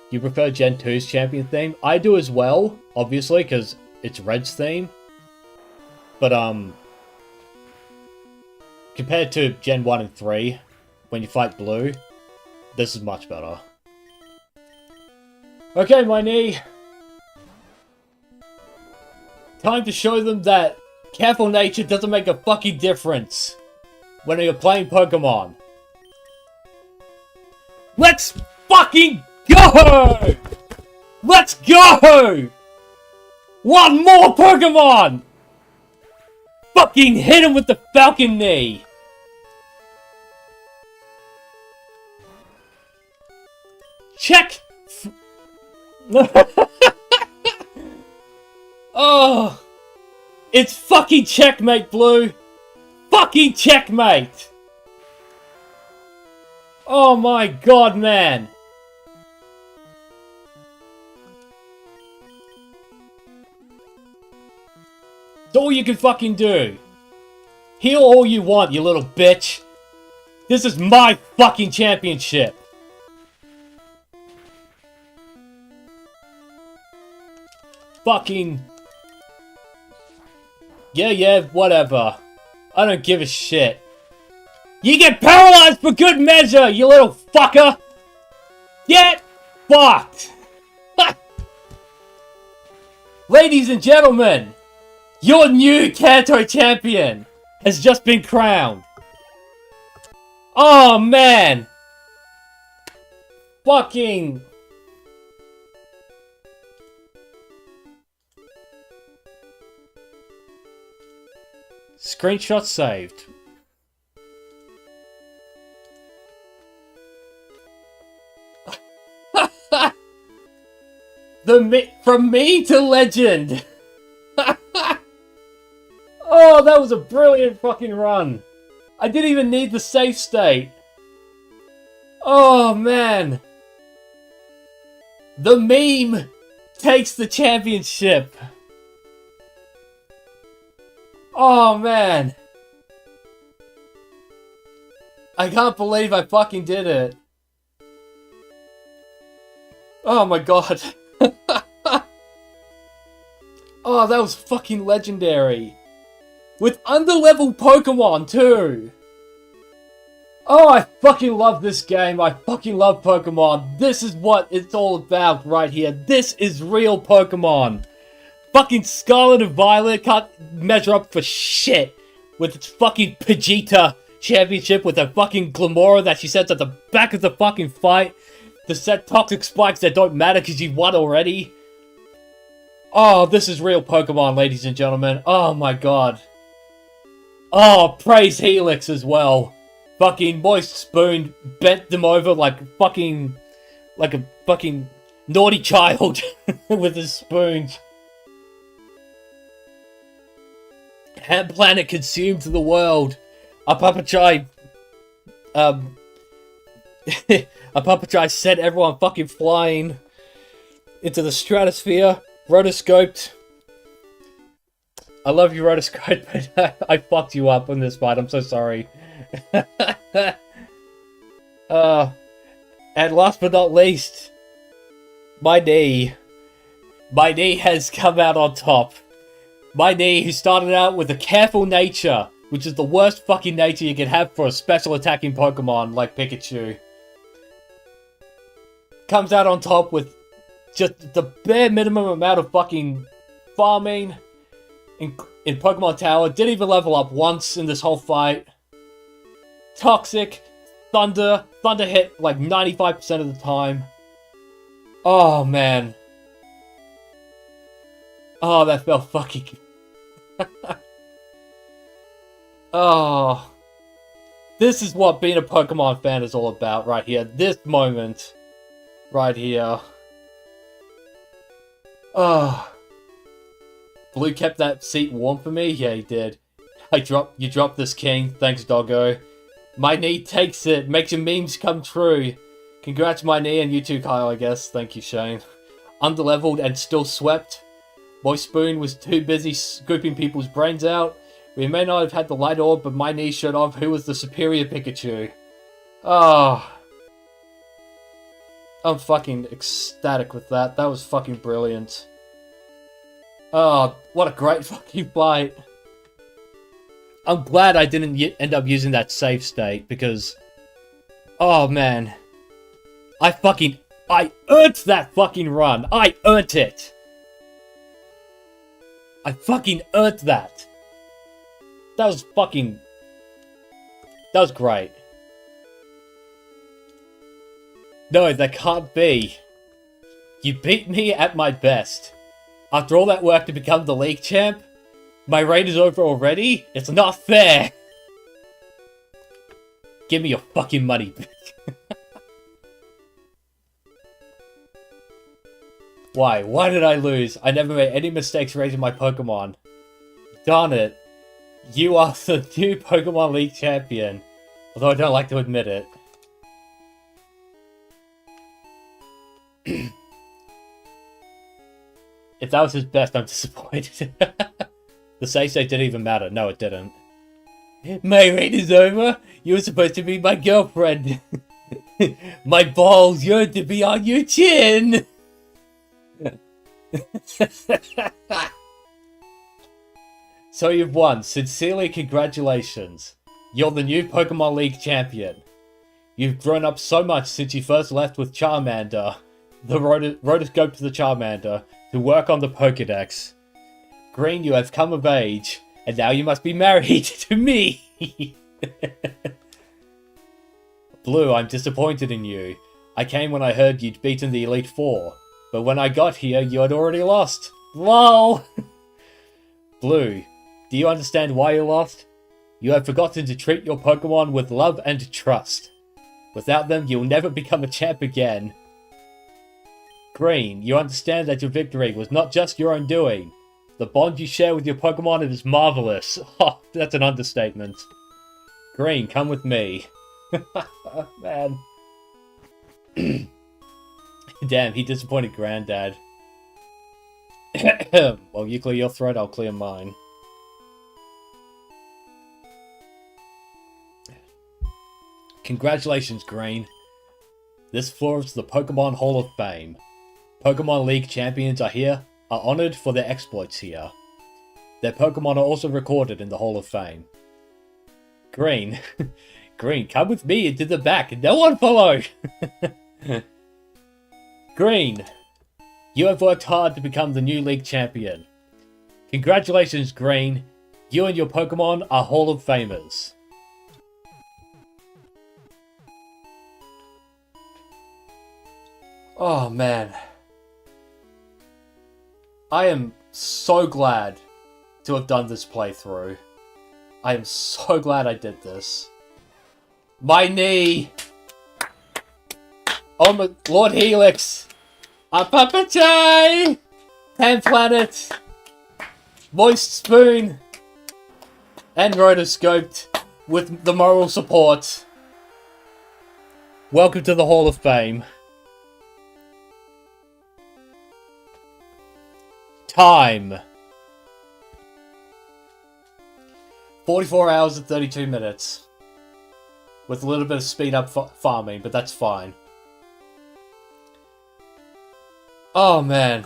You prefer Gen 2's champion theme? I do as well, obviously, because it's Red's theme. But, compared to Gen 1 and 3, when you fight Blue, this is much better. Okay, my knee! Time to show them that careful nature doesn't make a fucking difference when you're playing Pokemon. Let's fucking go! Let's go! One more Pokemon! Fucking hit him with the Falcon Knee! Check! Oh! It's fucking checkmate, Blue! Fucking checkmate! Oh my god, man! It's all you can fucking do. Heal all you want, you little bitch. This is my fucking championship. Fucking... Yeah, whatever. I don't give a shit. You get paralyzed for good measure, you little fucker! Get fucked! Ladies and gentlemen, your new Kanto champion has just been crowned. Oh, man! Fucking... Screenshot saved. From me to legend. Oh, that was a brilliant fucking run. I didn't even need the save state. Oh, man. The meme takes the championship. Oh, man. I can't believe I fucking did it. Oh, my god. Oh, that was fucking legendary. With underlevel Pokemon, too. Oh, I fucking love this game. I fucking love Pokemon. This is what it's all about right here. This is real Pokemon. Fucking Scarlet and Violet can't measure up for shit with its fucking Pidgeotto championship with a fucking Glamora that she sets at the back of the fucking fight to set toxic spikes that don't matter because you won already. Oh, this is real Pokemon, ladies and gentlemen. Oh my god. Oh, praise Helix as well. Fucking Moist Spoon bent them over like a fucking naughty child with his spoons. Hand planet consumed the world. A Papachai, a Papachai sent everyone fucking flying into the stratosphere. Rotoscoped. I love you, Rotoscope, but I fucked you up on this fight. I'm so sorry. And last but not least, my knee. My knee has come out on top. My knee, who started out with a careful nature, which is the worst fucking nature you can have for a special attacking Pokemon like Pikachu, comes out on top with just the bare minimum amount of fucking farming in Pokemon Tower. Didn't even level up once in this whole fight. Toxic. Thunder. Thunder hit like 95% of the time. Oh, man. Oh, that felt fucking... Oh. This is what being a Pokemon fan is all about right here. This moment. Right here. Oh. Blue kept that seat warm for me? Yeah, he did. You dropped this king. Thanks, doggo. My knee takes it. Makes your memes come true. Congrats, my knee, and you too, Kyle, I guess. Thank you, Shane. Underleveled and still swept. Boy Spoon was too busy scooping people's brains out. We may not have had the light orb, but my knee showed off who was the superior Pikachu. Oh. I'm fucking ecstatic with that. That was fucking brilliant. Oh, what a great fucking fight. I'm glad I didn't end up using that save state, because... Oh, man. I earned that fucking run. I earned it. I fucking earned that. That was fucking... That was great. No, that can't be. You beat me at my best. After all that work to become the league champ? My reign is over already? It's not fair! Give me your fucking money, bitch. Why? Why did I lose? I never made any mistakes raising my Pokemon. Darn it. You are the new Pokemon League champion. Although I don't like to admit it. If that was his best, I'm disappointed. The save state didn't even matter. No, it didn't. My reign is over? You were supposed to be my girlfriend. My balls yearn to be on your chin. So you've won. Sincerely, congratulations. You're the new Pokemon League champion. You've grown up so much since you first left with Charmander, the rotoscope to the Charmander, to work on the Pokedex. Green, you have come of age, and now you must be married to me! Blue, I'm disappointed in you. I came when I heard you'd beaten the Elite Four, but when I got here, you had already lost. LOL! Blue, do you understand why you lost? You have forgotten to treat your Pokemon with love and trust. Without them, you'll never become a champ again. Green, you understand that your victory was not just your own doing. The bond you share with your Pokemon is marvelous. Oh, that's an understatement. Green, come with me. Man. Damn, he disappointed Granddad. Well, you clear your throat, I'll clear mine. Congratulations, Green. This floor is the Pokemon Hall of Fame. Pokemon League champions are honoured for their exploits here. Their Pokemon are also recorded in the Hall of Fame. Green. Green, come with me into the back. No one follow! Green. You have worked hard to become the new League champion. Congratulations, Green. You and your Pokemon are Hall of Famers. Oh, man. I am so glad to have done this playthrough. I am so glad I did this. My knee! Oh my... Lord Helix! Apapachai! Hand Planet! Moist Spoon! And rotoscoped with the moral support. Welcome to the Hall of Fame. Time. 44 hours and 32 minutes. With a little bit of speed up farming, but that's fine. Oh, man.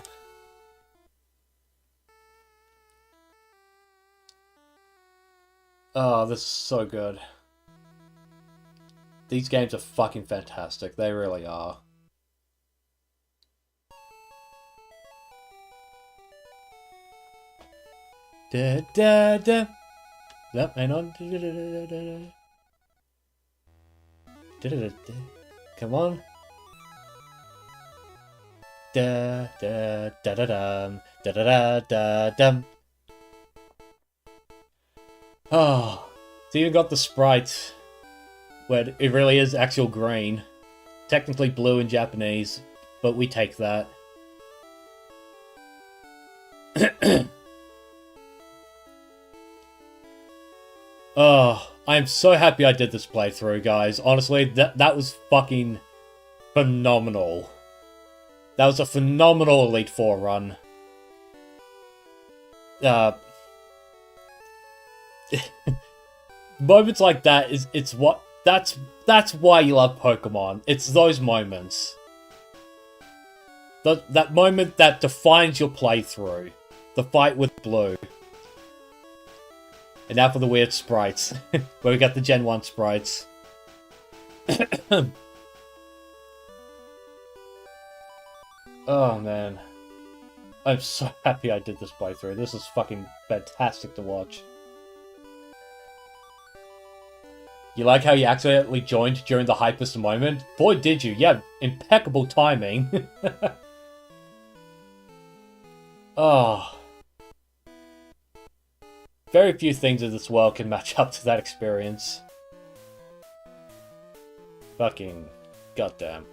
Oh, this is so good. These games are fucking fantastic. They really are. Da da da. Yep, hang on. Da, da, da, da, da. Da, da, da, da. Come on. Da da da da dum. Da da da da dum. Oh, it's even got the sprite where it really is actual green. Technically blue in Japanese, but we take that. Oh, I am so happy I did this playthrough, guys. Honestly, that was fucking phenomenal. That was a phenomenal Elite Four run. Moments like that that's why you love Pokemon. It's those moments. That moment that defines your playthrough. The fight with Blue. And now for the weird sprites. Where we got the Gen 1 sprites. Oh, man. I'm so happy I did this playthrough. This is fucking fantastic to watch. You like how you accidentally joined during the hypest moment? Boy, did you. Yeah, impeccable timing. Oh. Very few things in this world can match up to that experience. Fucking goddamn.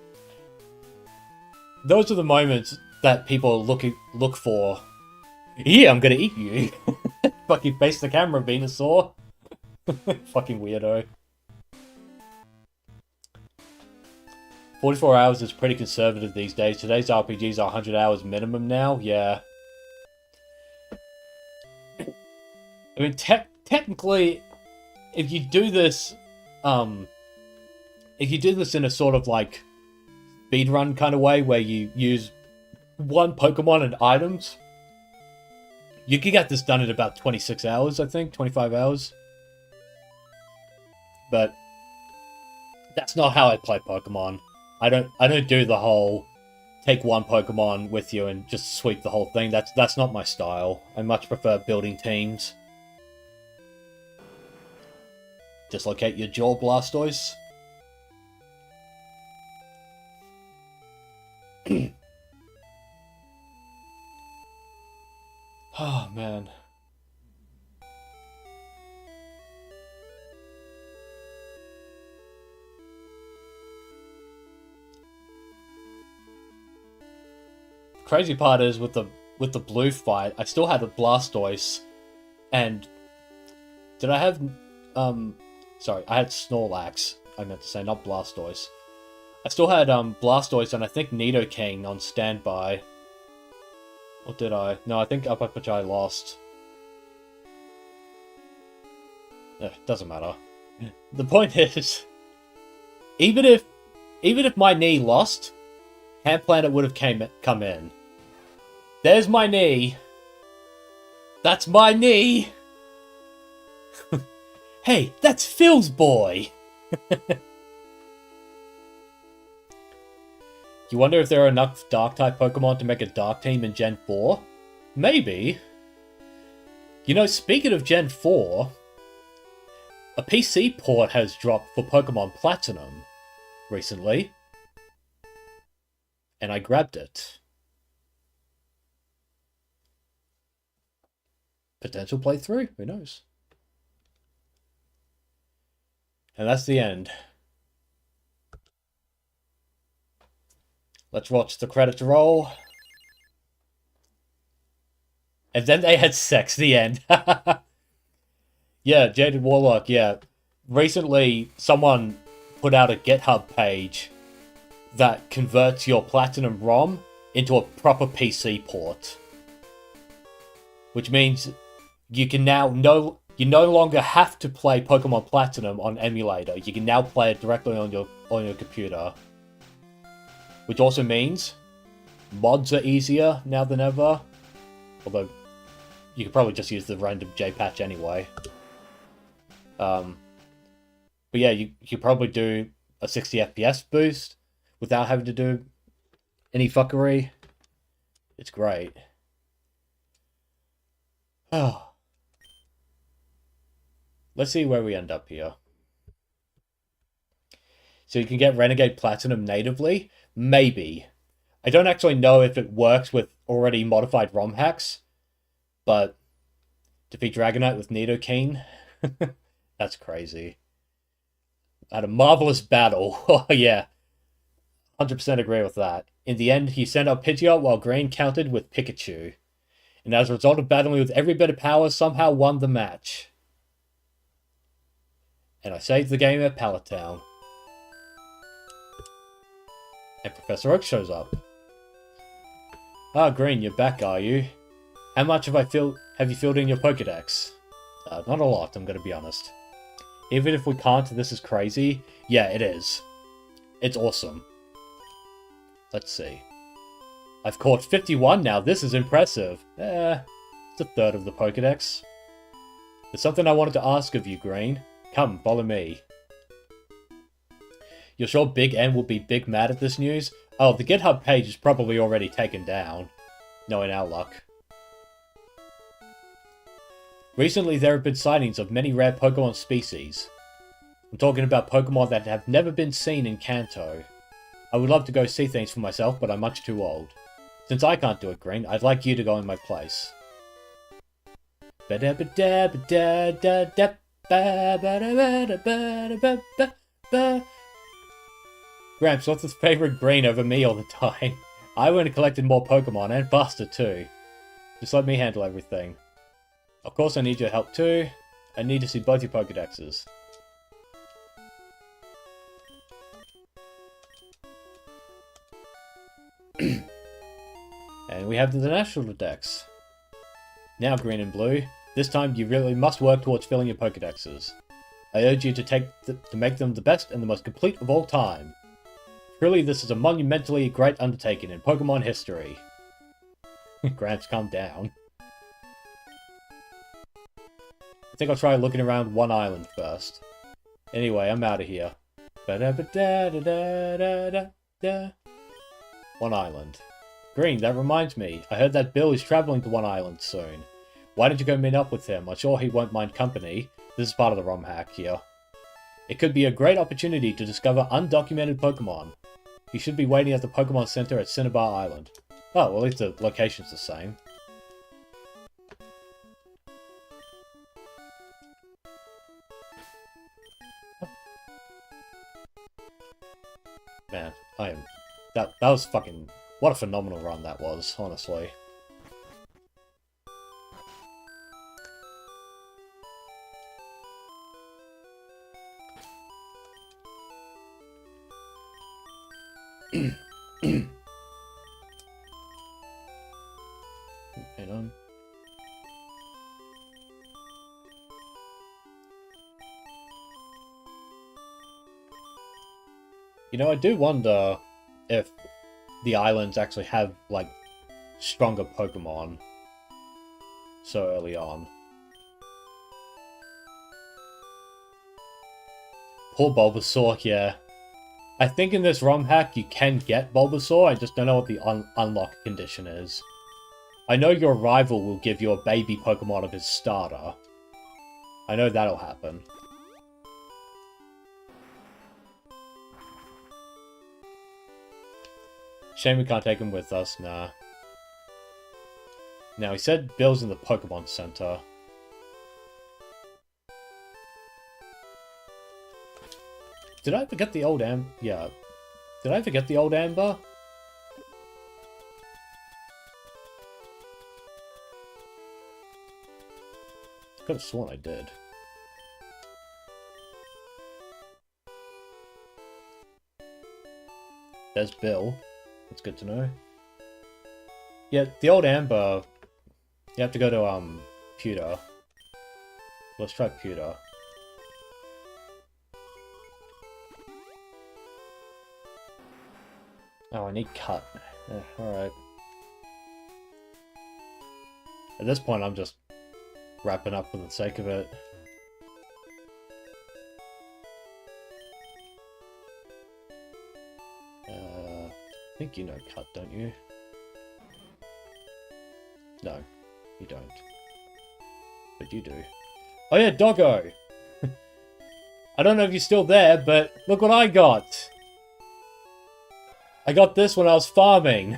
Those are the moments that people look for. Yeah, I'm gonna eat you. Fucking face the camera, Venusaur. Fucking weirdo. 44 hours is pretty conservative these days. Today's RPGs are 100 hours minimum now. Yeah. I mean, technically, if you do this in a sort of like speedrun kind of way, where you use one Pokemon and items, you can get this done in about 26 hours, I think, 25 hours. But that's not how I play Pokemon. I don't do the whole take one Pokemon with you and just sweep the whole thing. That's not my style. I much prefer building teams. Dislocate your jaw, Blastoise. Oh, man. Crazy part is with the blue fight, I still had a Blastoise, and did I have sorry, I had Snorlax. I meant to say, not Blastoise. I still had Blastoise and I think Nidoking on standby. Or did I? No, I think Up Which I lost. Doesn't matter. The point is, even if my knee lost, Hand Planet would have come in. There's my knee. That's my knee. Hey, that's Phil's boy! You wonder if there are enough Dark-type Pokemon to make a Dark team in Gen 4? Maybe. You know, speaking of Gen 4, a PC port has dropped for Pokemon Platinum recently. And I grabbed it. Potential playthrough? Who knows? And that's the end. Let's watch the credits roll. And then they had sex, the end. Yeah, Jaded Warlock, yeah. Recently, someone put out a GitHub page that converts your Platinum ROM into a proper PC port. Which means you can now you no longer have to play Pokemon Platinum on emulator. You can now play it directly on your computer. Which also means mods are easier now than ever. Although you could probably just use the random J patch anyway. But yeah, you could probably do a 60 FPS boost without having to do any fuckery. It's great. Oh. Let's see where we end up here. So you can get Renegade Platinum natively? Maybe. I don't actually know if it works with already modified ROM hacks, but defeat Dragonite with Nidoking? That's crazy. Had a marvelous battle. Oh yeah. 100% agree with that. In the end, he sent out Pidgeot while Green countered with Pikachu. And as a result of battling with every bit of power, somehow won the match. And I saved the game at Pallet Town. And Professor Oak shows up. Ah, Green, you're back, are you? How much have you filled in your Pokedex? Not a lot, I'm gonna be honest. Even if we can't, this is crazy. Yeah, it is. It's awesome. Let's see. I've caught 51 now, this is impressive. It's a third of the Pokedex. There's something I wanted to ask of you, Green. Come, follow me. You're sure Big N will be big mad at this news? Oh, the GitHub page is probably already taken down. Knowing our luck. Recently, there have been sightings of many rare Pokemon species. I'm talking about Pokemon that have never been seen in Kanto. I would love to go see things for myself, but I'm much too old. Since I can't do it, Green, I'd like you to go in my place. Gramps, what's his favorite Green over me all the time? I went and collected more Pokemon, and faster too. Just let me handle everything. Of course I need your help too. I need to see both your Pokedexes. And we have the National Dex. Now, Green and Blue, this time you really must work towards filling your Pokedexes. I urge you to make them the best and the most complete of all time. Truly, this is a monumentally great undertaking in Pokemon history. Gramps, calm down. I think I'll try looking around one island first. Anyway, I'm out of here. One island. Green, that reminds me. I heard that Bill is traveling to one island soon. Why don't you go meet up with him? I'm sure he won't mind company. This is part of the ROM hack here. It could be a great opportunity to discover undocumented Pokemon. He should be waiting at the Pokemon Center at Cinnabar Island. Oh, well at least the location's the same. Man, that was fucking... What a phenomenal run that was, honestly. Hang on. You know, I do wonder if the islands actually have, like, stronger Pokemon so early on. Poor Bulbasaur, yeah. I think in this ROM hack you can get Bulbasaur, I just don't know what the unlock condition is. I know your rival will give you a baby Pokemon of his starter. I know that'll happen. Shame we can't take him with us, nah. Now, he said Bill's in the Pokemon Center. Did I forget the old Amber? Yeah. Did I forget the old Amber? Could have sworn I did. There's Bill. That's good to know. Yeah, the old Amber, you have to go to, pewter. Let's try pewter. Oh, I need cut. Alright. At this point, I'm just wrapping up for the sake of it. I think you know cut, don't you? No, you don't. But you do. Oh yeah, Doggo! I don't know if you're still there, but look what I got! I got this when I was farming.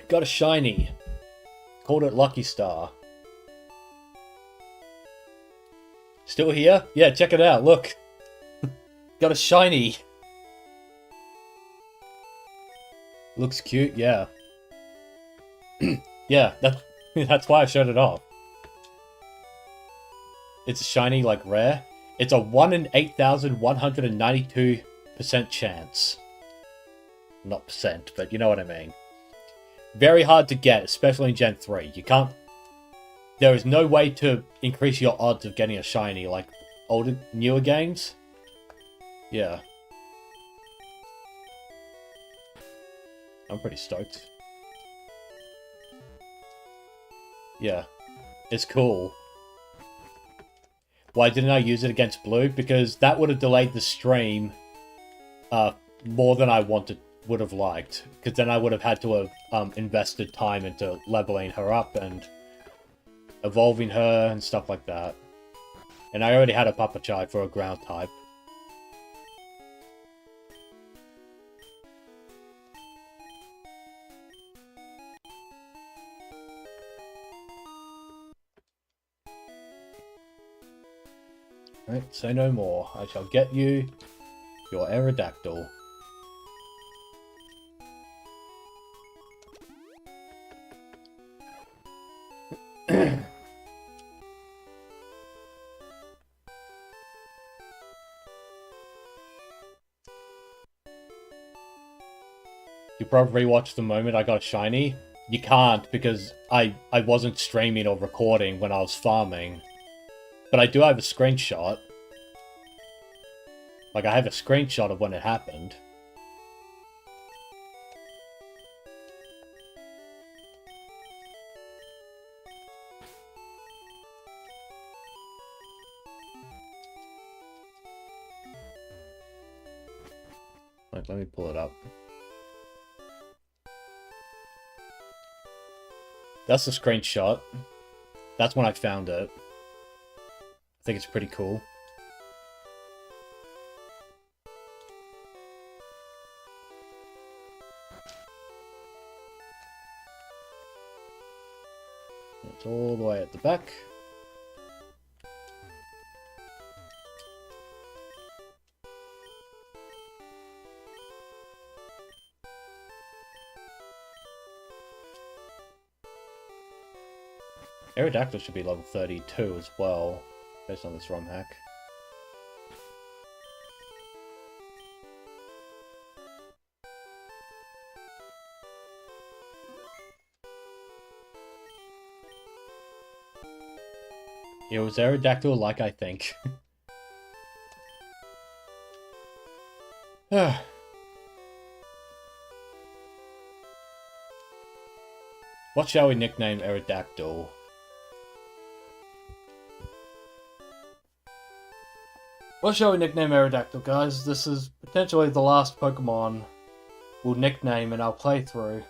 Got a shiny. Called it Lucky Star. Still here? Yeah, check it out, look. Got a shiny. Looks cute, yeah. Yeah, that's why I showed it off. It's a shiny, like, rare. It's a 1 in 8,192% chance. Not percent, but you know what I mean. Very hard to get, especially in Gen 3. You can't... There is no way to increase your odds of getting a shiny like older, newer games. Yeah. I'm pretty stoked. Yeah. It's cool. Why didn't I use it against Blue? Because that would have delayed the stream more than I would have liked. Because then I would have had to have invested time into leveling her up and evolving her and stuff like that. And I already had a Papa Chai for a ground type. Right, say no more. I shall get you your Aerodactyl. You probably watched the moment I got a shiny. You can't because I wasn't streaming or recording when I was farming. But I do have a screenshot. Like, I have a screenshot of when it happened. Like, let me pull it up. That's the screenshot. That's when I found it. I think it's pretty cool. It's all the way at the back. Aerodactyl should be level 32 as well, based on this ROM hack. It was Aerodactyl like I think. What shall we nickname Aerodactyl? What shall we nickname Aerodactyl, guys? This is potentially the last Pokemon we'll nickname in our playthrough.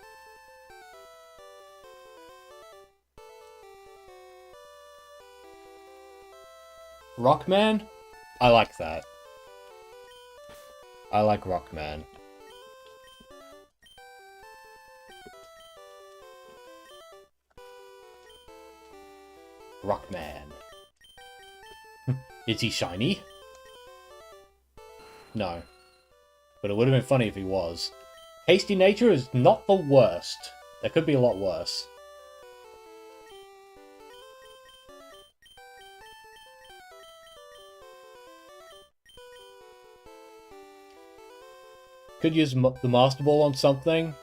Rockman? I like that. I like Rockman. Rockman. Is he shiny? No. But it would have been funny if he was. Hasty nature is not the worst. There could be a lot worse. Could use the Master Ball on something.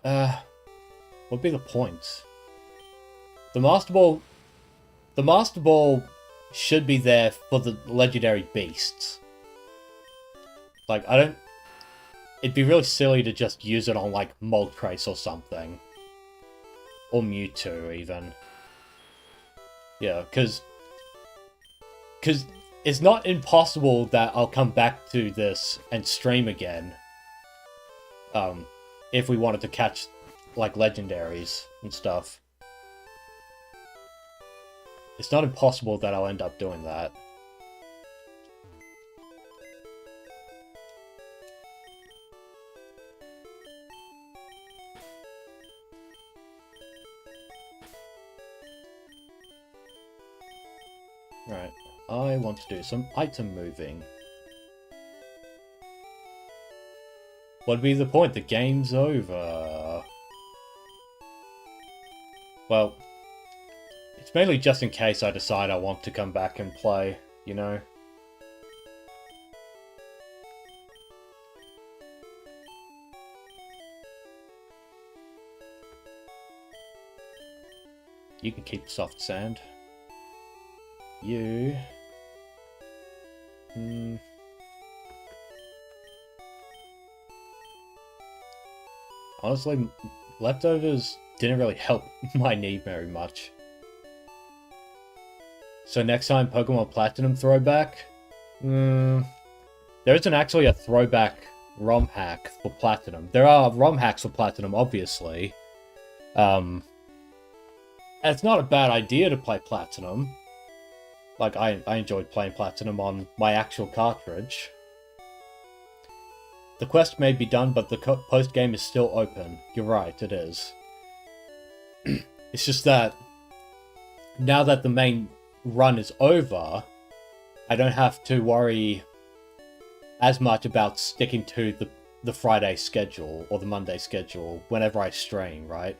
What'd be the point? The Master Ball should be there for the legendary beasts. Like, it'd be really silly to just use it on, like, Moltres or something. Or Mewtwo, even. Yeah, because it's not impossible that I'll come back to this and stream again. If we wanted to catch, like, legendaries and stuff. It's not impossible that I'll end up doing that. Right, I want to do some item moving. What'd be the point? The game's over. Well, it's mainly just in case I decide I want to come back and play, you know? You can keep soft sand. You... Honestly, leftovers didn't really help my need very much. So next time, Pokemon Platinum Throwback? There isn't actually a Throwback ROM hack for Platinum. There are ROM hacks for Platinum, obviously. And it's not a bad idea to play Platinum. Like, I enjoyed playing Platinum on my actual cartridge. The quest may be done, but the post-game is still open. You're right, it is. It's just that, now that the main run is over, I don't have to worry as much about sticking to the Friday schedule, or the Monday schedule, whenever I stream, right?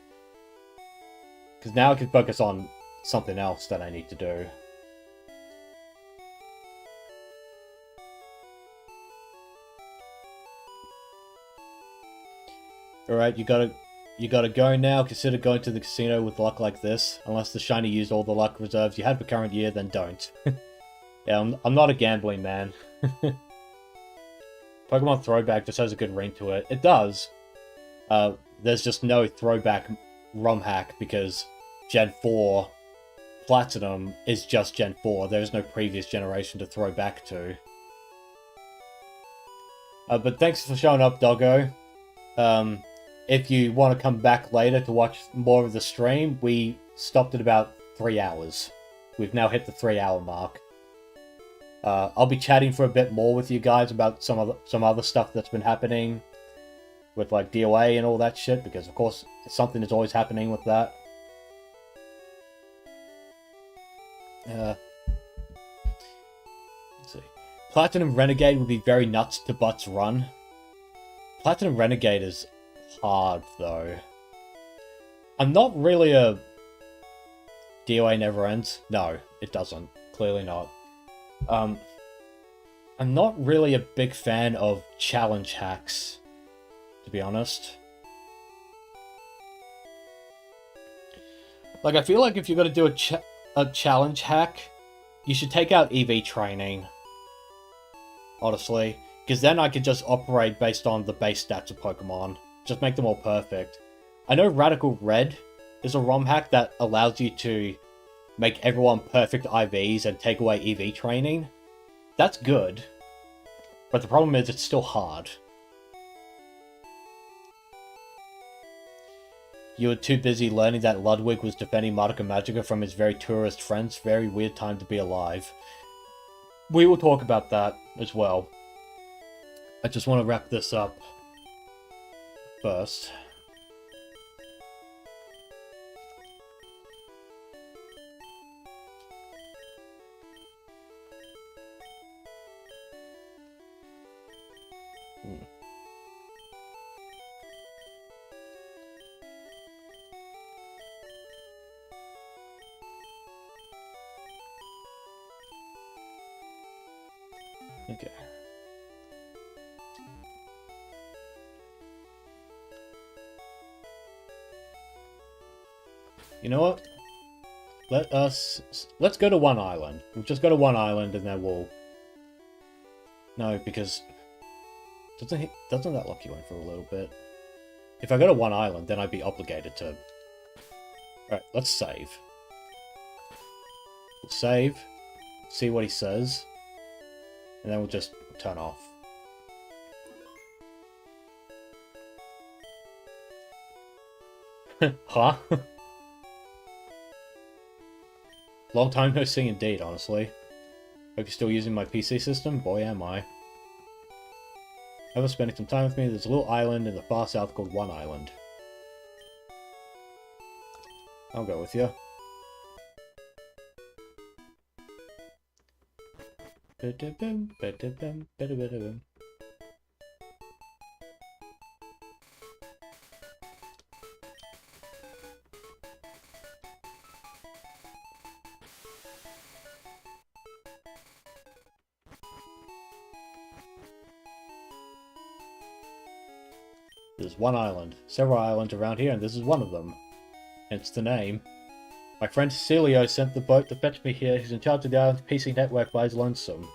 Because now I can focus on something else that I need to do. Alright, you gotta go now. Consider going to the casino with luck like this. Unless the shiny used all the luck reserves you had for current year, then don't. Yeah, I'm not a gambling man. Pokemon Throwback just has a good ring to it. It does. There's just no Throwback ROM hack because Gen 4 Platinum is just Gen 4. There's no previous generation to throw back to. But thanks for showing up, Doggo. If you want to come back later to watch more of the stream, we stopped at about 3 hours. We've now hit the 3-hour mark. I'll be chatting for a bit more with you guys about some other stuff that's been happening with like DOA and all that shit, because of course something is always happening with that. Let's see. Platinum Renegade would be very nuts to Butts run. Platinum Renegade is hard, though. I'm not really a... DOA never ends? No, it doesn't. Clearly not. I'm not really a big fan of challenge hacks, to be honest. Like, I feel like if you're gonna do a challenge hack, you should take out EV training. Honestly. Because then I could just operate based on the base stats of Pokemon. Just make them all perfect. I know Radical Red is a ROM hack that allows you to make everyone perfect IVs and take away EV training. That's good. But the problem is it's still hard. You were too busy learning that Ludwig was defending Madoka Magica from his very tourist friends. Very weird time to be alive. We will talk about that as well. I just want to wrap this up first. Okay. You know what? Let's go to one island. We'll just go to one island and then we'll... No, because... Doesn't that lock you in for a little bit? If I go to one island, then I'd be obligated to... Alright, let's save. We'll save, see what he says, and then we'll just turn off. Huh? Long time no see indeed, honestly. Hope you're still using my PC system? Boy, am I. Ever spending some time with me? There's a little island in the far south called One Island. I'll go with you. There's one island. Several islands around here, and this is one of them. Hence the name. My friend Celio sent the boat to fetch me here. He's in charge of the island's PC network, but he's lonesome.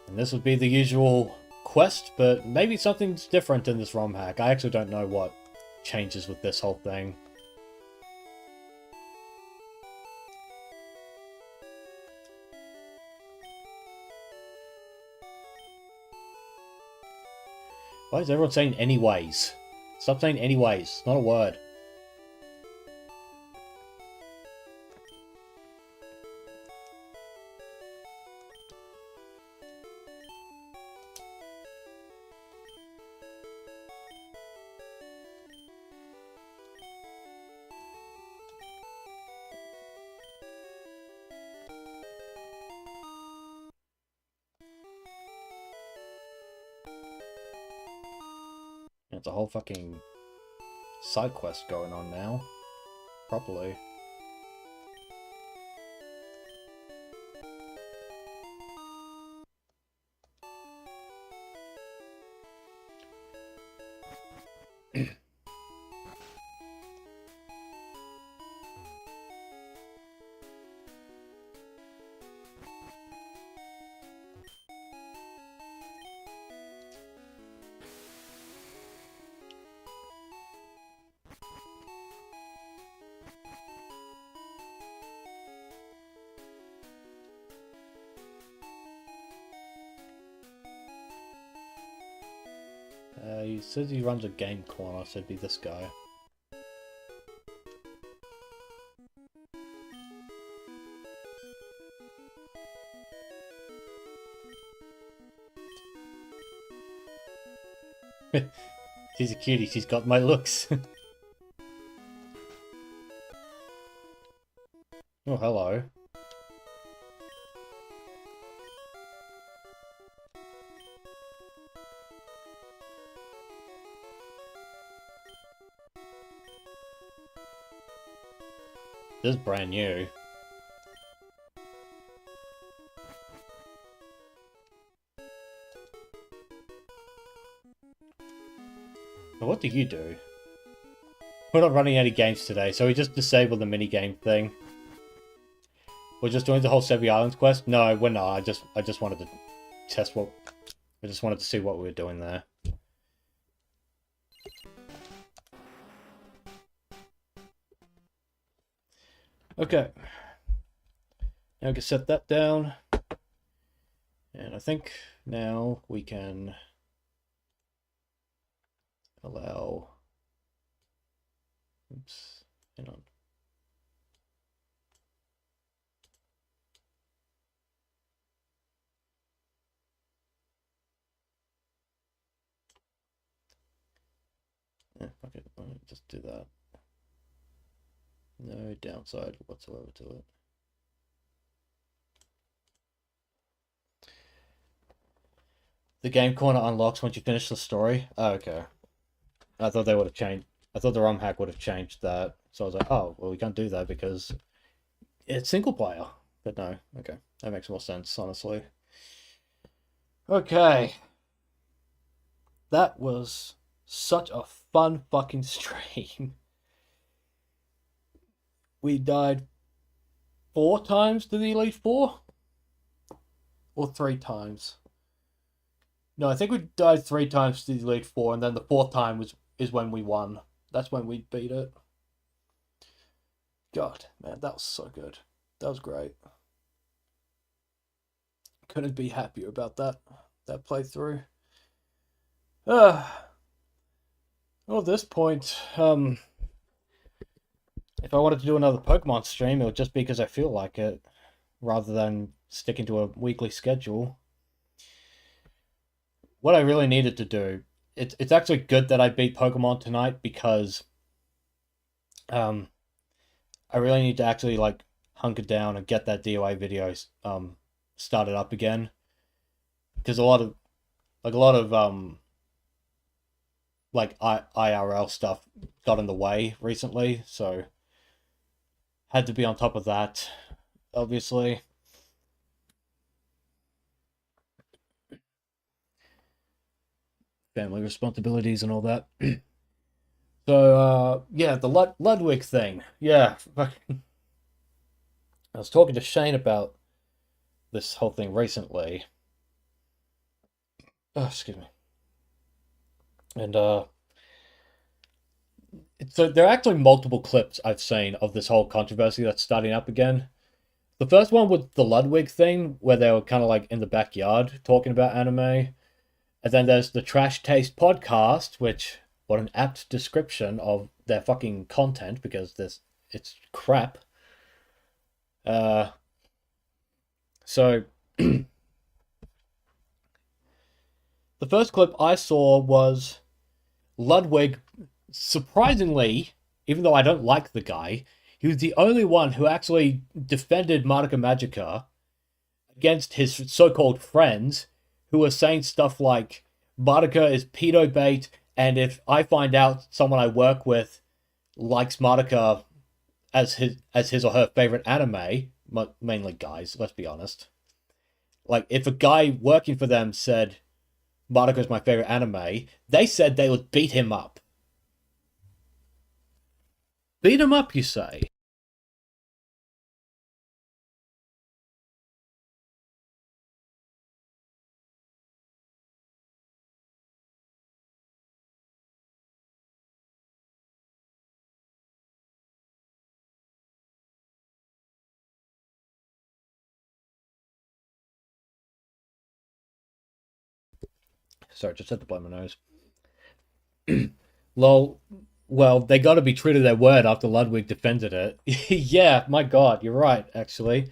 And this would be the usual quest, but maybe something's different in this ROM hack. I actually don't know what changes with this whole thing. Why is everyone saying anyways? Stop saying anyways. It's not a word. It's a whole fucking side quest going on now. Properly. He says he runs a game corner, so it'd be this guy. She's a cutie, she's got my looks. Oh, hello. This is brand new. Now what do you do? We're not running any games today, so we just disabled the minigame thing. We're just doing the whole Sevi Islands quest? No, we're not. I just wanted to test what... I just wanted to see what we were doing there. Okay. Now we can set that down. And I think now we can allow... Oops, hang on. Yeah, okay, let me just do that. No downside whatsoever to it. The game corner unlocks once you finish the story. Oh, okay. I thought they would have changed. I thought the ROM hack would have changed that. So I was like, oh, well, we can't do that because it's single player. But no, okay. That makes more sense, honestly. Okay. That was such a fun fucking stream. We died 4 times to the Elite Four? Or 3 times? No, I think we died 3 times to the Elite Four, and then the 4th time is when we won. That's when we beat it. God, man, that was so good. That was great. Couldn't be happier about that playthrough. Well, at this point, if I wanted to do another Pokemon stream, it would just be because I feel like it, rather than sticking to a weekly schedule. What I really needed to do, it's actually good that I beat Pokemon tonight, because I really need to actually like hunker down and get that DOA video started up again, because a lot of like IRL stuff got in the way recently, so had to be on top of that, obviously. Family responsibilities and all that. So, yeah, the Ludwig thing. Yeah. I was talking to Shane about this whole thing recently. Oh, excuse me. And, so there are actually multiple clips I've seen of this whole controversy that's starting up again. The first one was the Ludwig thing, where they were kind of like in the backyard talking about anime. And then there's the Trash Taste podcast, which, what an apt description of their fucking content, because it's crap. So the first clip I saw was Ludwig, surprisingly, even though I don't like the guy, he was the only one who actually defended Madoka Magica against his so-called friends, who were saying stuff like, Madoka is pedo bait, and if I find out someone I work with likes Madoka as his or her favorite anime, mainly guys, let's be honest. Like, if a guy working for them said Madoka is my favorite anime, they said they would beat him up. Beat him up, you say? Sorry, just had to blow my nose. Lol. Well, they got to be true to their word after Ludwig defended it. Yeah, my god, you're right, actually.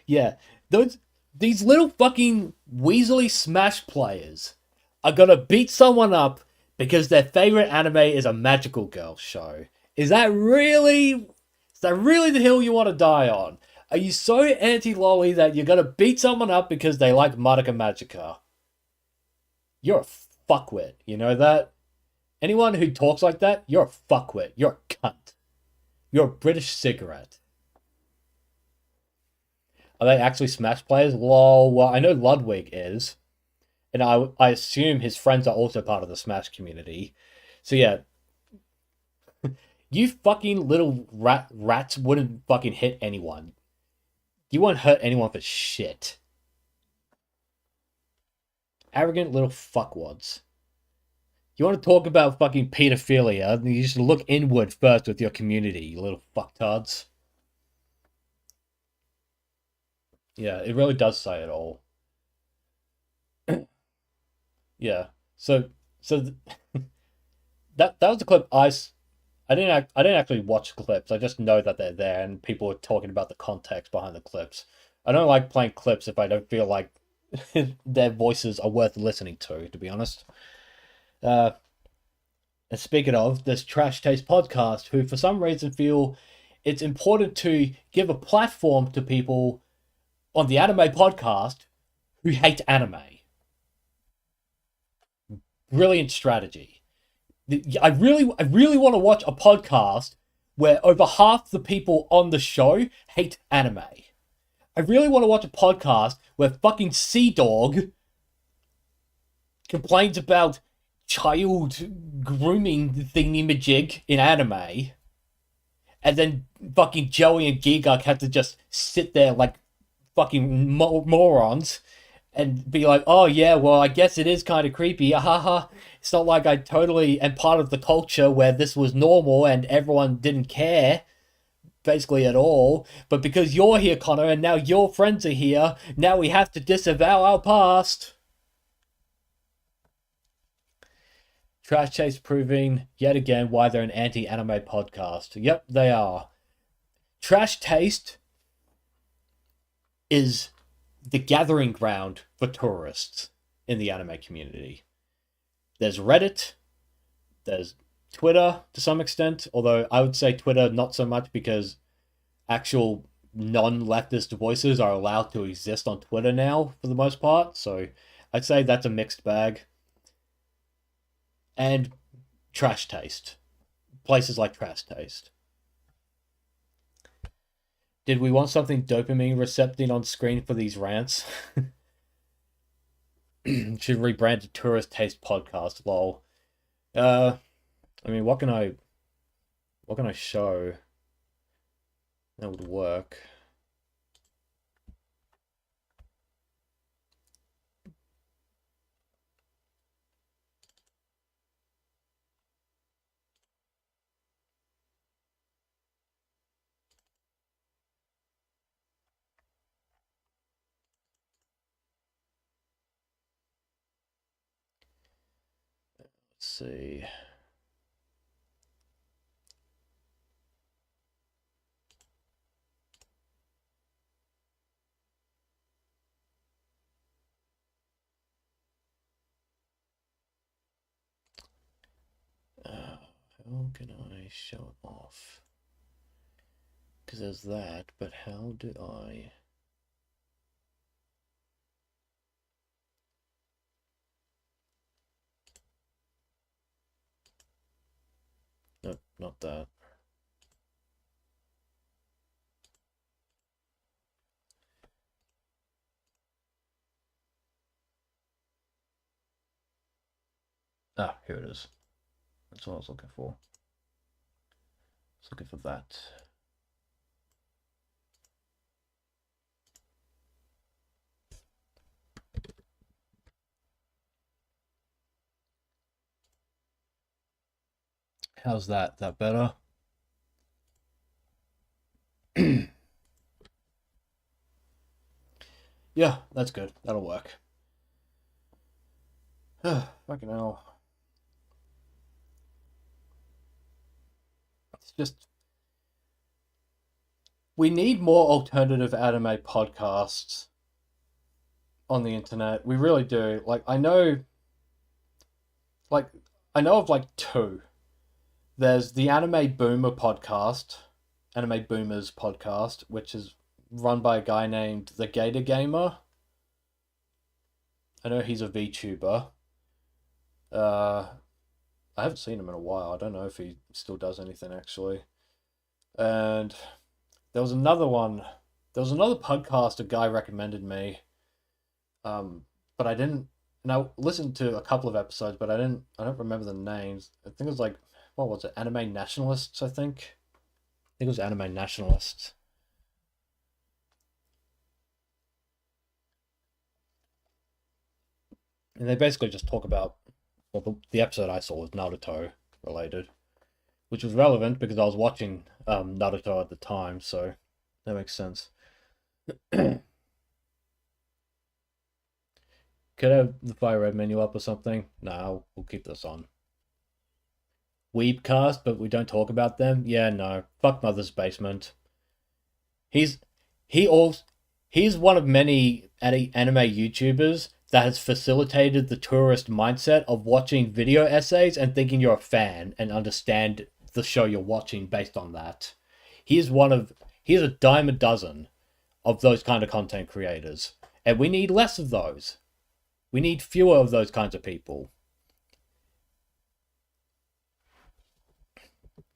Yeah, these little fucking Weasley Smash players are gonna beat someone up because their favorite anime is a magical girl show. Is that really the hill you want to die on? Are you so anti-lolly that you're gonna beat someone up because they like Madoka Magica? You're a fuckwit, you know that? Anyone who talks like that, you're a fuckwit. You're a cunt. You're a British cigarette. Are they actually Smash players? Lol. Well, I know Ludwig is, and I assume his friends are also part of the Smash community. So yeah, you fucking little rats wouldn't fucking hit anyone. You won't hurt anyone for shit. Arrogant little fuckwads. You want to talk about fucking pedophilia, you should look inward first with your community, you little fucktards. Yeah, it really does say it all. Yeah. So that was the clip I didn't actually watch clips. I just know that they're there and people are talking about the context behind the clips. I don't like playing clips if I don't feel like their voices are worth listening to be honest. Uh, and speaking of, this Trash Taste podcast, who for some reason feel it's important to give a platform to people on the anime podcast who hate anime. Brilliant strategy. I really want to watch a podcast where over half the people on the show hate anime. I really want to watch a podcast where fucking Sea Dog complains about child grooming thingy-majig in anime, and then fucking Joey and Gigak have to just sit there like fucking morons and be like, oh yeah, well, I guess it is kind of creepy, haha. It's not like I totally am part of the culture where this was normal and everyone didn't care basically at all, but because you're here, Connor, and now your friends are here, now we have to disavow our past. Trash Taste proving yet again why they're an anti-anime podcast. Yep, they are. Trash Taste is the gathering ground for tourists in the anime community. There's Reddit, there's Twitter to some extent, although I would say Twitter not so much because actual non-leftist voices are allowed to exist on Twitter now for the most part, so I'd say that's a mixed bag. And Trash Taste. Places like Trash Taste. Did we want something dopamine recepting on screen for these rants? Should rebrand to Tourist Taste Podcast, lol. I mean, what can I show that would work? Let's see. How can I show it off? Because there's that, but how do I... No, not that. Ah, here it is. That's what I was looking for. I was looking for that. How's that? That better? Yeah, that's good. That'll work. Fucking hell. It's just... We need more alternative anime podcasts on the internet. We really do. Like, I know of like two. There's the Anime Boomer podcast, Anime Boomers podcast, which is run by a guy named The Gator Gamer. I know he's a VTuber. I haven't seen him in a while. I don't know if he still does anything actually. And there was another one. There was another podcast a guy recommended me. But I didn't. And I listened to a couple of episodes, but I don't remember the names. I think it was like, what was it? Anime Nationalists, I think. I think it was Anime Nationalists. And they basically just talk about, well, the episode I saw was Naruto related, which was relevant because I was watching Naruto at the time, so that makes sense. Could I have the Fire Red menu up or something? No, we'll keep this on. Weebcast, but we don't talk about them? Yeah, no. Fuck Mother's Basement. He's one of many anime YouTubers that has facilitated the tourist mindset of watching video essays and thinking you're a fan and understand the show you're watching based on that. He's a dime a dozen of those kind of content creators. And we need less of those. We need fewer of those kinds of people.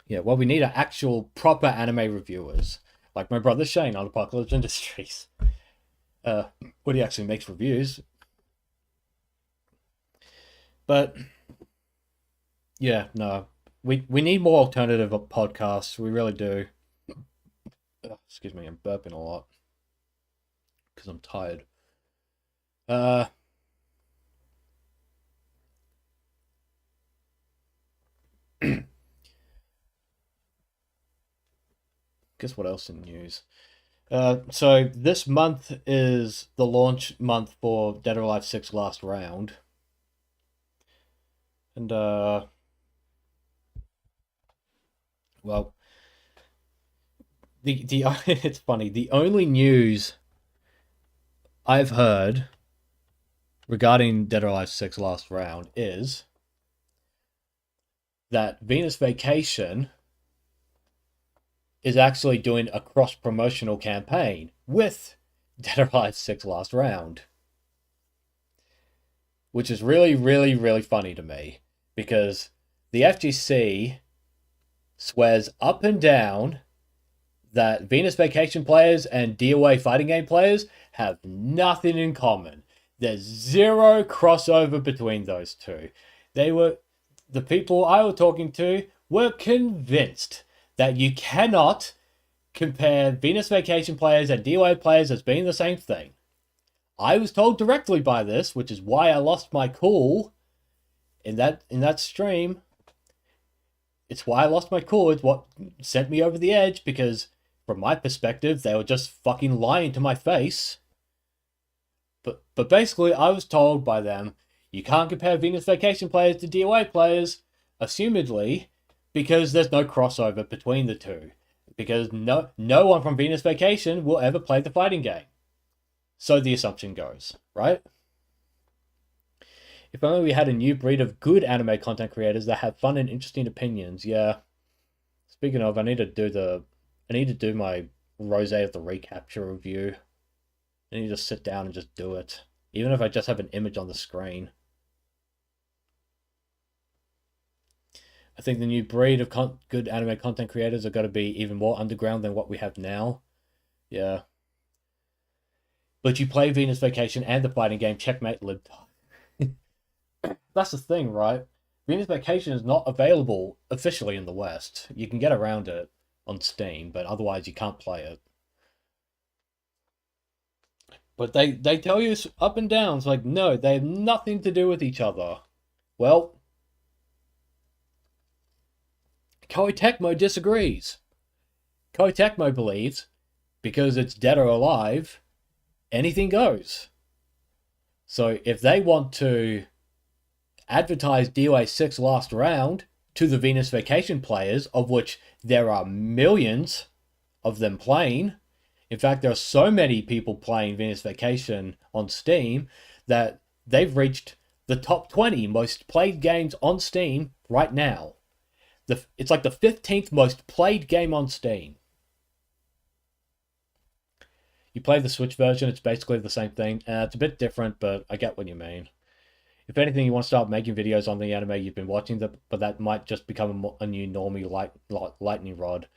Yeah, what we need are actual proper anime reviewers. Like my brother Shane on Apocalypse Industries. when he actually makes reviews. But yeah, no, we need more alternative podcasts. We really do. Excuse me, I'm burping a lot because I'm tired. Uh, guess what else in news? So this month is the launch month for Dead or Alive 6 Last Round. And, well, the it's funny, the only news I've heard regarding Dead or Alive 6 Last Round is that Venus Vacation is actually doing a cross-promotional campaign with Dead or Alive 6 Last Round. Which is really, really, really funny to me. Because the FGC swears up and down that Venus Vacation players and DOA fighting game players have nothing in common. There's zero crossover between those two. The people I was talking to were convinced that you cannot compare Venus Vacation players and DOA players as being the same thing. I was told directly by this, which is why I lost my cool in that stream. It's why I lost my cool. It's what sent me over the edge, because from my perspective, they were just fucking lying to my face. But basically, I was told by them, you can't compare Venus Vacation players to DOA players, assumedly, because there's no crossover between the two. Because no one from Venus Vacation will ever play the fighting game. So the assumption goes, right? If only we had a new breed of good anime content creators that have fun and interesting opinions. Yeah. Speaking of, I need to do my Rose of the Recapture review. I need to sit down and just do it. Even if I just have an image on the screen. I think the new breed of good anime content creators are going to be even more underground than what we have now. Yeah. But you play Venus Vacation and the fighting game, checkmate libtard. That's the thing, right? Venus Vacation is not available officially in the West. You can get around it on Steam, but otherwise you can't play it. But they tell you up and down. It's like, no, they have nothing to do with each other. Well, Koei Tecmo disagrees. Koei Tecmo believes, because it's Dead or Alive, anything goes. So if they want to advertise DOA 6 Last Round to the Venus Vacation players, of which there are millions of them playing. In fact, there are so many people playing Venus Vacation on Steam that they've reached the top 20 most played games on Steam right now. It's like the 15th most played game on Steam. You play the Switch version, it's basically the same thing. It's a bit different, but I get what you mean. If anything, you want to start making videos on the anime you've been watching, but that might just become a new normie lightning rod.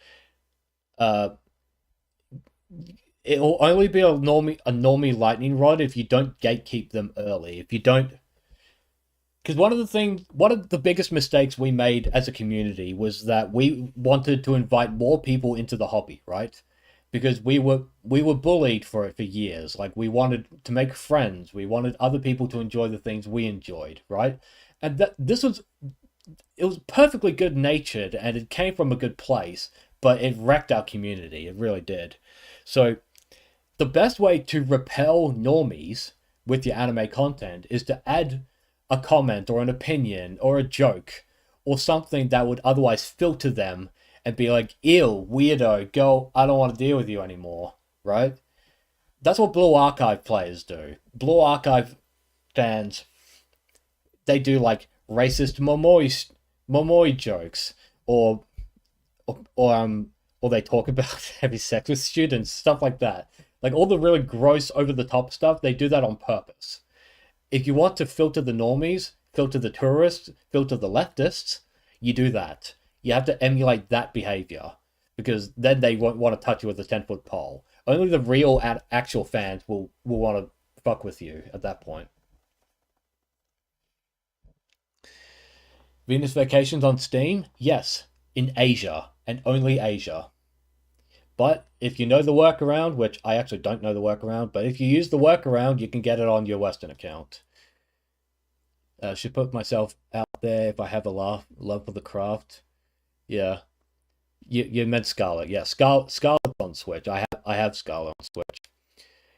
It'll only be a normie lightning rod if you don't gatekeep them early. If you don't... Because one of the biggest mistakes we made as a community was that we wanted to invite more people into the hobby, right? Because we were bullied for it for years. Like, we wanted to make friends. We wanted other people to enjoy the things we enjoyed, right? And it was perfectly good-natured, and it came from a good place, but it wrecked our community. It really did. So the best way to repel normies with your anime content is to add a comment or an opinion or a joke or something that would otherwise filter them and be like, ew, weirdo, go, I don't want to deal with you anymore, right? That's what Blue Archive players do. Blue Archive fans, they do like racist momoi jokes, or they talk about having sex with students, stuff like that. Like all the really gross, over the top stuff, they do that on purpose. If you want to filter the normies, filter the tourists, filter the leftists, you do that. You have to emulate that behavior, because then they won't want to touch you with a 10-foot pole. only the real actual fans will want to fuck with you at that point. Venus Vacations on Steam? Yes, in Asia and only Asia. But if you know the workaround, which I actually don't know the workaround, but if you use the workaround, you can get it on your Western account. Should put myself out there if I have a love for the craft. Yeah, you meant Scarlet. Yeah, Scarlet's on Switch. I have Scarlet on Switch.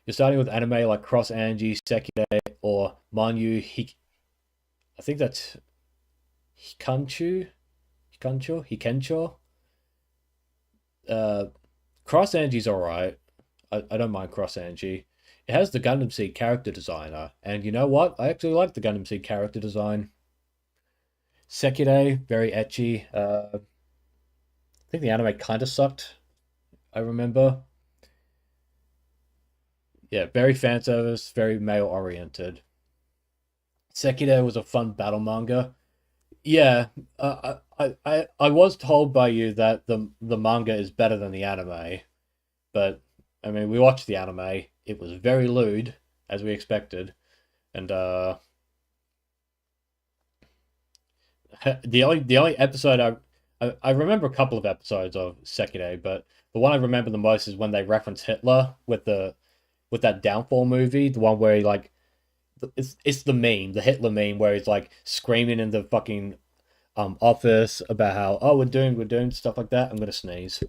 You're starting with anime like Cross Angie, Sekide, or Manyu. I think that's Hikencho. Uh, Cross Angie's alright. I don't mind Cross Angie. It has the Gundam Seed character designer, and you know what? I actually like the Gundam Seed character design. Sekide, very ecchi. I think the anime kind of sucked. I remember. Yeah, very fan service, very male oriented. Sekide was a fun battle manga. Yeah, I was told by you that the manga is better than the anime, but I mean we watched the anime. It was very lewd, as we expected, and the only episode I remember a couple of episodes of Sekide, but the one I remember the most is when they reference Hitler with that Downfall movie, the one where he like it's the meme, the Hitler meme, where he's like screaming in the fucking office about how we're doing stuff like that. I'm gonna sneeze.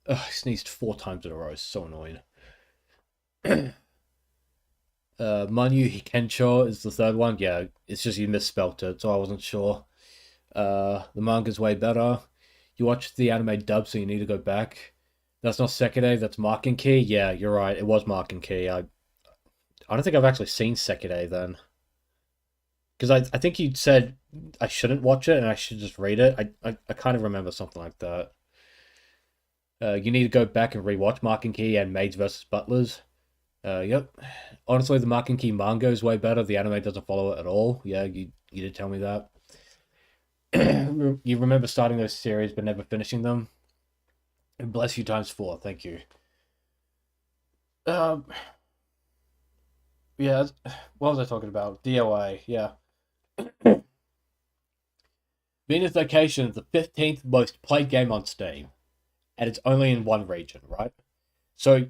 Ugh, I sneezed 4 times in a row. It's so annoying. Manu Hikencho is the third one. Yeah, it's just you misspelt it, so I wasn't sure. The manga's way better. You watched the anime dub, so you need to go back. That's not Sekide, that's Mark and Key. Yeah, you're right. It was Mark and Key. I don't think I've actually seen Sekide then. Because I think you said I shouldn't watch it and I should just read it. I kind of remember something like that. You need to go back and rewatch Mark and Key and Maids vs. Butlers. Yep. Honestly, the Mark and Key manga is way better. The anime doesn't follow it at all. Yeah, you did tell me that. You remember starting those series but never finishing them. Bless you times 4. Thank you. Um, yeah. What was I talking about? DOA. Yeah. Venus Vacation is the 15th most played game on Steam, and it's only in one region, right? So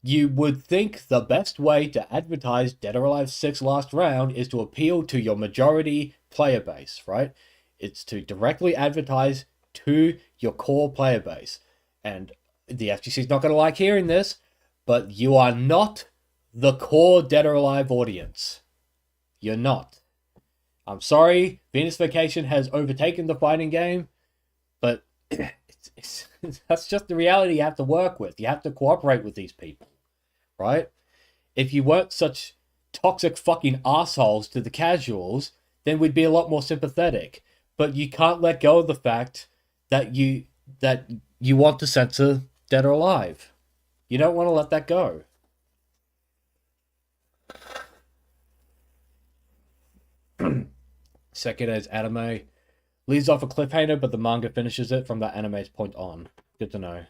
you would think the best way to advertise Dead or Alive 6 Last Round is to appeal to your majority player base, right? It's to directly advertise to your core player base. And the FGC is not going to like hearing this, but you are not the core Dead or Alive audience. You're not. I'm sorry, Venus Vacation has overtaken the fighting game, but that's just the reality you have to work with. You have to cooperate with these people, right? If you weren't such toxic fucking assholes to the casuals, then we'd be a lot more sympathetic. But you can't let go of the fact that you want to censor Dead or Alive. You don't want to let that go. Second is anime. Leads off a cliffhanger, but the manga finishes it from that anime's point on. Good to know.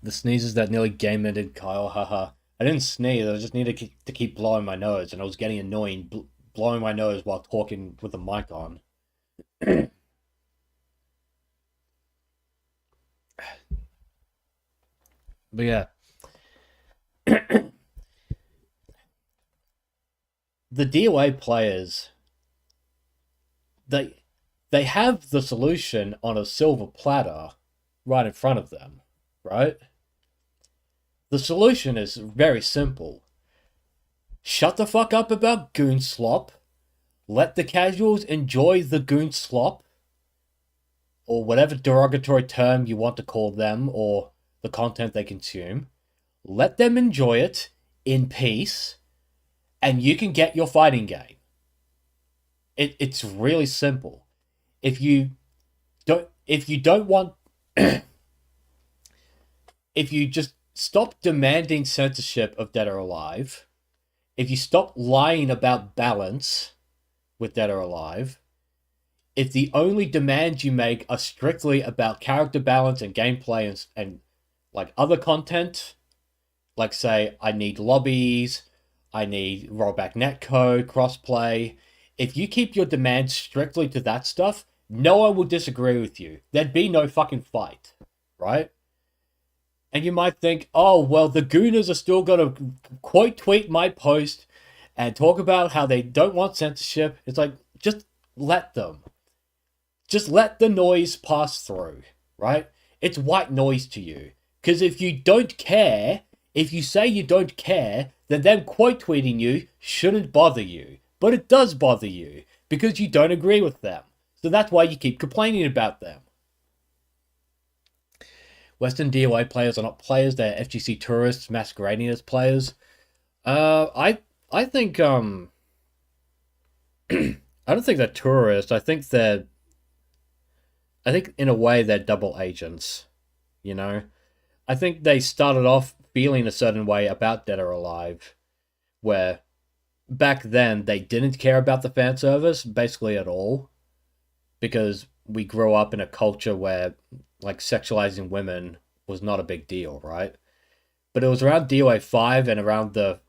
The sneezes that nearly game ended Kyle, haha. I didn't sneeze, I just needed to keep blowing my nose, and I was getting annoying blowing my nose while talking with the mic on. But yeah. The DOA players, they have the solution on a silver platter right in front of them, right? The solution is very simple. Shut the fuck up about goon slop. Let the casuals enjoy the goon slop, or whatever derogatory term you want to call them, or the content they consume. Let them enjoy it in peace, and you can get your fighting game. It's really simple. If you don't want if you just stop demanding censorship of Dead or Alive, if you stop lying about balance with Dead or Alive, if the only demands you make are strictly about character balance and gameplay and like other content, like say I need lobbies, I need rollback netcode, crossplay. If you keep your demands strictly to that stuff, no one will disagree with you. There'd be no fucking fight, right? And you might think, oh, well, the Gooners are still going to quote tweet my post and talk about how they don't want censorship. It's like, just let them. Just let the noise pass through, right? It's white noise to you. Because if you don't care, if you say you don't care, then them quote tweeting you shouldn't bother you. But it does bother you because you don't agree with them. So that's why you keep complaining about them. Western DOA players are not players, they're FGC tourists masquerading as players. I think I don't think they're tourists. I think in a way they're double agents, you know? I think they started off feeling a certain way about Dead or Alive, where back then they didn't care about the fan service basically at all, because we grew up in a culture where like sexualizing women was not a big deal, right? But it was around DOA 5 and around the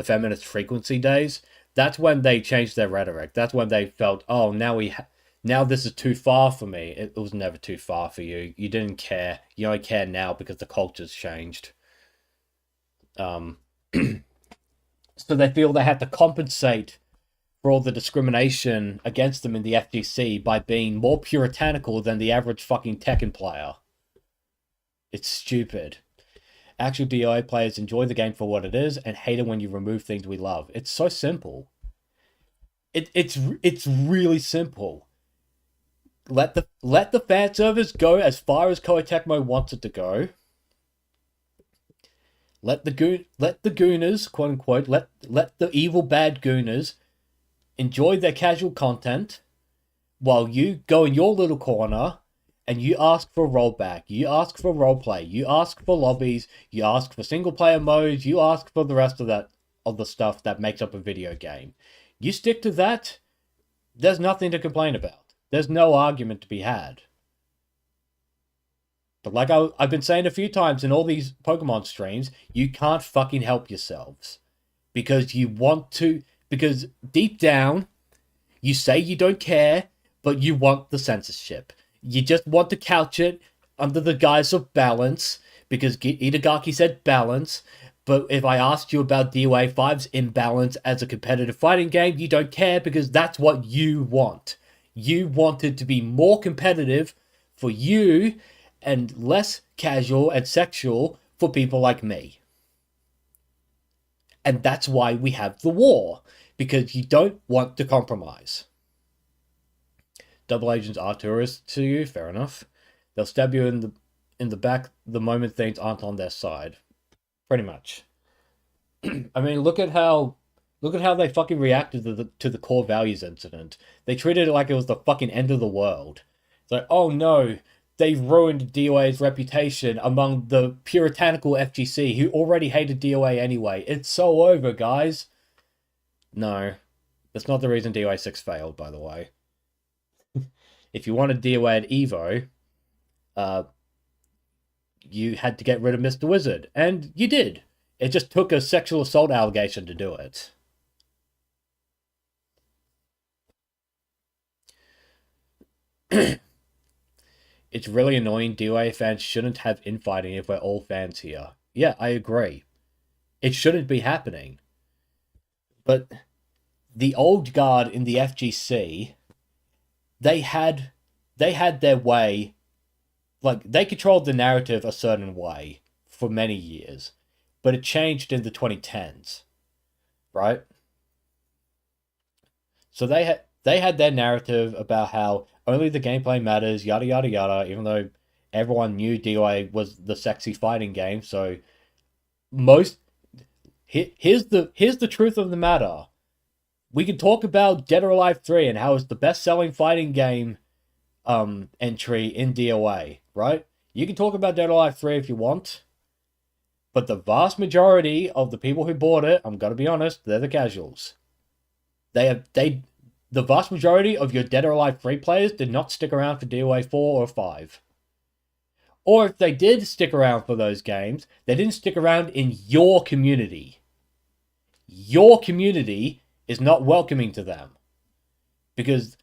feminist frequency days. That's when they changed their rhetoric. That's when they felt, oh, now this is too far for me. It was never too far for you. You didn't care. You only care now because the culture's changed. So they feel they had to compensate for all the discrimination against them in the FGC by being more puritanical than the average fucking Tekken player. It's stupid. Actual DOA players enjoy the game for what it is and hate it when you remove things we love. It's so simple. It's really simple. Let the fan service go as far as Koei Tecmo wants it to go. Let the gooners, quote unquote, let the evil bad gooners enjoy their casual content while you go in your little corner and you ask for rollback, you ask for roleplay, you ask for lobbies, you ask for single player modes, you ask for the rest of the stuff that makes up a video game. You stick to that, there's nothing to complain about. There's no argument to be had. But like I've been saying a few times in all these Pokemon streams, you can't fucking help yourselves. Because you want to, because deep down, you say you don't care, but you want the censorship. You just want to couch it under the guise of balance, because Itagaki said balance, but if I asked you about DOA 5's imbalance as a competitive fighting game, you don't care because that's what you want. You want it to be more competitive for you and less casual and sexual for people like me. And that's why we have the war, because you don't want to compromise. Double agents are tourists to you, fair enough. They'll stab you in the back the moment things aren't on their side. Pretty much. I mean, look at how they fucking reacted to the core values incident. They treated it like it was the fucking end of the world. It's like, oh no, they've ruined DOA's reputation among the puritanical FGC who already hated DOA anyway. It's so over, guys. No, that's not the reason DOA 6 failed, by the way. If you wanted DOA at EVO, you had to get rid of Mr. Wizard, and you did. It just took a sexual assault allegation to do it. It's really annoying. DOA fans shouldn't have infighting if we're all fans here. Yeah, I agree. It shouldn't be happening. But the old guard in the FGC, they had their way. Like, they controlled the narrative a certain way for many years, but it changed in the 2010s, right? So they had their narrative about how only the gameplay matters, yada yada yada. Even though everyone knew DOA was the sexy fighting game, so most here's the truth of the matter. We can talk about Dead or Alive 3 and how it's the best-selling fighting game entry in DOA, right? You can talk about Dead or Alive 3 if you want, but the vast majority of the people who bought it, I'm gonna be honest, they're the casuals. The vast majority of your Dead or Alive 3 players did not stick around for DOA 4 or 5. Or if they did stick around for those games, they didn't stick around in your community. Your community is not welcoming to them. Because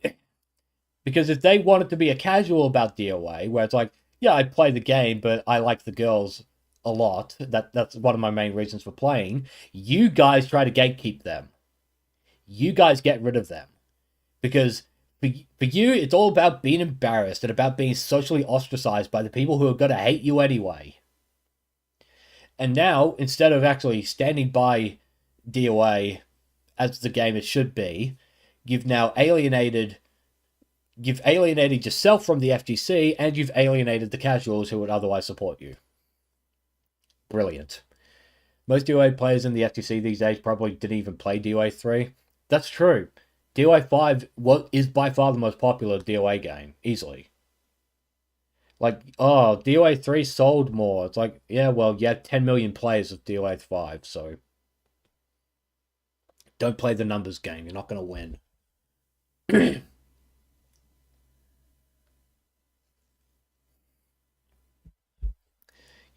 if they wanted to be a casual about DOA, where it's like, yeah, I play the game, but I like the girls a lot. That's one of my main reasons for playing. You guys try to gatekeep them. You guys get rid of them. Because for you, it's all about being embarrassed and about being socially ostracized by the people who are going to hate you anyway. And now, instead of actually standing by DOA as the game it should be, you've alienated yourself from the FGC, and you've alienated the casuals who would otherwise support you. Brilliant. Most DOA players in the FGC these days probably didn't even play DOA 3. That's true. DOA 5 is by far the most popular DOA game, easily. Like, oh, DOA 3 sold more. It's like, yeah, well, you had 10 million players of DOA 5, so don't play the numbers game. You're not going to win. You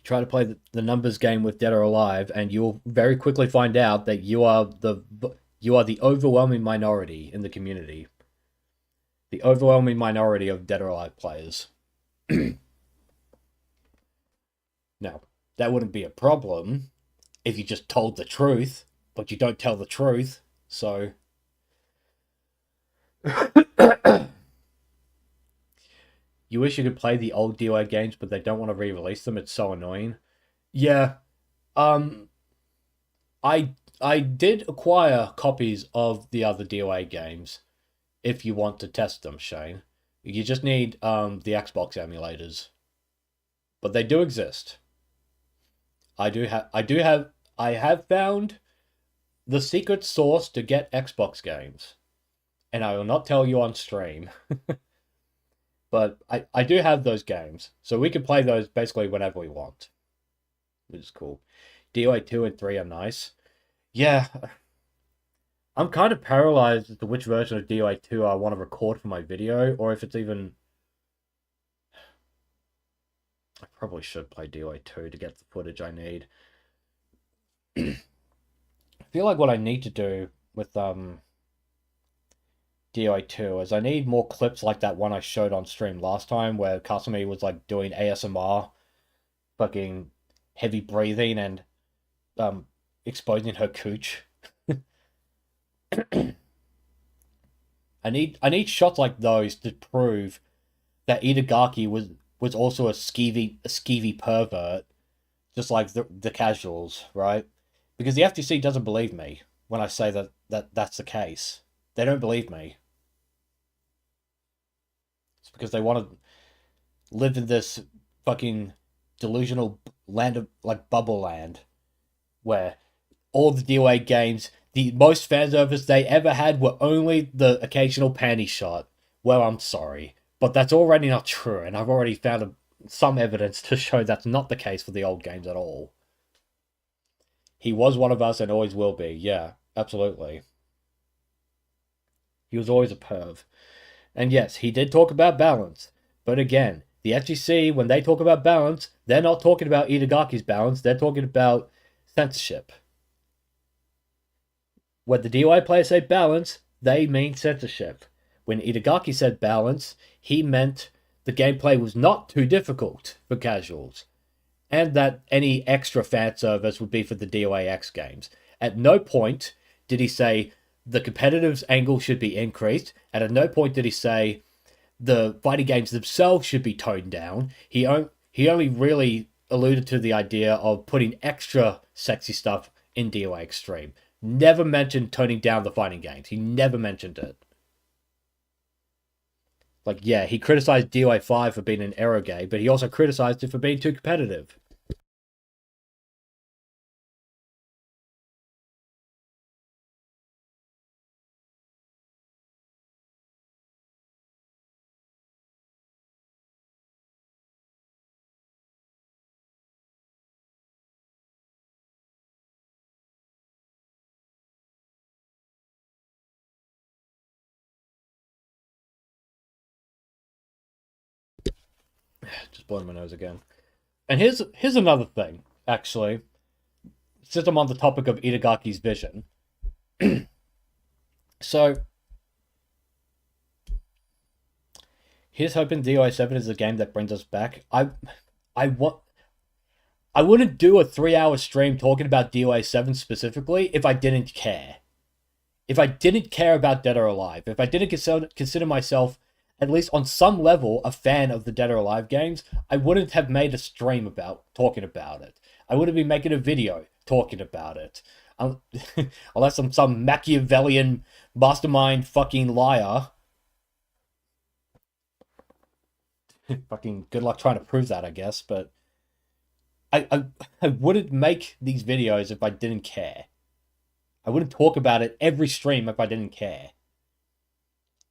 try to play the numbers game with Dead or Alive, and you'll very quickly find out that you are the overwhelming minority in the community. The overwhelming minority of Dead or Alive players. Now, that wouldn't be a problem if you just told the truth, but you don't tell the truth, so... You wish you could play the old DOA games, but they don't want to re-release them. It's so annoying. Yeah. I did acquire copies of the other DOA games, if you want to test them, Shane. You just need the Xbox emulators. But they do exist. I have found the secret source to get Xbox games. And I will not tell you on stream. But I do have those games. So we can play those basically whenever we want. Which is cool. DOA 2 and 3 are nice. Yeah. I'm kind of paralyzed as to which version of DOA 2 I want to record for my video, or if it's even... I probably should play DOA 2 to get the footage I need. I feel like what I need to do with DOA 2 is I need more clips like that one I showed on stream last time, where Kasumi was like doing ASMR, fucking heavy breathing and exposing her cooch. I need shots like those to prove that Itagaki was also a skeevy pervert, just like the casuals, right? Because the FTC doesn't believe me when I say that's the case. They don't believe me. It's because they want to live in this fucking delusional land of, like, bubble land, where all the DOA games, the most fan service they ever had were only the occasional panty shot. Well, I'm sorry, but that's already not true, and I've already found some evidence to show that's not the case for the old games at all. He was one of us and always will be. Yeah, absolutely. He was always a perv. And yes, he did talk about balance. But again, The FGC, when they talk about balance, they're not talking about Itagaki's balance, they're talking about censorship. When the DOI players say balance, they mean censorship. When Itagaki said balance, he meant the gameplay was not too difficult for casuals, and that any extra fan service would be for the DOAX games. At no point did he say the competitive angle should be increased, and at no point did he say the fighting games themselves should be toned down. He only really alluded to the idea of putting extra sexy stuff in DOA Extreme. Never mentioned toning down the fighting games. He never mentioned it. Like, yeah, he criticized DOA 5 for being an error game, but he also criticized it for being too competitive. Just blowing my nose again. And here's another thing, actually. Since I'm on the topic of Itagaki's vision. So, here's hoping DOI 7 is a game that brings us back. I wouldn't do a 3-hour stream talking about DOA 7 specifically if I didn't care. If I didn't care about Dead or Alive, if I didn't consider myself, at least on some level, a fan of the Dead or Alive games, I wouldn't have made a stream about talking about it. I wouldn't be making a video talking about it. Unless I'm some Machiavellian mastermind fucking liar. Fucking good luck trying to prove that, I guess, but I wouldn't make these videos if I didn't care. I wouldn't talk about it every stream if I didn't care.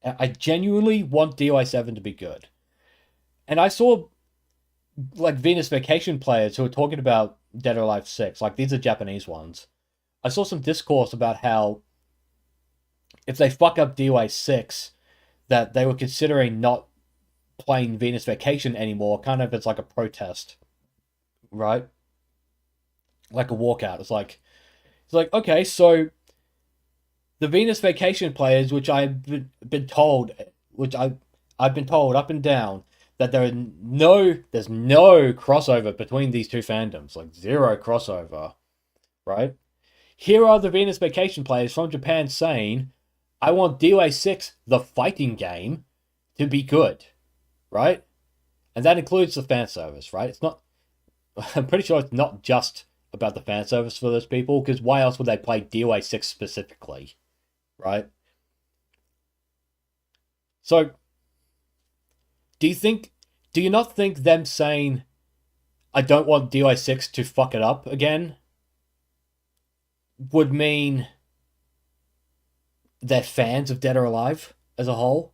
I genuinely want DOI 7 to be good. And I saw, like, Venus Vacation players who were talking about Dead or Alive 6. Like, these are Japanese ones. I saw some discourse about how if they fuck up DOI 6, that they were considering not playing Venus Vacation anymore, kind of as like a protest. Right? Like a walkout. It's like, okay, so the Venus Vacation players, which I've been told, I've been told up and down that there's no crossover between these two fandoms, like zero crossover, right? Here are the Venus Vacation players from Japan saying, I want DOA 6, the fighting game, to be good, right? And that includes the fan service, right? It's not, I'm pretty sure it's not just about the fan service for those people, because why else would they play DOA 6 specifically, right? So, do you not think them saying, I don't want DOA 6 to fuck it up again, would mean they're fans of Dead or Alive as a whole?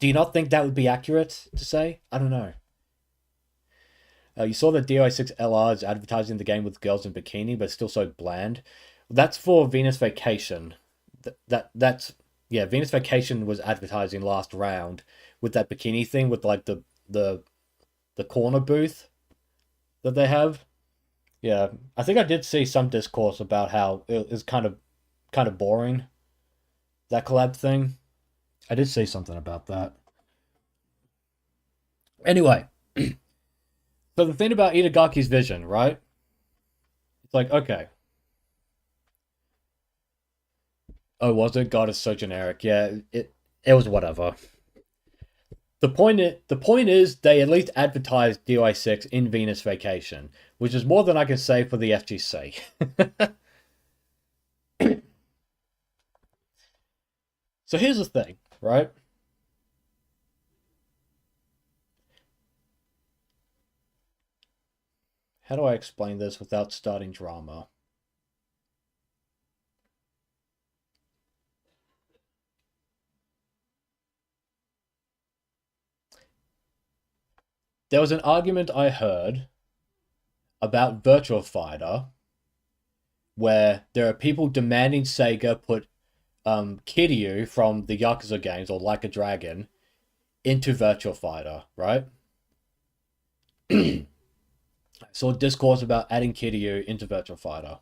Do you not think that would be accurate to say? I don't know. You saw that DOI 6 LR is advertising the game with girls in bikini, but still so bland. That's for Venus Vacation. That's yeah. Venus Vacation was advertising last round with that bikini thing with like the corner booth that they have. Yeah, I think I did see some discourse about how it is kind of boring, that collab thing. I did see something about that. Anyway, so the thing about Itagaki's vision, right? It's like, okay. Oh, was it? God, it's so generic. Yeah, it was whatever. The point is they at least advertised DOI 6 in Venus Vacation, which is more than I can say for the FGC. So here's the thing, right? How do I explain this without starting drama? There was an argument I heard about Virtua Fighter where there are people demanding Sega put Kiryu from the Yakuza games, or Like a Dragon, into Virtua Fighter, right? I saw discourse about adding Kiryu into Virtua Fighter.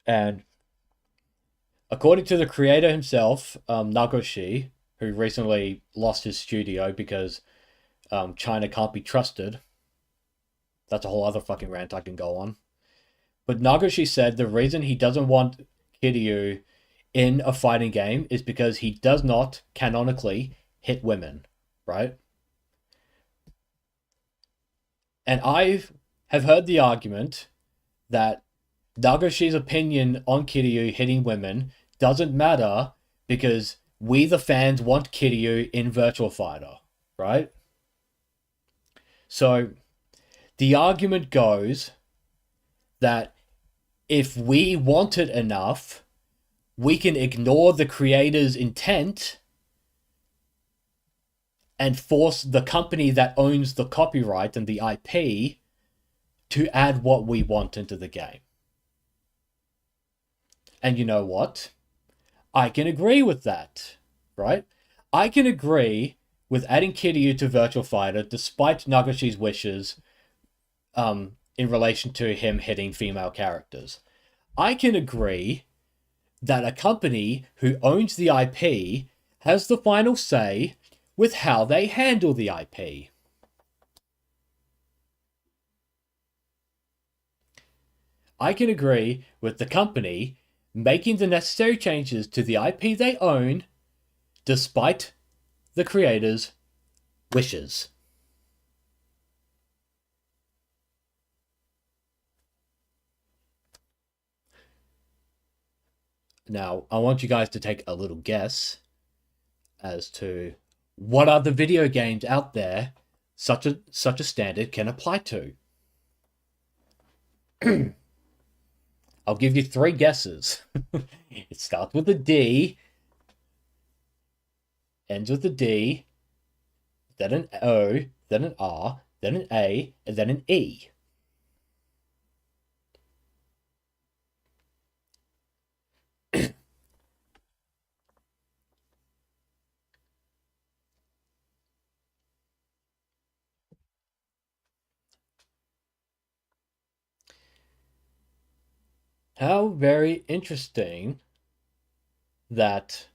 And according to the creator himself, Nagoshi, who recently lost his studio because China can't be trusted. That's a whole other fucking rant I can go on. But Nagoshi said the reason he doesn't want Kiryu in a fighting game is because he does not, canonically, hit women, right? And I have heard the argument that Nagoshi's opinion on Kiryu hitting women doesn't matter because we, the fans, want Kiryu in Virtua Fighter, right? So the argument goes that if we want it enough, we can ignore the creator's intent and force the company that owns the copyright and the IP to add what we want into the game. And you know what? I can agree with that, right? I can agree with adding Kiryu to Virtua Fighter despite Nagoshi's wishes in relation to him hitting female characters. I can agree that a company who owns the IP has the final say with how they handle the IP. I can agree with the company making the necessary changes to the IP they own despite the creator's wishes. Now, I want you guys to take a little guess as to what other video games out there such a standard can apply to. I'll give you 3 guesses. It starts with a D, ends with a D, then an O, then an R, then an A, and then an E. How very interesting that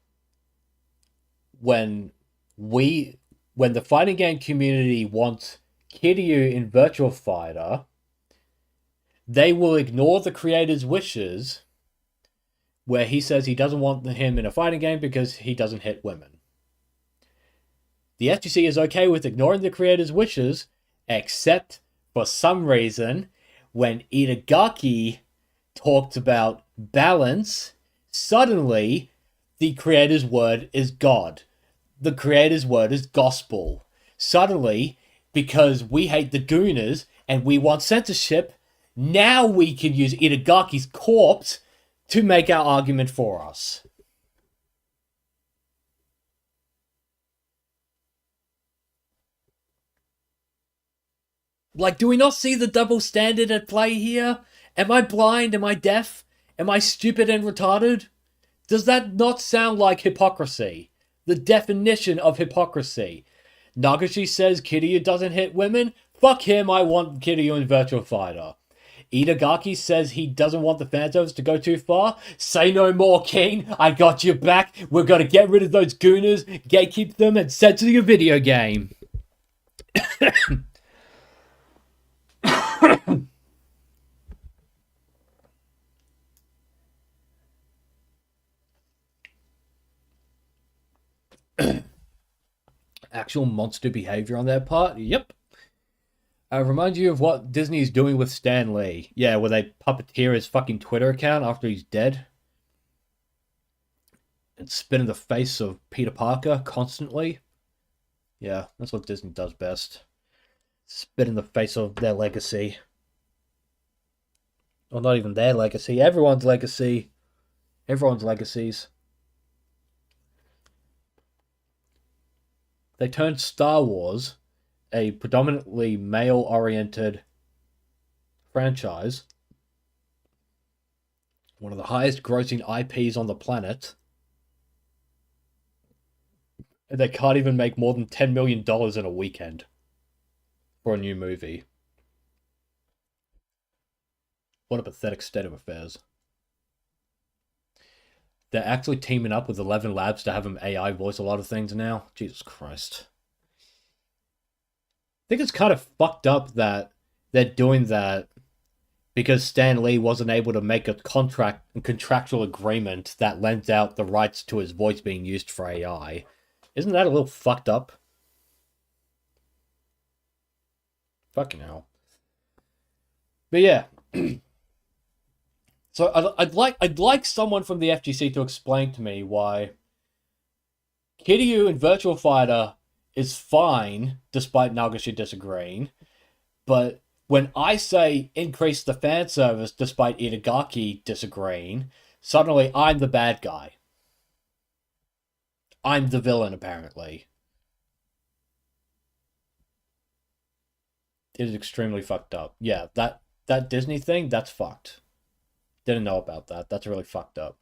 when the fighting game community wants Kiryu in Virtua Fighter, they will ignore the creator's wishes where he says he doesn't want him in a fighting game because he doesn't hit women. The FGC is okay with ignoring the creator's wishes, except for some reason when Itagaki talked about balance, suddenly the creator's word is God. The creator's word is gospel. Suddenly, because we hate the Gooners and we want censorship, now we can use Itagaki's corpse to make our argument for us. Like, do we not see the double standard at play here? Am I blind? Am I deaf? Am I stupid and retarded? Does that not sound like hypocrisy? The definition of hypocrisy. Nagashi says Kiryu doesn't hit women? Fuck him, I want Kiryu in Virtua Fighter. Itagaki says he doesn't want the fan service to go too far? Say no more, King. I got your back. We're gonna get rid of those gooners, gatekeep them, and censor your video game. Actual monster behavior on their part? Yep. Remind you of what Disney's doing with Stan Lee. Yeah, where they puppeteer his fucking Twitter account after he's dead. And spit in the face of Peter Parker constantly. Yeah, that's what Disney does best. Spit in the face of their legacy. Well, not even their legacy. Everyone's legacy. Everyone's legacies. They turned Star Wars, a predominantly male-oriented franchise, one of the highest-grossing IPs on the planet, and they can't even make more than $10 million in a weekend. for a new movie. What a pathetic state of affairs. They're actually teaming up with 11 Labs to have an AI voice a lot of things now. Jesus Christ. I think it's kind of fucked up that they're doing that because Stan Lee wasn't able to make a contractual agreement that lends out the rights to his voice being used for AI. Isn't that a little fucked up? Fucking hell. But yeah. So I'd like someone from the FGC to explain to me why Kiryu in Virtual Fighter is fine despite Nagashi disagreeing, but when I say increase the fan service despite Itagaki disagreeing, suddenly I'm the bad guy. I'm the villain, apparently. It is extremely fucked up. Yeah, that Disney thing, that's fucked. Didn't know about that. That's really fucked up.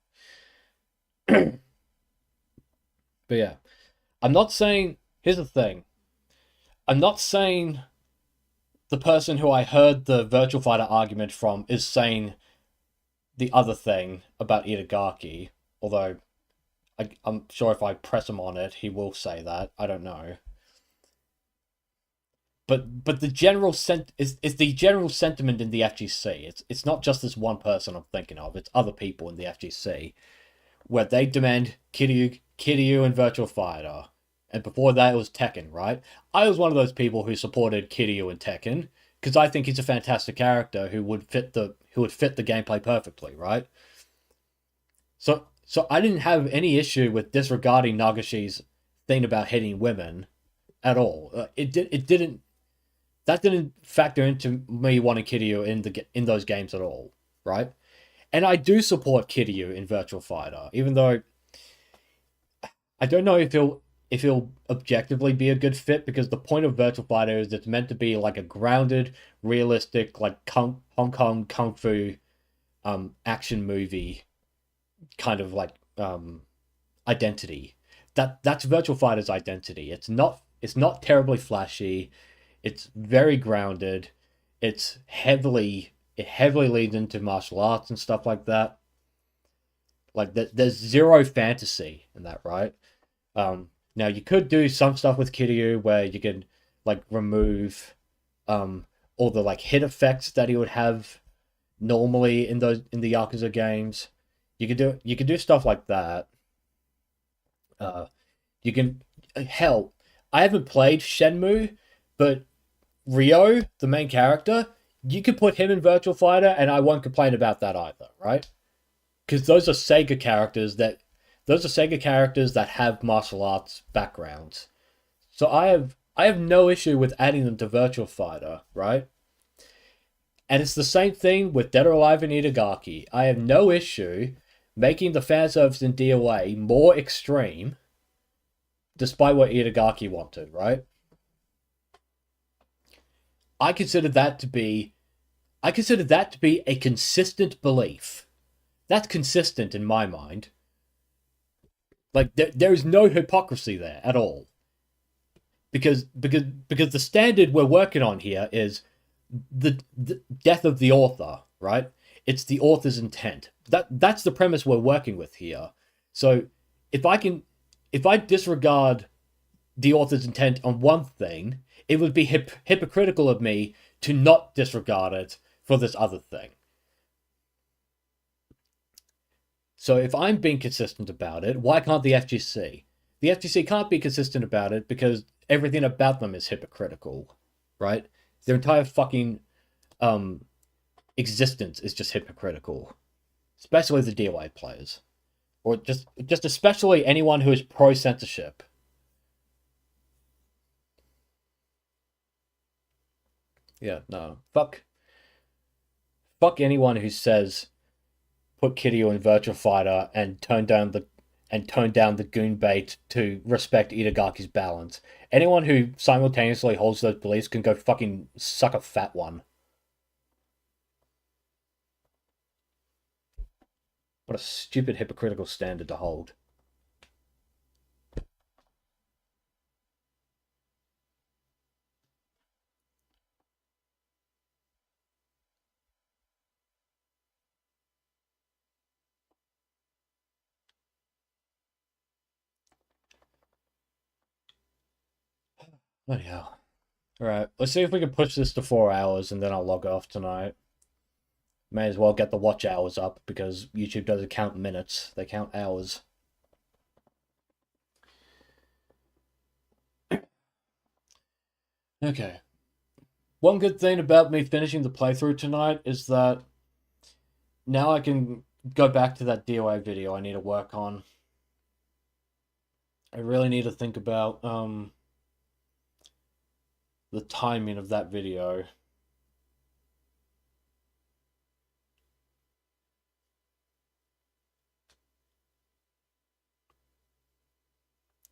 But yeah, I'm not saying. Here's the thing. I'm not saying the person who I heard the Virtual Fighter argument from is saying the other thing about Itagaki. Although, I'm sure if I press him on it, he will say that. I don't know. But the general is the general sentiment in the FGC. It's not just this one person I'm thinking of. It's other people in the FGC where they demand Kiryu and Virtual Fighter, and before that it was Tekken. Right? I was one of those people who supported Kiryu and Tekken because I think he's a fantastic character who would fit the gameplay perfectly. Right? So I didn't have any issue with disregarding Nagashi's thing about hitting women at all. It didn't. That didn't factor into me wanting Kiryu in those games at all, right? And I do support Kiryu in Virtual Fighter, even though I don't know if he'll objectively be a good fit, because the point of Virtual Fighter is it's meant to be like a grounded, realistic, like Hong Kong kung fu action movie kind of like identity. That's Virtual Fighter's identity. It's not terribly flashy. It's very grounded. It heavily leads into martial arts and stuff like that. Like there's zero fantasy in that, right? Now you could do some stuff with Kiryu where you can like remove all the like hit effects that he would have normally in the Yakuza games. You could do stuff like that. You can hell. I haven't played Shenmue, but Ryo, the main character, you could put him in Virtual Fighter, and I won't complain about that either, right? Because those are Sega characters that have martial arts backgrounds. So I have no issue with adding them to Virtual Fighter, right? And it's the same thing with Dead or Alive and Itagaki. I have no issue making the fan service in DOA more extreme, despite what Itagaki wanted, right? I consider that to be a consistent belief. That's consistent in my mind. Like there is no hypocrisy there at all. Because the standard we're working on here is the death of the author, right? It's the author's intent. That's the premise we're working with here. So if I disregard the author's intent on one thing, it would be hypocritical of me to not disregard it for this other thing. So if I'm being consistent about it, why can't the FGC? The FGC can't be consistent about it because everything about them is hypocritical, right? Their entire fucking existence is just hypocritical, especially the DOA players, or just especially anyone who is pro censorship. Yeah, no. Fuck anyone who says put Kiryu in Virtual Fighter and tone down the goon bait to respect Itagaki's balance. Anyone who simultaneously holds those beliefs can go fucking suck a fat one. What a stupid hypocritical standard to hold. Bloody hell. Alright, let's see if we can push this to 4 hours and then I'll log off tonight. May as well get the watch hours up because YouTube doesn't count minutes, they count hours. Okay. One good thing about me finishing the playthrough tonight is that now I can go back to that DOA video I need to work on. I really need to think about the timing of that video.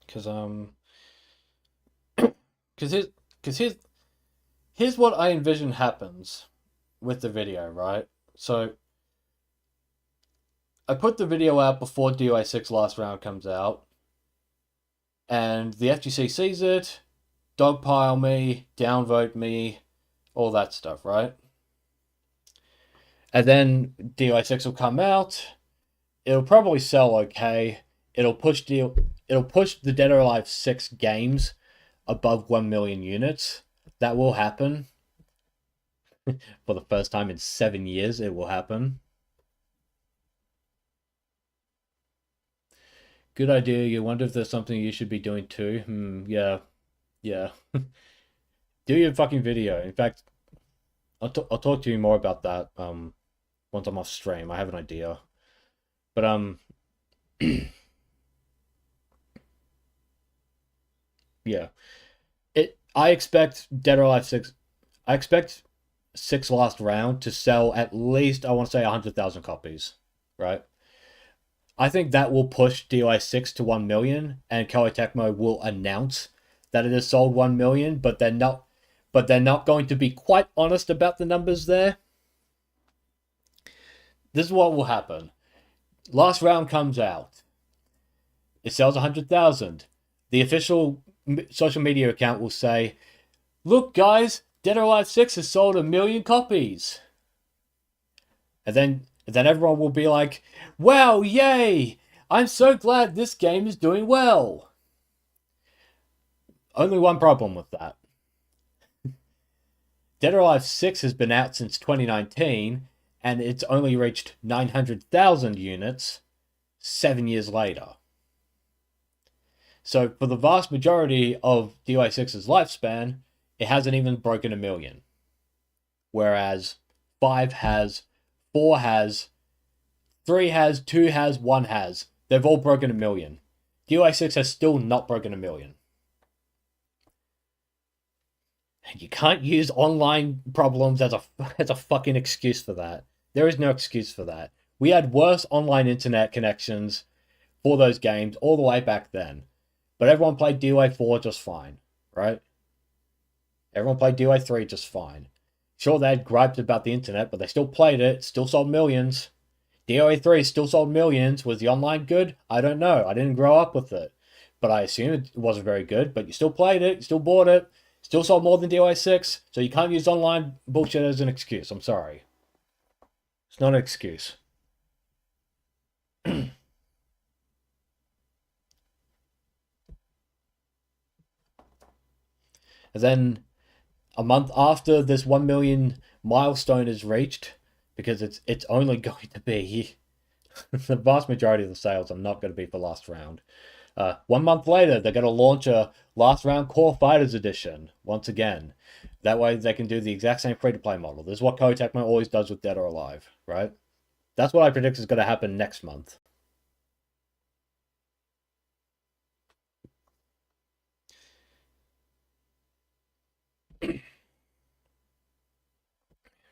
Because here's what I envision happens with the video, right? So I put the video out before DOA 6 last round comes out, and the FGC sees it, dogpile me, downvote me, all that stuff, right? And then DOA 6 will come out. It'll probably sell okay. It'll push the Dead or Alive 6 games above 1 million units. That will happen. For the first time in 7 years, it will happen. Good idea. You wonder if there's something you should be doing too. Yeah. Yeah. Do your fucking video. In fact, I'll talk to you more about that once I'm off stream. I have an idea. But yeah. I expect Dead or Alive 6. I expect 6 last round to sell at least, I want to say, 100,000 copies, right? I think that will push DOA 6 to 1 million, and Koei Tecmo will announce that it has sold 1 million, but they're not going to be quite honest about the numbers there. This is what will happen. Last round comes out. It sells 100,000. The official social media account will say, "Look, guys, Dead or Alive 6 has sold 1 million copies." And then everyone will be like, "Wow, yay! I'm so glad this game is doing well." Only one problem with that. Dead or Alive 6 has been out since 2019, and it's only reached 900,000 units 7 years later. So for the vast majority of DOA 6's lifespan, it hasn't even broken 1 million. Whereas 5 has, 4 has, 3 has, 2 has, 1 has. They've all broken 1 million. DOA 6 has still not broken 1 million. And you can't use online problems as a fucking excuse for that. There is no excuse for that. We had worse online internet connections for those games all the way back then. But everyone played DOA 4 just fine, right? Everyone played DOA 3 just fine. Sure, they had gripes about the internet, but they still played it, still sold millions. DOA 3 still sold millions. Was the online good? I don't know. I didn't grow up with it. But I assume it wasn't very good, but you still played it, you still bought it, still sold more than DOA 6, so you can't use online bullshit as an excuse. I'm sorry. It's not an excuse. And then a month after this 1 million milestone is reached, because it's only going to be the vast majority of the sales are not going to be for last round. 1 month later, they're going to launch a last round Core Fighters edition once again. That way they can do the exact same free-to-play model. This is what Koei Tecmo always does with Dead or Alive, right? That's what I predict is going to happen next month.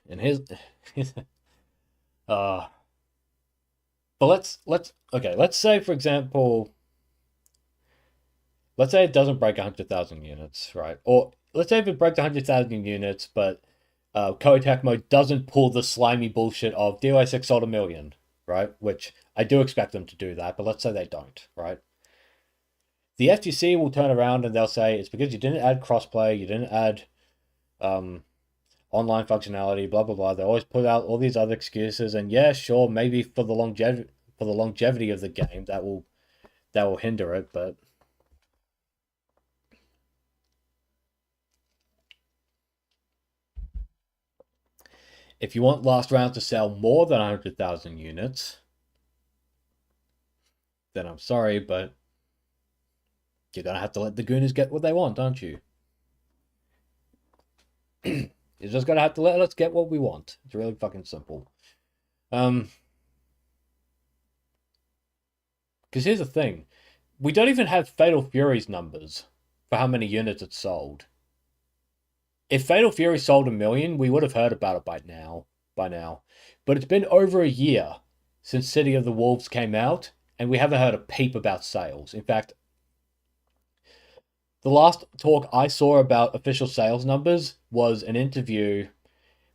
And but let's say, for example, let's say it doesn't break 100,000 units, right? Or let's say if it breaks 100,000 units, but Koei Tecmo doesn't pull the slimy bullshit of DOA 6 sold 1 million, right? Which I do expect them to do that, but let's say they don't, right? The FGC will turn around and they'll say it's because you didn't add crossplay, you didn't add online functionality, blah blah blah. They always put out all these other excuses, and yeah, sure, maybe for the longevity of the game, that will hinder it, but If you want last round to sell more than 100,000 units, then I'm sorry, but you're gonna have to let the Gooners get what they want, aren't you? You're just gonna have to let us get what we want. It's really fucking simple. Because here's the thing. We don't even have Fatal Fury's numbers for how many units it sold. If Fatal Fury sold 1 million, we would have heard about it by now. But it's been over a year since City of the Wolves came out, and we haven't heard a peep about sales. In fact, the last talk I saw about official sales numbers was an interview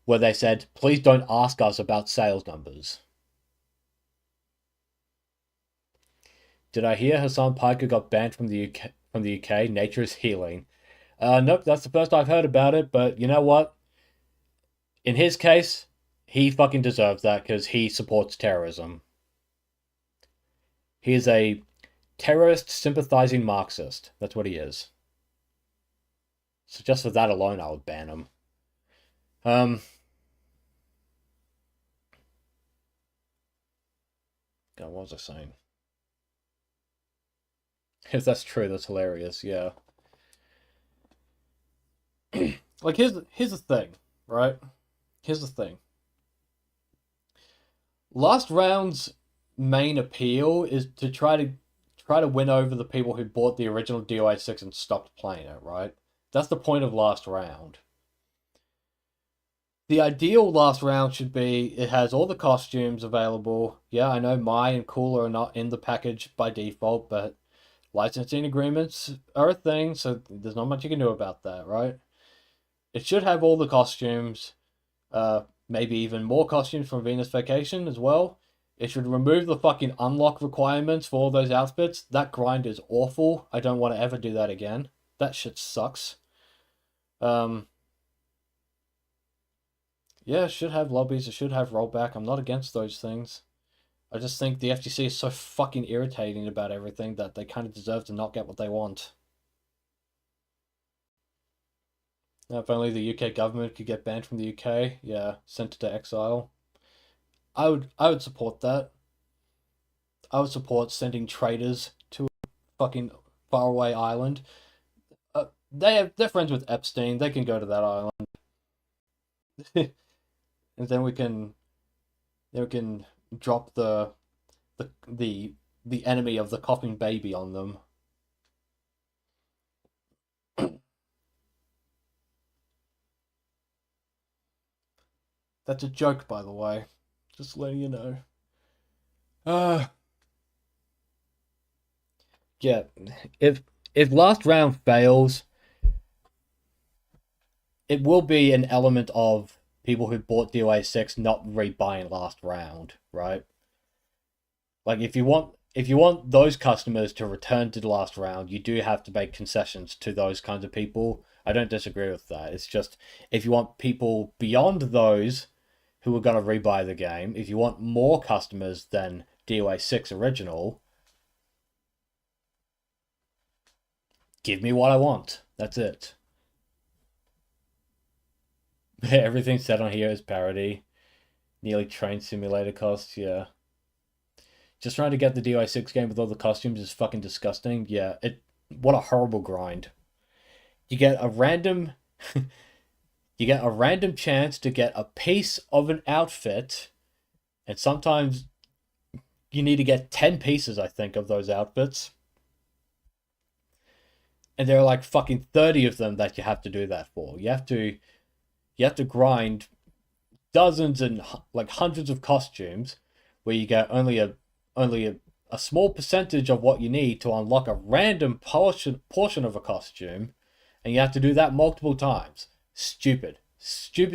where they said, please don't ask us about sales numbers. Did I hear Hassan Piker got banned from the UK? Nature is healing. Nope, that's the first I've heard about it, but you know what? In his case, he fucking deserves that because he supports terrorism. He is a terrorist sympathizing Marxist. That's what he is. So just for that alone, I would ban him. God, what was I saying? If that's true, that's hilarious, yeah. Like, here's the thing, right? Here's the thing. Last round's main appeal is to try to win over the people who bought the original DOA 6 and stopped playing it, right? That's the point of last round. The ideal last round should be it has all the costumes available. Yeah, I know Mai and Cooler are not in the package by default, but licensing agreements are a thing, so there's not much you can do about that, right? It should have all the costumes, maybe even more costumes from Venus Vacation as well. It should remove the fucking unlock requirements for all those outfits. That grind is awful. I don't want to ever do that again. That shit sucks. Yeah, it should have lobbies. It should have rollback. I'm not against those things. I just think the FGC is so fucking irritating about everything that they kind of deserve to not get what they want. Now, if only the UK government could get banned from the UK, yeah, sent to exile. I would support that. I would support sending traitors to a fucking faraway island. They're friends with Epstein. They can go to that island, and then we can drop the enemy of the coughing baby on them. That's a joke, by the way. Just letting you know. Yeah. If last round fails, it will be an element of people who bought DOA 6 not rebuying last round, right? Like if you want those customers to return to the last round, you do have to make concessions to those kinds of people. I don't disagree with that. It's just if you want people beyond those who are going to rebuy the game, if you want more customers than DOA 6 original, give me what I want. That's it. Everything said on here is parody. Nearly train simulator costs, yeah. Just trying to get the DOA 6 game with all the costumes is fucking disgusting. Yeah, what a horrible grind. You get a random chance to get a piece of an outfit, and sometimes you need to get 10 pieces, I think, of those outfits. And there are like fucking 30 of them that you have to do that for. You have to grind dozens and like hundreds of costumes where you get only a small percentage of what you need to unlock a random portion of a costume, and you have to do that multiple times. Stupid. Just do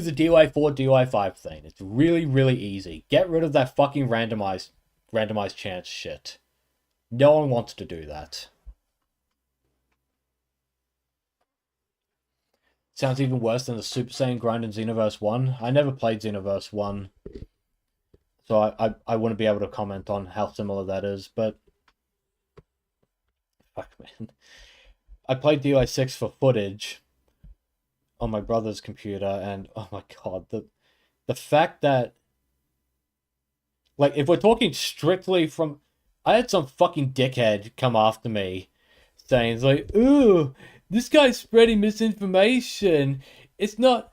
the DOA 4, DOA 5 thing. It's really, really easy. Get rid of that fucking randomized chance shit. No one wants to do that. Sounds even worse than the Super Saiyan grind in Xenoverse 1. I never played Xenoverse 1, so I wouldn't be able to comment on how similar that is, but fuck, man. I played DOA 6 for footage, on my brother's computer, and oh my god, the fact that, like, if we're talking strictly from, I had some fucking dickhead come after me saying, it's like, ooh, this guy's spreading misinformation. It's not,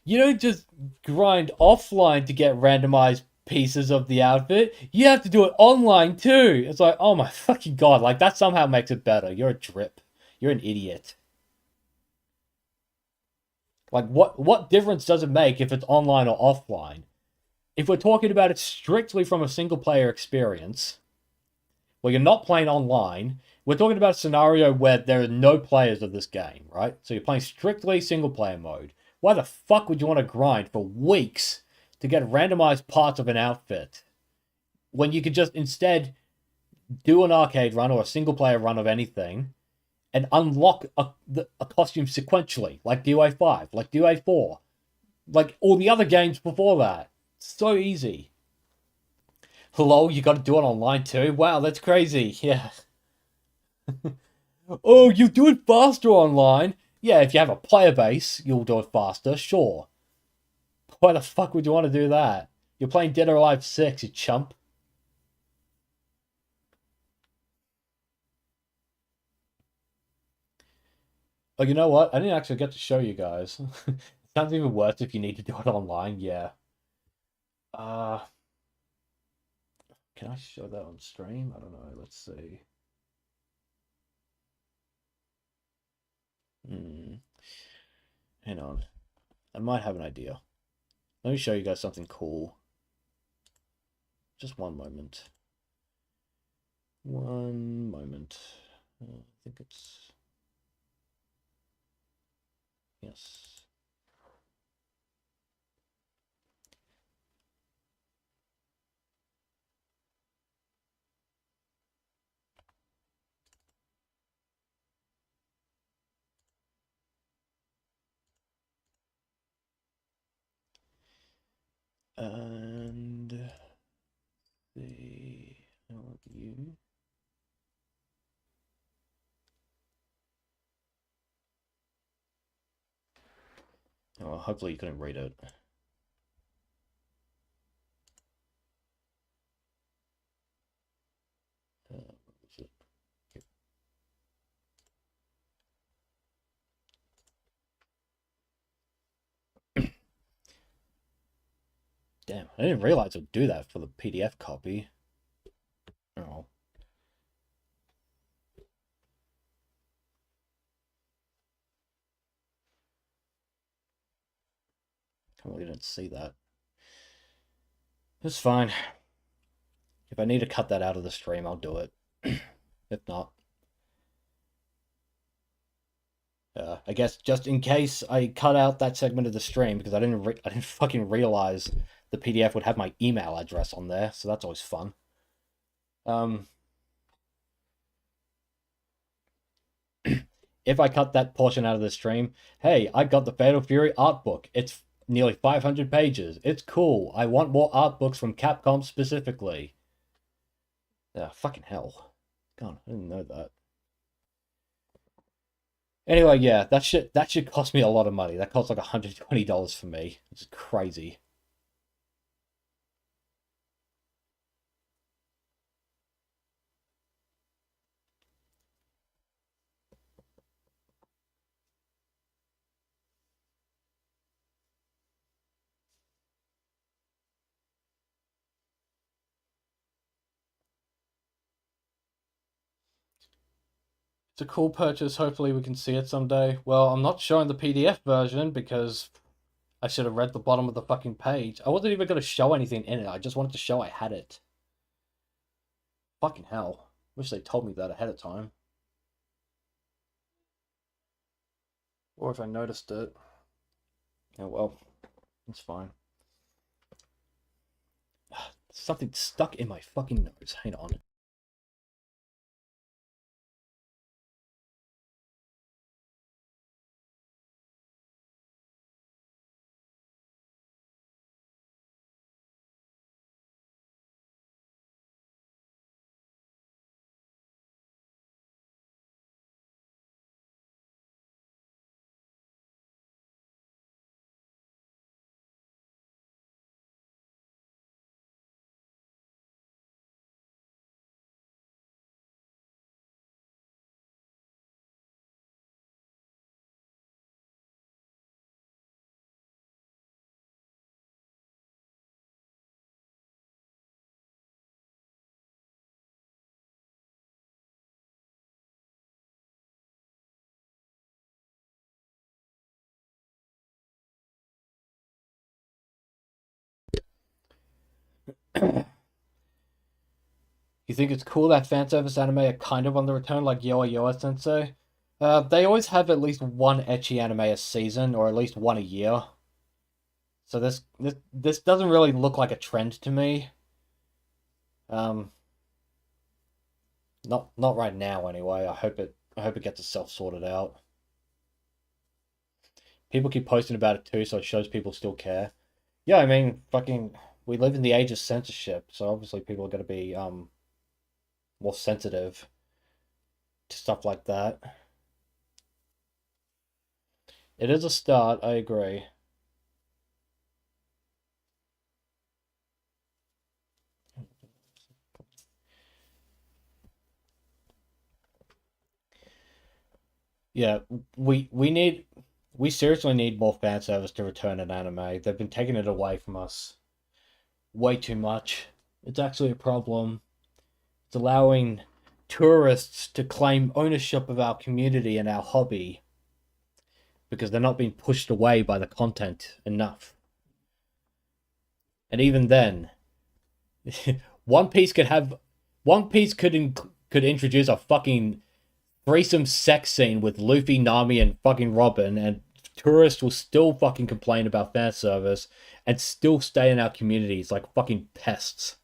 you don't just grind offline to get randomized pieces of the outfit. You have to do it online too. It's like, oh my fucking god, like that somehow makes it better. You're a drip. You're an idiot. Like what difference does it make if it's online or offline? If we're talking about it strictly from a single player experience, where you're not playing online, we're talking about a scenario where there are no players of this game, right? So you're playing strictly single player mode. Why the fuck would you want to grind for weeks to get randomized parts of an outfit when you could just instead do an arcade run or a single player run of anything and unlock a costume sequentially, like DOA 5, like DOA 4, like all the other games before that? So easy. Hello, you got to do it online too? Wow, that's crazy. Yeah. Oh, you do it faster online? Yeah, if you have a player base, you'll do it faster, sure. Why the fuck would you want to do that? You're playing Dead or Alive 6, you chump. Oh, you know what? I didn't actually get to show you guys. Sounds even worse if you need to do it online, yeah. Uh, can I show that on stream? I don't know, let's see. Hmm. Hang on. I might have an idea. Let me show you guys something cool. Just one moment. One moment. I think it's... Yes. And the you. Oh, hopefully you couldn't read it. Damn, I didn't realize it would do that for the PDF copy. Oh. I really didn't see that. It's fine. If I need to cut that out of the stream, I'll do it. If not, I guess just in case I cut out that segment of the stream because I didn't fucking realize the PDF would have my email address on there, so that's always fun. If I cut that portion out of the stream, hey, I got the Fatal Fury art book. It's nearly 500 pages. It's cool. I want more art books from Capcom specifically. Yeah, fucking hell. God, I didn't know that. Anyway, yeah, that shit cost me a lot of money. That cost like $120 for me. It's crazy. It's a cool purchase. Hopefully we can see it someday. Well, I'm not showing the PDF version because I should have read the bottom of the fucking page. I wasn't even going to show anything in it. I just wanted to show I had it. Fucking hell. Wish they told me that ahead of time. Or if I noticed it. Oh well, it's fine. Something stuck in my fucking nose. Hang on. You think it's cool that fan service anime are kind of on the return, like Yoa Yoa Sensei? They always have at least one ecchi anime a season, or at least one a year. So this doesn't really look like a trend to me. Um, not right now anyway. I hope it gets itself sorted out. People keep posting about it too, so it shows people still care. Yeah, I mean, fucking, we live in the age of censorship, so obviously people are gonna be more sensitive to stuff like that. It is a start, I agree. Yeah, we seriously need more fan service to return in anime. They've been taking it away from us way too much. It's actually a problem. It's allowing tourists to claim ownership of our community and our hobby because they're not being pushed away by the content enough. And even then, One Piece could have One Piece could introduce a fucking threesome sex scene with Luffy, Nami, and fucking Robin, and tourists will still fucking complain about fan service and still stay in our communities like fucking pests.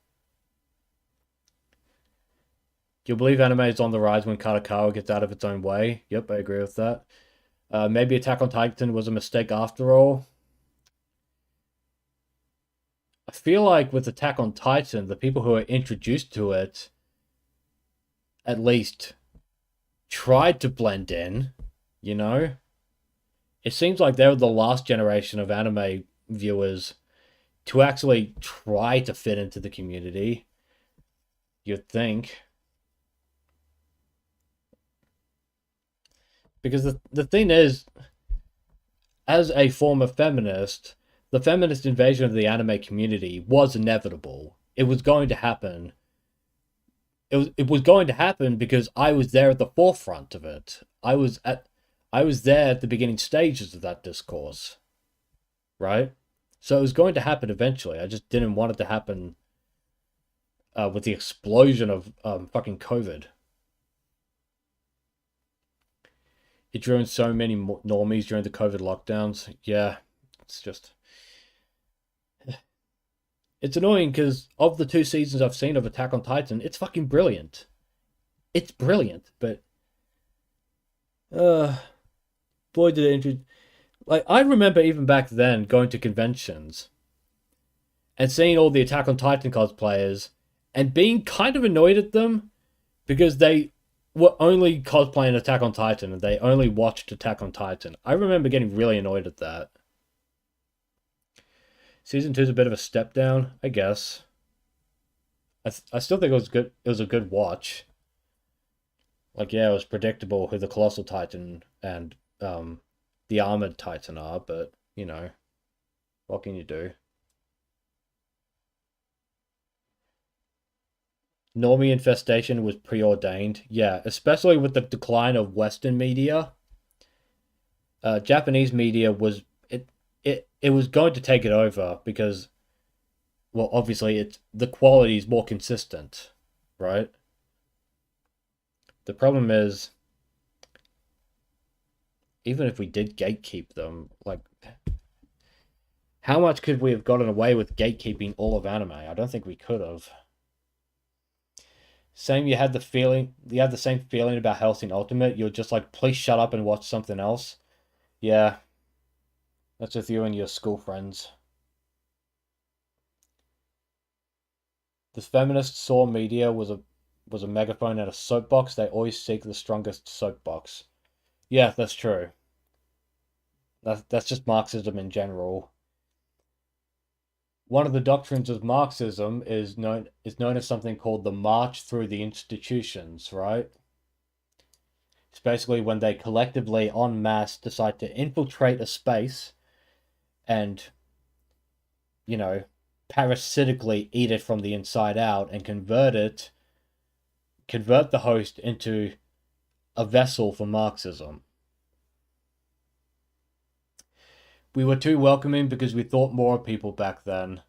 Do you believe anime is on the rise when Kadokawa gets out of its own way? Yep, I agree with that. Maybe Attack on Titan was a mistake after all. I feel like with Attack on Titan, the people who are introduced to it at least tried to blend in, you know? It seems like they were the last generation of anime viewers to actually try to fit into the community. You'd think. Because the thing is, as a former feminist, the feminist invasion of the anime community was inevitable. It was going to happen. It was going to happen because I was there at the forefront of it. I was there at the beginning stages of that discourse, right? So it was going to happen eventually. I just didn't want it to happen with the explosion of fucking COVID. It drew in so many normies during the COVID lockdowns. Yeah, it's just. It's annoying because of the two seasons I've seen of Attack on Titan, it's fucking brilliant. It's brilliant, but. Uh, boy, did it introduce. Like, I remember even back then going to conventions and seeing all the Attack on Titan cosplayers and being kind of annoyed at them because they were only cosplaying Attack on Titan and they only watched Attack on Titan. I remember getting really annoyed at that. Season 2 is a bit of a step down, I guess. I still think it was good. It was a good watch. Like, yeah, it was predictable who the Colossal Titan and the Armored Titan are, but, you know, what can you do? Normie infestation was preordained. Yeah, especially with the decline of Western media. Japanese media was it was going to take it over because, well, obviously it's the quality is more consistent, right? The problem is, even if we did gatekeep them, like, how much could we have gotten away with gatekeeping all of anime? I don't think we could have. Same, you had the same feeling about Hellsing Ultimate. You're just like, please shut up and watch something else. Yeah, that's with you and your school friends. The feminist saw media was a megaphone and a soapbox. They always seek the strongest soapbox. Yeah, that's true. That's just Marxism in general. One of the doctrines of Marxism is known as something called the march through the institutions, right? It's basically when they collectively en masse decide to infiltrate a space and, you know, parasitically eat it from the inside out and convert the host into a vessel for Marxism. We were too welcoming because we thought more of people back then.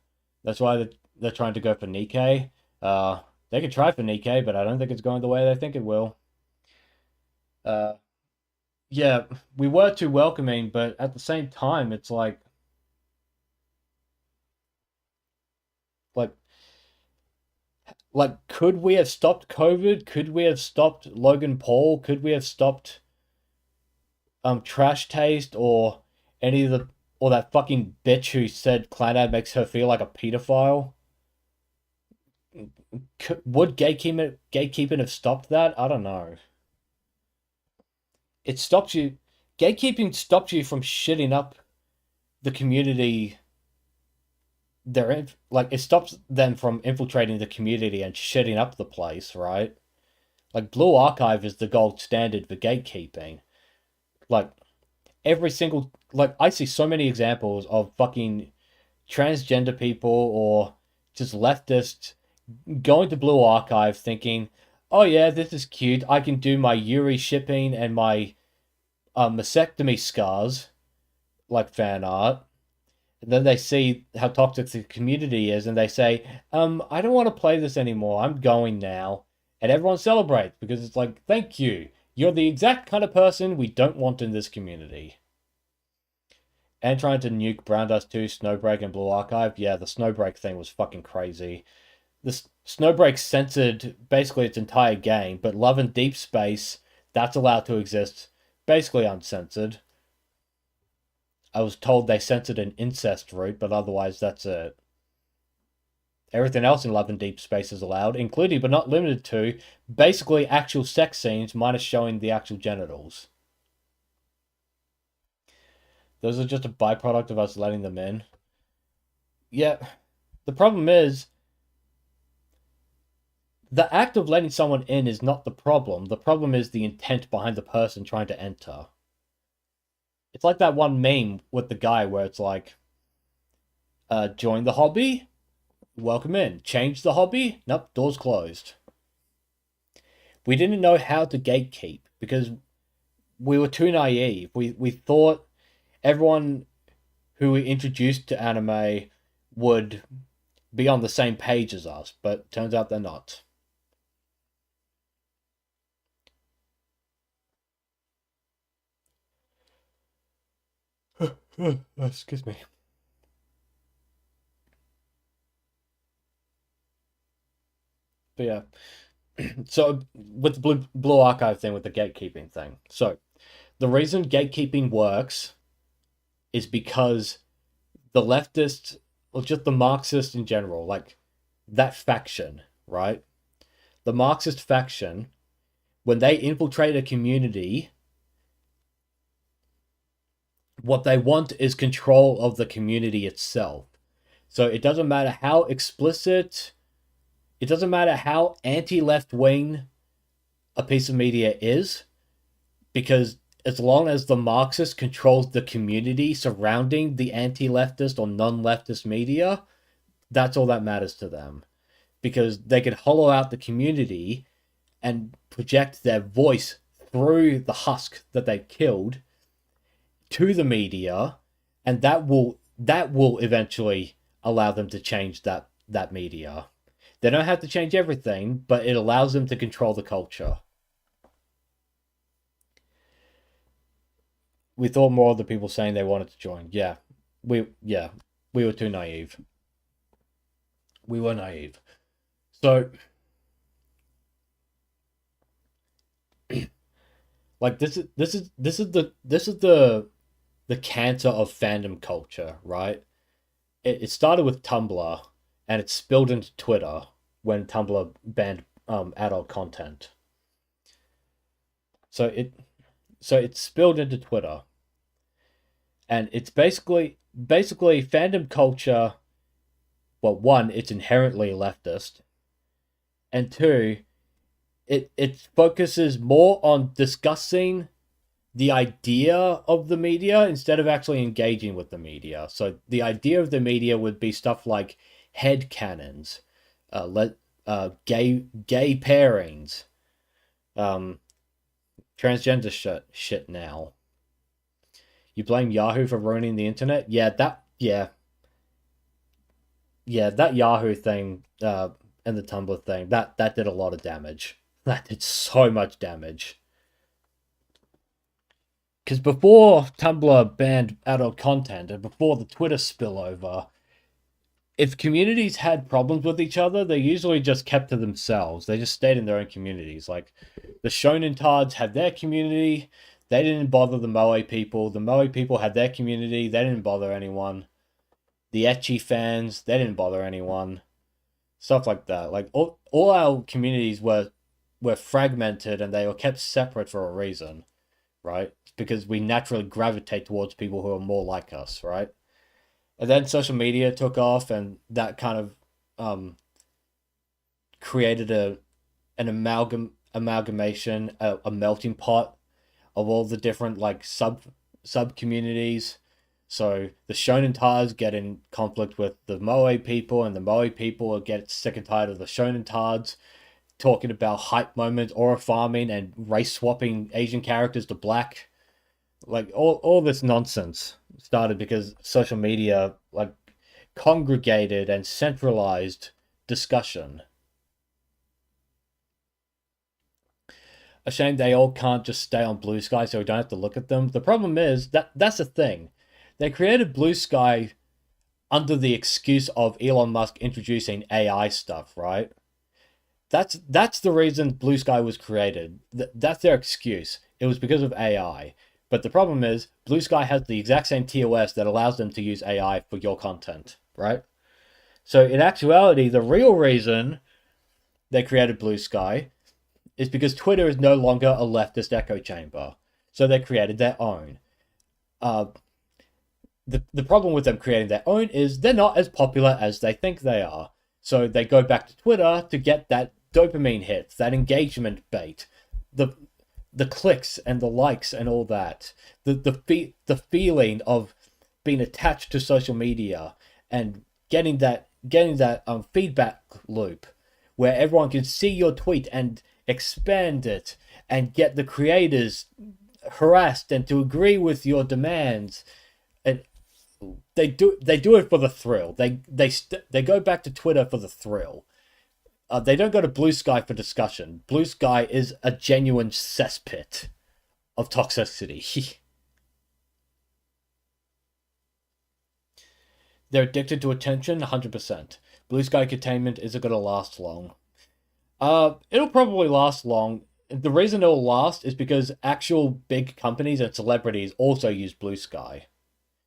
That's why they're trying to go for Nikkei. They could try for Nikkei, but I don't think it's going the way they think it will. Uh, yeah, we were too welcoming, but at the same time, it's like could we have stopped COVID? Could we have stopped Logan Paul? Could we have stopped Trash Taste or any of the or that fucking bitch who said Clannad makes her feel like a pedophile? Would gatekeeping have stopped that? I don't know. It stops you. Gatekeeping stops you from shitting up the community. They're in, like it stops them from infiltrating the community and shitting up the place, right? Like Blue Archive is the gold standard for gatekeeping. Like every single I see so many examples of fucking transgender people or just leftists going to Blue Archive thinking, "Oh yeah, this is cute. I can do my Yuri shipping and my mastectomy scars like fan art." And then they see how toxic the community is, and they say, I don't want to play this anymore. I'm going now." And everyone celebrates because it's like, "Thank you. You're the exact kind of person we don't want in this community." And trying to nuke Brown Dust 2, Snowbreak, and Blue Archive. Yeah, the Snowbreak thing was fucking crazy. The Snowbreak censored basically its entire game, but Love and Deep Space, that's allowed to exist basically uncensored. I was told they censored an incest route, but otherwise that's it. Everything else in Love and Deep Space is allowed, including but not limited to basically actual sex scenes minus showing the actual genitals. Those are just a byproduct of us letting them in. Yeah, the problem is the act of letting someone in is not the problem. The problem is the intent behind the person trying to enter. It's like that one meme with the guy where it's like, join the hobby, welcome in. Change the hobby, nope, doors closed. We didn't know how to gatekeep because we were too naive. We thought everyone who we introduced to anime would be on the same page as us, but turns out they're not. Excuse me. But yeah, so with the blue archive thing, with the gatekeeping thing. So the reason gatekeeping works is because the leftists, or just the Marxists in general, like that faction, right? The Marxist faction, when they infiltrate a community, what they want is control of the community itself. So it doesn't matter how explicit, it doesn't matter how anti left wing a piece of media is, because as long as the Marxist controls the community surrounding the anti leftist or non leftist media, that's all that matters to them. Because they could hollow out the community and project their voice through the husk that they killed to the media, and that will eventually allow them to change that media. They don't have to change everything, but it allows them to control the culture. We thought more of the people saying they wanted to join. We were too naive. We were naive. So like this is the cancer of fandom culture, right? It started with Tumblr and it spilled into Twitter when Tumblr banned adult content. So it spilled into Twitter, and it's basically fandom culture. Well, one, it's inherently leftist, and two, it focuses more on discussing the idea of the media instead of actually engaging with the media. So the idea of the media would be stuff like head canons, gay pairings, um, transgender shit now. You blame Yahoo for ruining the internet? Yeah, Yeah, that Yahoo thing, and the Tumblr thing, that did a lot of damage. That did so much damage. Because before Tumblr banned adult content and before the Twitter spillover, if communities had problems with each other, they usually just kept to themselves. They just stayed in their own communities. Like the Shonen Tards had their community. They didn't bother the Moe people. The Moe people had their community. They didn't bother anyone. The Ecchi fans, they didn't bother anyone. Stuff like that. Like all our communities were fragmented and they were kept separate for a reason, right? Because we naturally gravitate towards people who are more like us, right? And then social media took off, and that kind of created an amalgamation, a melting pot of all the different like sub communities. So the Shonen Tards get in conflict with the Moe people, and the Moe people get sick and tired of the Shonen Tards talking about hype moments, aura farming, and race swapping Asian characters to black. Like all this nonsense started because social media like congregated and centralized discussion. A shame they all can't just stay on Blue Sky so we don't have to look at them. The problem is that's the thing. They created Blue Sky under the excuse of Elon Musk introducing AI stuff, right? That's the reason Blue Sky was created. That's their excuse. It was because of AI. But the problem is Blue Sky has the exact same TOS that allows them to use AI for your content, right? So in actuality, the real reason they created Blue Sky is because Twitter is no longer a leftist echo chamber. So they created their own. Uh, the problem with them creating their own is they're not as popular as they think they are. So they go back to Twitter to get that dopamine hit, that engagement bait, the the clicks and the likes and all that, the feeling of being attached to social media and getting that feedback loop where everyone can see your tweet and expand it and get the creators harassed and to agree with your demands. And they do it for the thrill. They go back to Twitter for the thrill. They don't go to Blue Sky for discussion. Blue Sky is a genuine cesspit of toxicity. They're addicted to attention, 100%. Blue Sky containment isn't going to last long. It'll probably last long. The reason it'll last is because actual big companies and celebrities also use Blue Sky.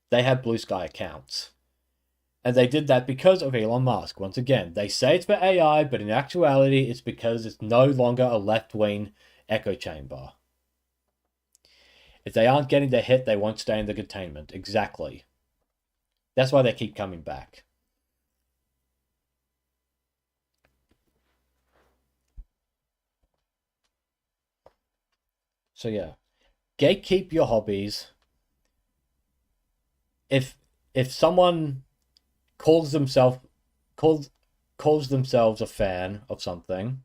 They have Blue Sky accounts. And they did that because of Elon Musk. Once again, they say it's for AI, but in actuality, it's because it's no longer a left-wing echo chamber. If they aren't getting their hit, they won't stay in the containment. Exactly. That's why they keep coming back. So yeah, gatekeep your hobbies. If someone calls themselves calls calls themselves a fan of something,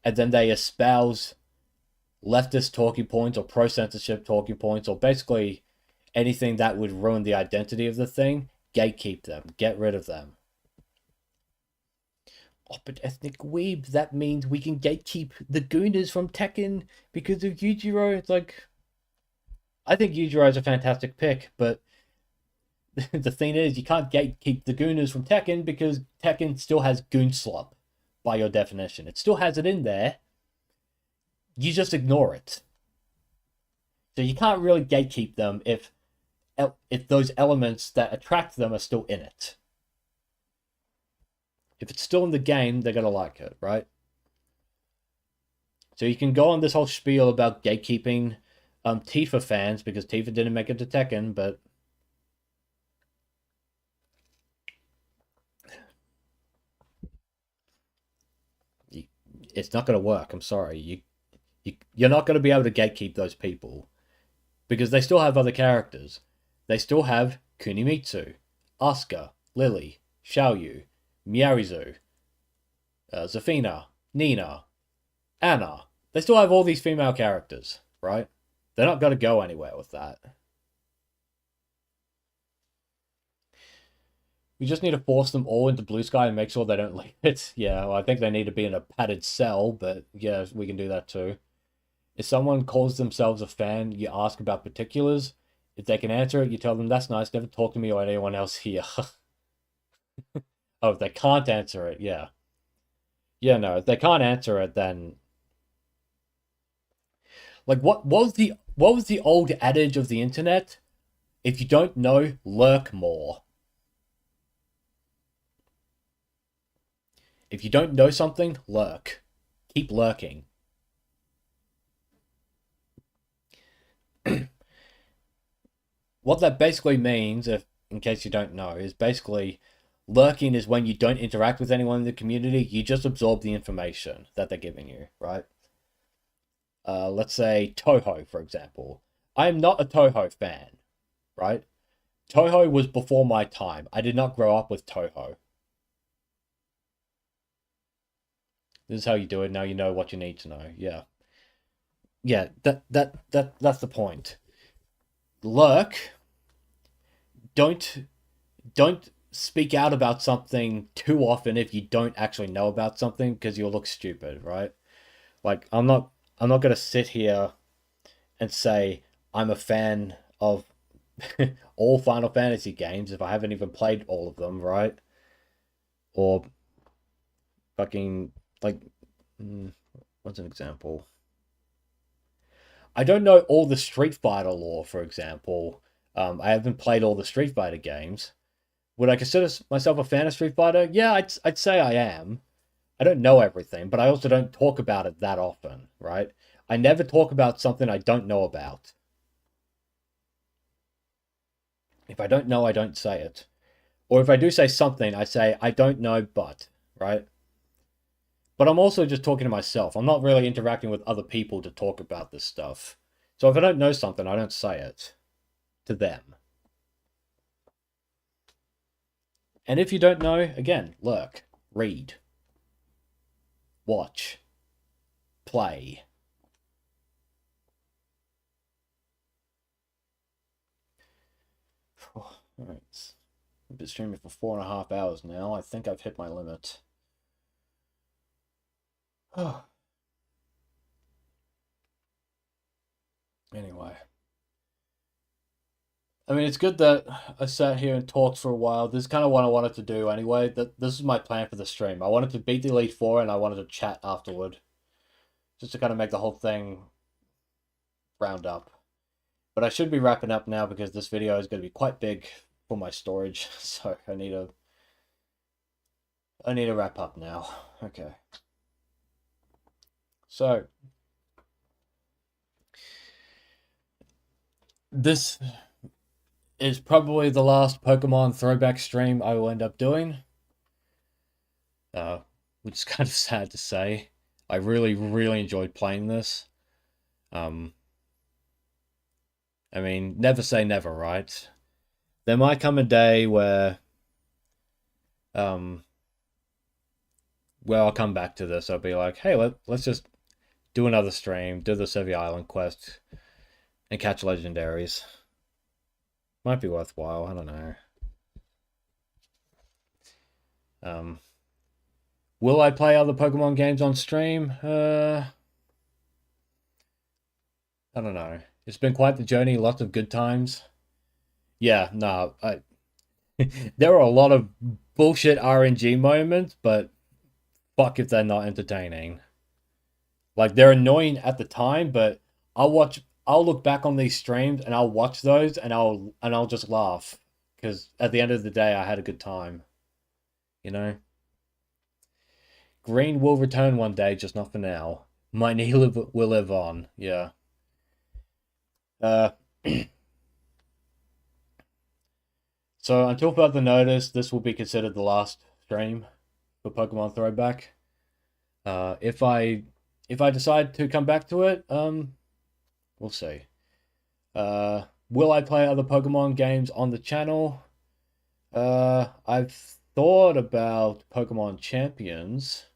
and then they espouse leftist talking points or pro censorship talking points, or basically anything that would ruin the identity of the thing, gatekeep them, get rid of them. Oh, but ethnic weeb, that means we can gatekeep the Gooners from Tekken because of Yujiro. It's like, I think Yujiro is a fantastic pick, but the thing is, you can't gatekeep the Gooners from Tekken because Tekken still has Goon Slop, by your definition. It still has it in there. You just ignore it. So you can't really gatekeep them if those elements that attract them are still in it. If it's still in the game, they're gonna like it, right? So you can go on this whole spiel about gatekeeping Tifa fans because Tifa didn't make it to Tekken, but it's not going to work. I'm sorry. You're not going to be able to gatekeep those people because they still have other characters. They still have Kunimitsu, Asuka, Lily, Xiaoyu, Miarizu, Zafina, Nina, Anna. They still have all these female characters, right? They're not going to go anywhere with that. We just need to force them all into blue sky and make sure they don't leave it. Yeah, well, I think they need to be in a padded cell, but yeah, we can do that too. If someone calls themselves a fan, you ask about particulars. If they can answer it, you tell them, that's nice, never talk to me or anyone else here. Oh, if they can't answer it, yeah. Yeah, no, if they can't answer it, then... Like, what was the old adage of the internet? If you don't know, lurk more. If you don't know something, lurk. Keep lurking. What that basically means, if in case you don't know, is basically lurking is when you don't interact with anyone in the community, you just absorb the information that they're giving you, right? Let's say Toho, for example. I am not a Toho fan, right? Toho was before my time. I did not grow up with Toho. This is how you do it. Now you know what you need to know. Yeah. Yeah, that's the point. Lurk, don't don't speak out about something too often if you don't actually know about something because you'll look stupid, right? Like I'm not gonna sit here and say I'm a fan of all Final Fantasy games if I haven't even played all of them, right? Or fucking like what's an example? I don't know all the Street Fighter lore, for example. I haven't played all the Street Fighter games. Would I consider myself a fan of Street Fighter? Yeah, I'd say I am. I don't know everything, but I also don't talk about it that often, right? I never talk about something I don't know about. If I don't know, I don't say it. Or if I do say something, I say, I don't know, but, right? But I'm also just talking to myself. I'm not really interacting with other people to talk about this stuff. So if I don't know something, I don't say it to them. And if you don't know, again, lurk, read, watch, play. Alright. I've been streaming for 4.5 hours now. I think I've hit my limit. Anyway. I mean, it's good that I sat here and talked for a while. This is kind of what I wanted to do anyway. This is my plan for the stream. I wanted to beat the Elite Four and I wanted to chat afterward. Just to kind of make the whole thing round up. But I should be wrapping up now because this video is going to be quite big for my storage. So I need to wrap up now. Okay. So this is probably the last Pokemon Throwback stream I will end up doing. Which is kind of sad to say. I really, really enjoyed playing this. I mean, never say never, right? There might come a day where I'll come back to this. I'll be like, hey, let's just do another stream, do the Sevi Island quest, and catch legendaries. Might be worthwhile, I don't know. Will I play other Pokemon games on stream? I don't know. It's been quite the journey, lots of good times. Yeah, no, there are a lot of bullshit RNG moments, but fuck if they're not entertaining. Like, they're annoying at the time, but I'll look back on these streams and I'll watch those and I'll just laugh. Because at the end of the day, I had a good time. You know? Green will return one day, just not for now. My knee will live on. Yeah. So until further notice, this will be considered the last stream for Pokemon Throwback. If I decide to come back to it, we'll see. Will I play other Pokemon games on the channel? I've thought about Pokemon Champions.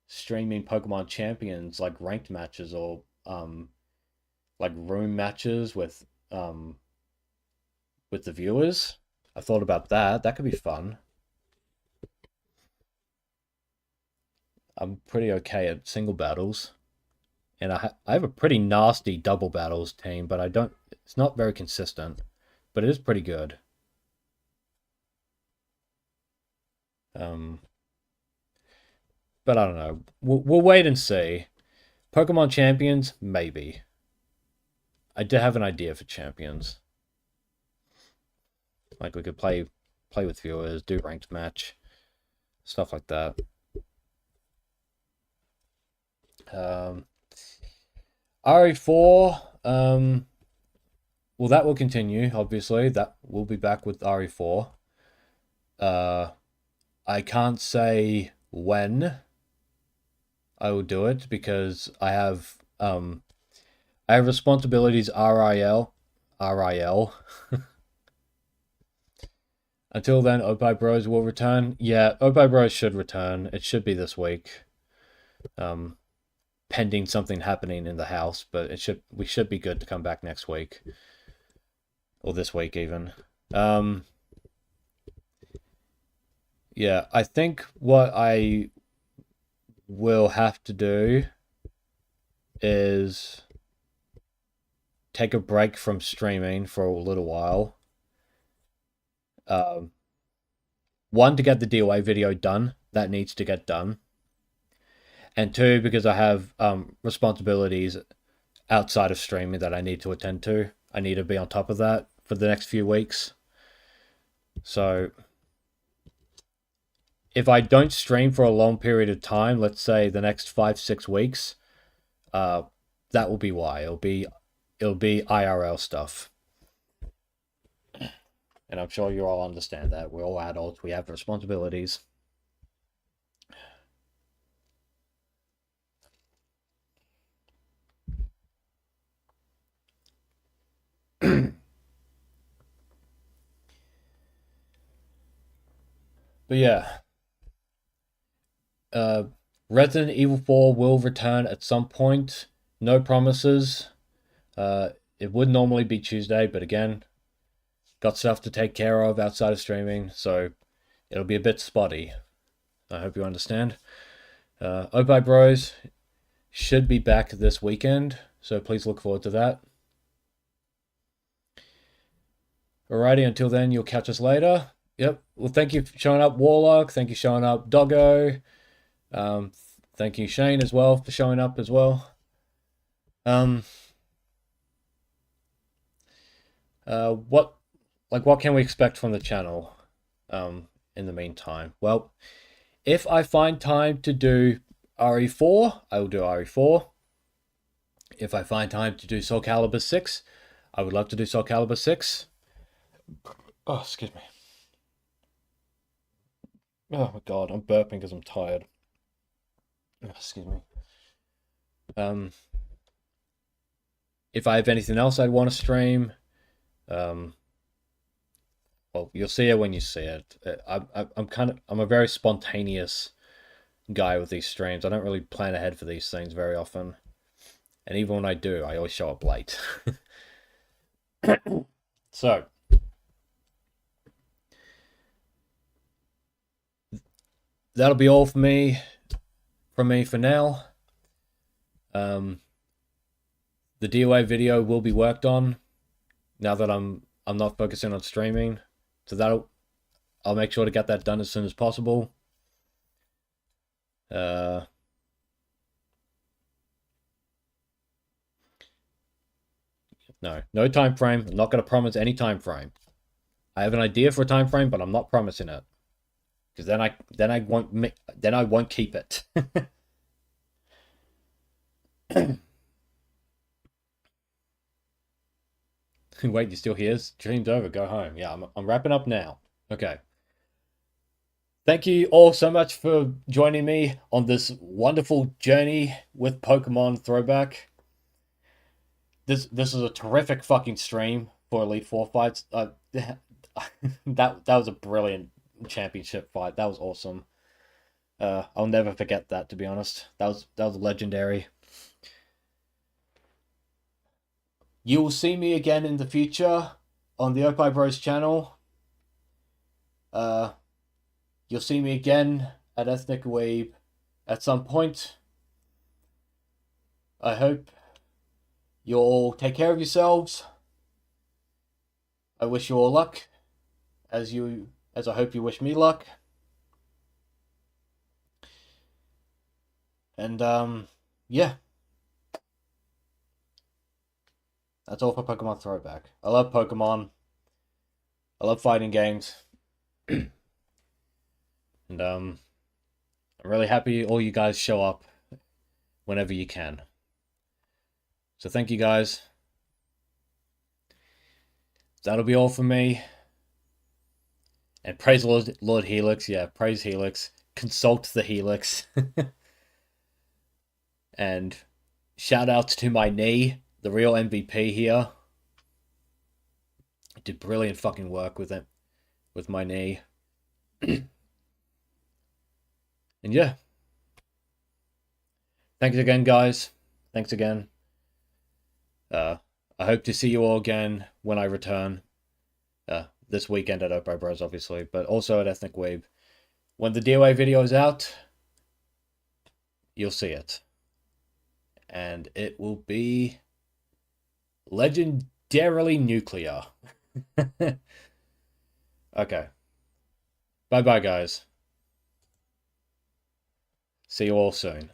Streaming Pokemon Champions, like ranked matches or like room matches with the viewers. I thought about that. That could be fun. I'm pretty okay at single battles, and I have a pretty nasty double battles team, but I don't. It's not very consistent, but it is pretty good. Um, but I don't know. We'll wait and see. Pokemon Champions, maybe. I do have an idea for champions. Like we could play with viewers, do ranked match, stuff like that. RE4, well, that will continue, obviously. That will be back with RE4. I can't say when I will do it because I have responsibilities RIL. Until then, Opie Bros will return. Yeah, Opie Bros should return. It should be this week. Pending something happening in the house, but we should be good to come back next week. Or this week even. Yeah, I think what I will have to do is take a break from streaming for a little while. One, to get the DOA video done. That needs to get done. And two, because I have responsibilities outside of streaming that I need to attend to. I need to be on top of that for the next few weeks. So if I don't stream for a long period of time, let's say the next 5-6 weeks, that will be why. It'll be IRL stuff. And I'm sure you all understand that. We're all adults. We have responsibilities. But yeah. Resident Evil 4 will return at some point. No promises. It would normally be Tuesday, but again, got stuff to take care of outside of streaming, so it'll be a bit spotty. I hope you understand. Opie Bros should be back this weekend, so please look forward to that. Alrighty, until then, you'll catch us later. Yep. Well, thank you for showing up, Warlock. Thank you for showing up, Doggo. Thank you, Shane, as well, for showing up as well. What can we expect from the channel in the meantime? Well, if I find time to do RE4, I will do RE4. If I find time to do Soul Calibur 6, I would love to do Soul Calibur 6. Oh, excuse me. Oh my god, I'm burping because I'm tired. Oh, excuse me. If I have anything else I'd want to stream, well, you'll see it when you see it. I'm a very spontaneous guy with these streams. I don't really plan ahead for these things very often, and even when I do, I always show up late. So that'll be all from me for now. The DOA video will be worked on now that I'm not focusing on streaming, so I'll make sure to get that done as soon as possible. No time frame. I'm not going to promise any time frame. I have an idea for a time frame, but I'm not promising it, because then I won't keep it. Wait, you still here? Stream's over. Go home. Yeah, I'm wrapping up now. Okay. Thank you all so much for joining me on this wonderful journey with Pokemon Throwback. This is a terrific fucking stream for Elite Four fights. That was a brilliant championship fight. That was awesome. I'll never forget that, to be honest. That was legendary. You will see me again in the future on the Opie Bros channel. You'll see me again at Ethnic Weeb at some point. I hope you all take care of yourselves. I wish you all luck, as I hope you wish me luck. And yeah. That's all for Pokemon Throwback. I love Pokemon. I love fighting games. And I'm really happy all you guys show up whenever you can. So thank you guys. That'll be all for me. And praise Lord Helix. Yeah, praise Helix. Consult the Helix. And shout out to my knee, the real MVP here. I did brilliant fucking work with it, with my knee. And yeah. Thanks again, guys. Thanks again. I hope to see you all again when I return. This weekend at Oppo Bros, obviously, but also at Ethnic Weeb. When the DOA video is out, you'll see it. And it will be legendarily nuclear. Okay. Bye-bye, guys. See you all soon.